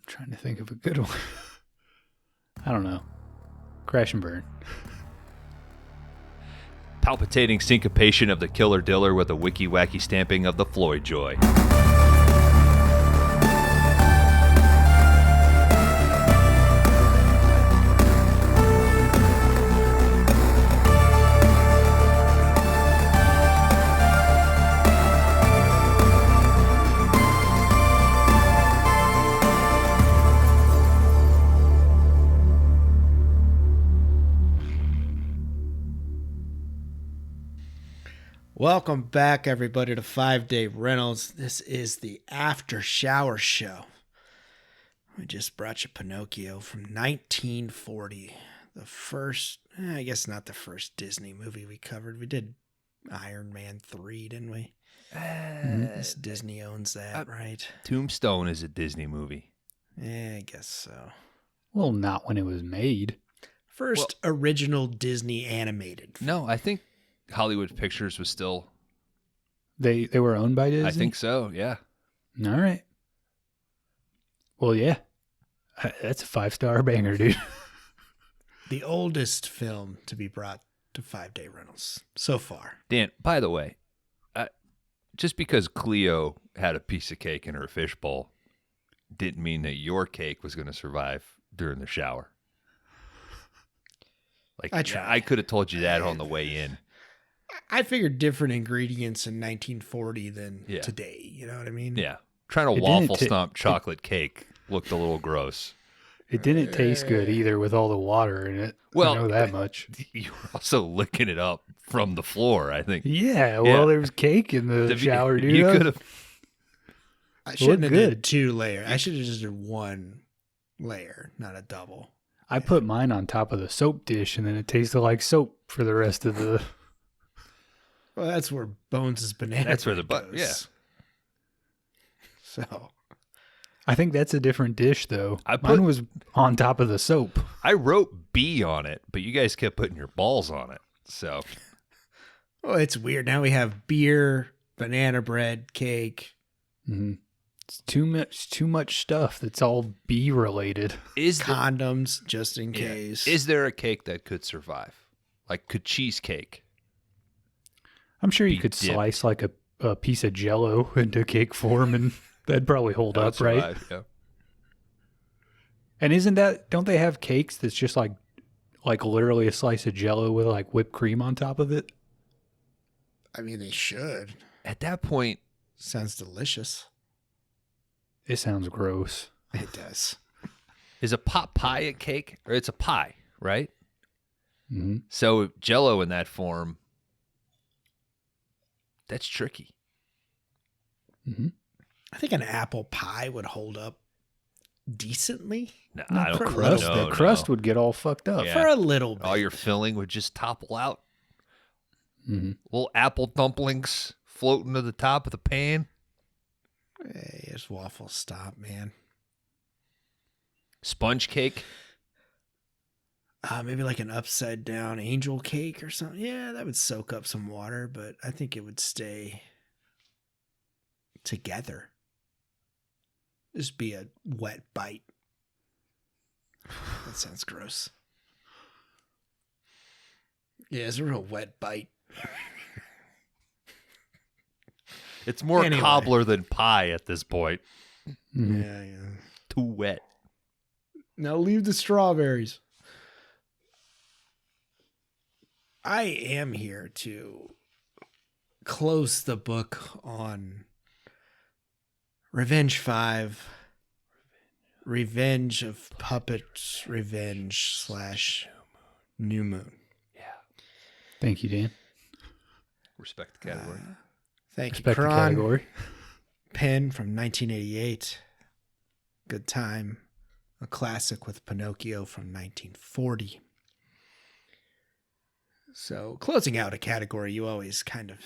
trying to think of a good one. I don't know. Crash and Burn. Palpitating syncopation of the killer diller with a wiki-wacky stamping of the Floyd Joy. Welcome back, everybody, to 5 Day Rentals. This is the After Shower Show. We just brought you Pinocchio from 1940. The first, I guess not the first Disney movie we covered. We did Iron Man 3, didn't we? This Disney owns that, right? Tombstone is a Disney movie. Yeah, I guess so. Well, not when it was made. First original Disney animated film. No, I think Hollywood Pictures was still... They were owned by Disney? I think so, yeah. All right. Well, yeah. That's a 5-star banger, dude. The oldest film to be brought to 5 Day Rentals so far. Dan, by the way, just because Cleo had a piece of cake in her fishbowl didn't mean that your cake was going to survive during the shower. Like, I could have told you that on the way in. I figured different ingredients in 1940 than today. You know what I mean? Yeah. Trying to waffle stomp chocolate cake looked a little gross. It didn't taste good either with all the water in it. Well, I know that much. You were also licking it up from the floor, I think. Yeah, well, there was cake in the shower, dude. You could have. I shouldn't have did 2 layers. I should have just did 1 layer, not a double. I put mine on top of the soap dish, and then it tasted like soap for the rest of the... Well, that's where Bones' banana That's where the goes. yeah. So... I think that's a different dish, though. Mine was on top of the soap. I wrote B on it, but you guys kept putting your balls on it. So, well, it's weird. Now we have beer, banana bread, cake. Mm-hmm. It's too much stuff that's all bee related. Condoms, just in case. Is there a cake that could survive? Like, could cheesecake? I'm sure you could slice like a piece of Jell-O into cake form and... That'd probably hold up, right? Yeah. And don't they have cakes that's just like literally a slice of Jell-O with like whipped cream on top of it? I mean, they should. At that point... Sounds delicious. It sounds gross. It does. Is a pot pie a cake? Or it's a pie, right? Mm-hmm. So Jell-O in that form, that's tricky. Mm-hmm. I think an apple pie would hold up decently. No, I don't crust. No, the crust would get all fucked up. Yeah. For a little bit. All your filling would just topple out. Mm-hmm. Little apple dumplings floating to the top of the pan. Hey, it's waffle stop, man. Sponge cake. Maybe like an upside down angel cake or something. Yeah, that would soak up some water, but I think it would stay together. Just be a wet bite. That sounds gross. Yeah, it's a real wet bite. It's more cobbler than pie at this point. Mm-hmm. Yeah. Too wet. Now leave the strawberries. I am here to close the book on Revenge 5. Revenge of Puppets. Revenge / New Moon. Yeah. Thank you, Dan. Respect the category. Thank Respect you, the Kron. category. Pen from 1988. Good time. A classic with Pinocchio from 1940. So, closing out a category, you always kind of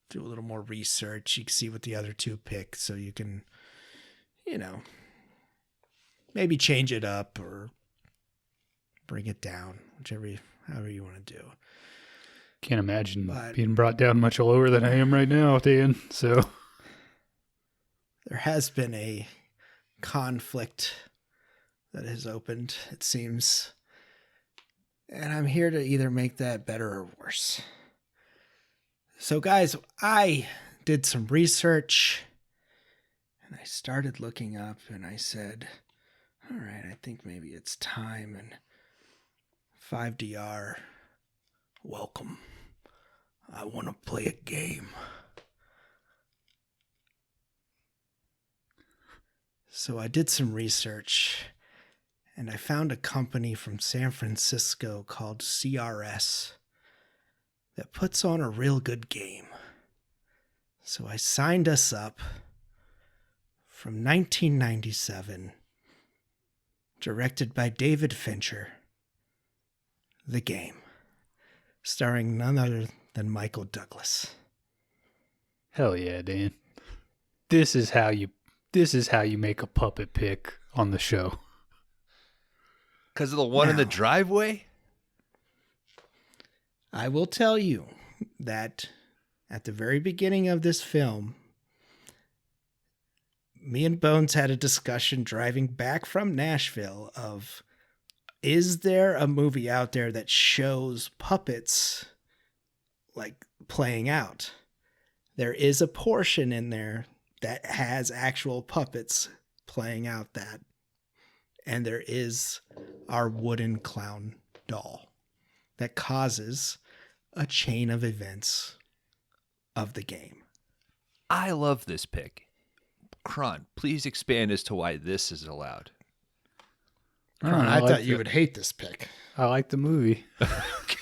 do a little more research. You can see what the other 2 pick, so you can, maybe change it up or bring it down, however you want to do. Can't imagine being brought down much lower than I am right now, Dan. So there has been a conflict that has opened, it seems. And I'm here to either make that better or worse. So, guys, I did some research and I started looking up and I said, all right, I think maybe it's time. And 5DR, welcome. I want to play a game. So I did some research and I found a company from San Francisco called CRS. that puts on a real good game. So I signed us up from 1997, directed by David Fincher, The Game, starring none other than Michael Douglas. Hell yeah, Dan. This is how you make a puppet pick on the show. Because of the one in the driveway? I will tell you that at the very beginning of this film, me and Bones had a discussion driving back from Nashville of, is there a movie out there that shows puppets like playing out? There is a portion in there that has actual puppets playing out that. And there is our wooden clown doll that causes a chain of events of the game. I love this pick. Kron, please expand as to why this is allowed. I thought you would hate this pick. I like the movie. It's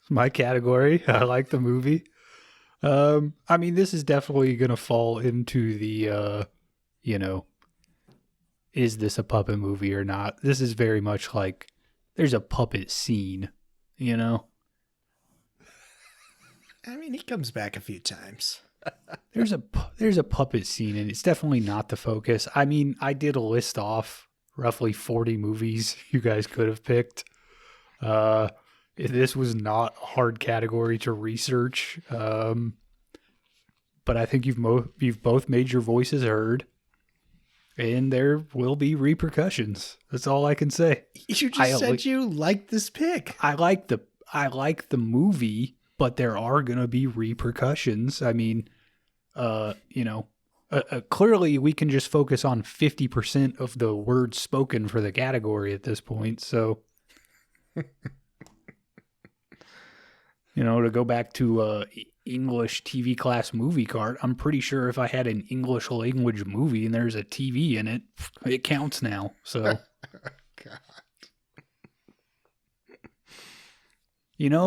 my category. I like the movie. I mean, this is definitely going to fall into the, is this a puppet movie or not? This is very much like there's a puppet scene, I mean, he comes back a few times. There's a puppet scene, and it's definitely not the focus. I mean, I did a list off roughly 40 movies you guys could have picked. This was not a hard category to research, but I think you've both made your voices heard, and there will be repercussions. That's all I can say. You just said you liked this pick. I like the movie, but there are going to be repercussions. I mean, clearly we can just focus on 50% of the words spoken for the category at this point. So, to go back to English TV class movie card, I'm pretty sure if I had an English language movie and there's a TV in it, it counts now. So, God.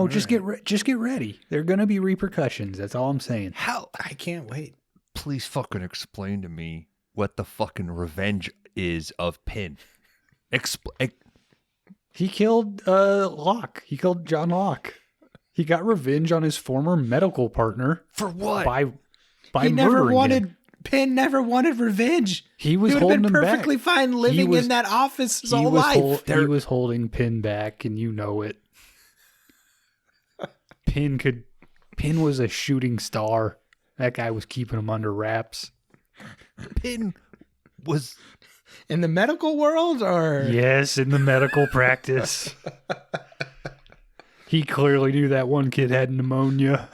Just get ready. There are going to be repercussions. That's all I'm saying. How? I can't wait. Please fucking explain to me what the fucking revenge is of Pin. He killed Locke. He killed John Locke. He got revenge on his former medical partner. For what? By Pin never wanted revenge. He was would holding have him been perfectly back. fine living in that office his whole life. He was holding Pin back, and you know it. Pin was a shooting star. That guy was keeping him under wraps. Pin was in the medical world, or yes, in the medical practice. He clearly knew that one kid had pneumonia.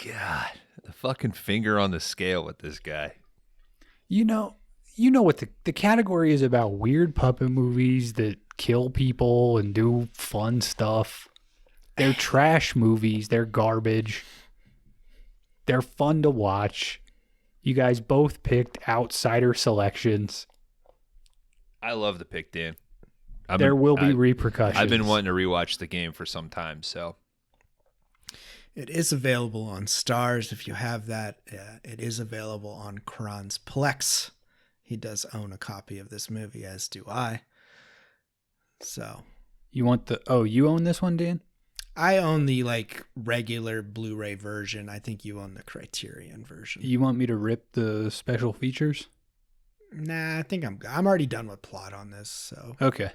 God, the fucking finger on the scale with this guy. You know what the category is about: weird puppet movies that kill people and do fun stuff. They're trash movies. They're garbage. They're fun to watch. You guys both picked outsider selections. I love the pick, Dan. There will be repercussions. I've been wanting to rewatch the game for some time, so. It is available on Stars if you have that. It is available on Kron's Plex. He does own a copy of this movie, as do I. So. You own this one, Dan? I own the regular Blu-ray version. I think you own the Criterion version. You want me to rip the special features? Nah, I think I'm already done with plot on this, so. Okay.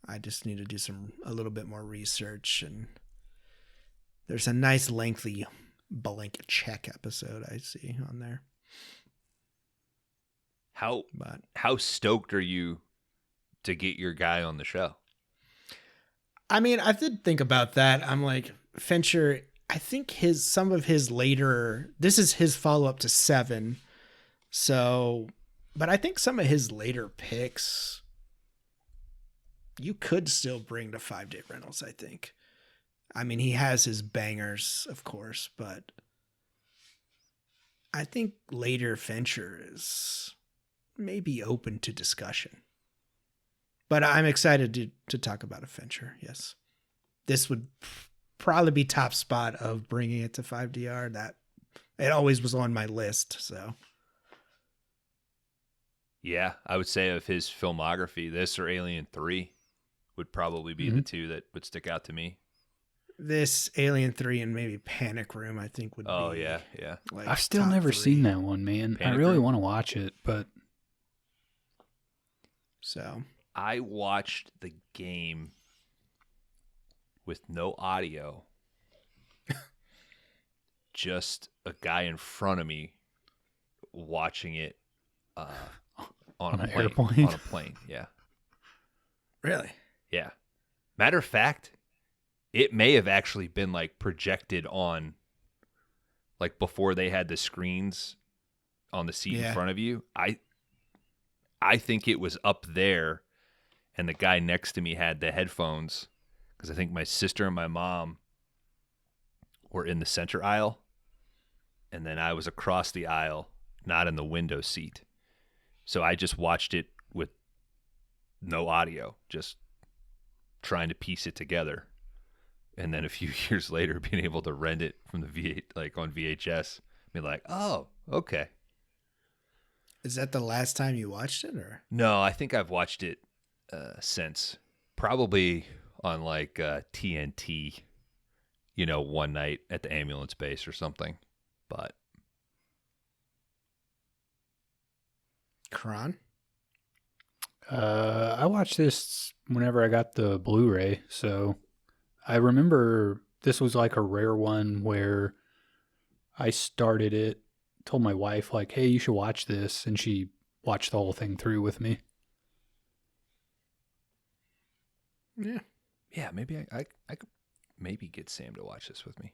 I just need to do a little bit more research, and there's a nice lengthy blank check episode I see on there. How stoked are you to get your guy on the show? I mean, I did think about that. I'm like, Fincher, I think some of his later, this is his follow-up to 7. So, but I think some of his later picks, you could still bring to 5-Day Rentals, I think. I mean, he has his bangers, of course, but I think later Fincher is maybe open to discussion. But I'm excited to talk about a Fincher. Yes, this would probably be top spot of bringing it to 5DR. That it always was on my list. So Yeah, I would say of his filmography, this or Alien 3 would probably be the two that would stick out to me. this, Alien 3, and maybe Panic Room, I think would Oh, be. yeah. Like I've still top never 3. seen that one, man. Panic I really Room? want to watch it, but So I watched the game with no audio. Just a guy in front of me watching it on a an plane. airplane? On a plane, yeah. really, Yeah. Matter of fact, it may have actually been like projected on, like before they had the screens on the seat in front of you. I think it was up there, and the guy next to me had the headphones, because I think my sister and my mom were in the center aisle, and then I was across the aisle, not in the window seat. So I just watched it with no audio, just trying to piece it together. And then a few years later, being able to rent it from the on VHS, be like, oh, okay. is that the last time you watched it, or? No, I think I've watched it since, probably on like TNT, one night at the ambulance base or something. But Kron? I watched this whenever I got the Blu-ray, so I remember this was like a rare one where I started it, told my wife like, "Hey, you should watch this," and she watched the whole thing through with me. yeah, maybe I could maybe get Sam to watch this with me.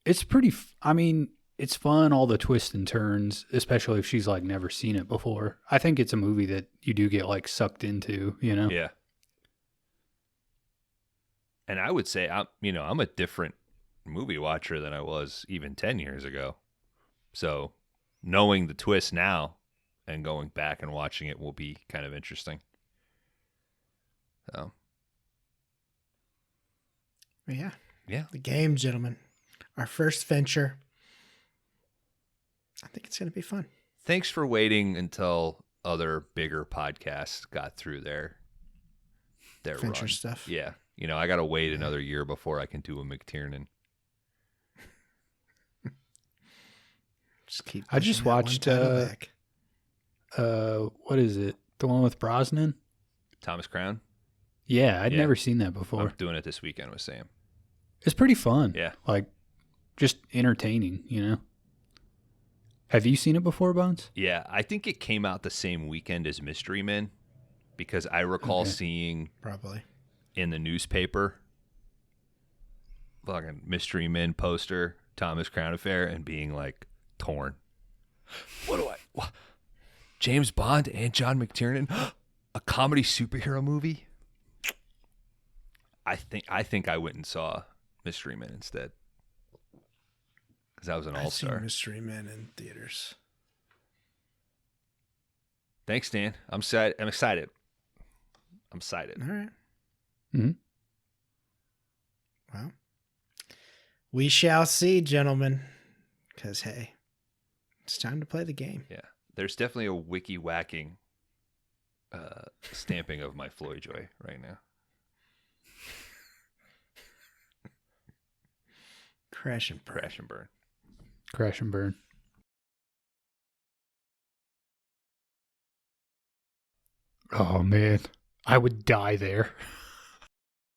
It's pretty. I mean, it's fun, all the twists and turns, especially if she's like never seen it before. I think it's a movie that you do get like sucked into, Yeah. And I would say I'm a different movie watcher than I was even 10 years ago. So knowing the twist now and going back and watching it will be kind of interesting. So Yeah. Yeah. The game, gentlemen. Our first venture. I think it's going to be fun. Thanks for waiting until other bigger podcasts got through their Venture run. stuff. Yeah. I got to wait another year before I can do a McTiernan. I just watched what is it? The one with Brosnan? Thomas Crown? Yeah, I'd Yeah. never seen that before. I'm doing it this weekend with Sam. It's pretty fun. Yeah. Like just entertaining, Have you seen it before, Bones? Yeah, I think it came out the same weekend as Mystery Men, because I recall seeing Probably in the newspaper fucking Mystery Men poster, Thomas Crown Affair, and being like torn. What? James Bond and John McTiernan? A comedy superhero movie? I think I went and saw Mystery Men instead, because that was an I've all-star. seen Mystery Men in theaters. Thanks, Dan. I'm excited. I'm excited. All right. Mm-hmm. Well, we shall see, gentlemen. Because, hey, it's time to play the game. Yeah. There's definitely a wiki whacking stamping of my Floyd Joy right now. Crash and burn. Crash and burn. Crash and burn. Oh man, I would die there.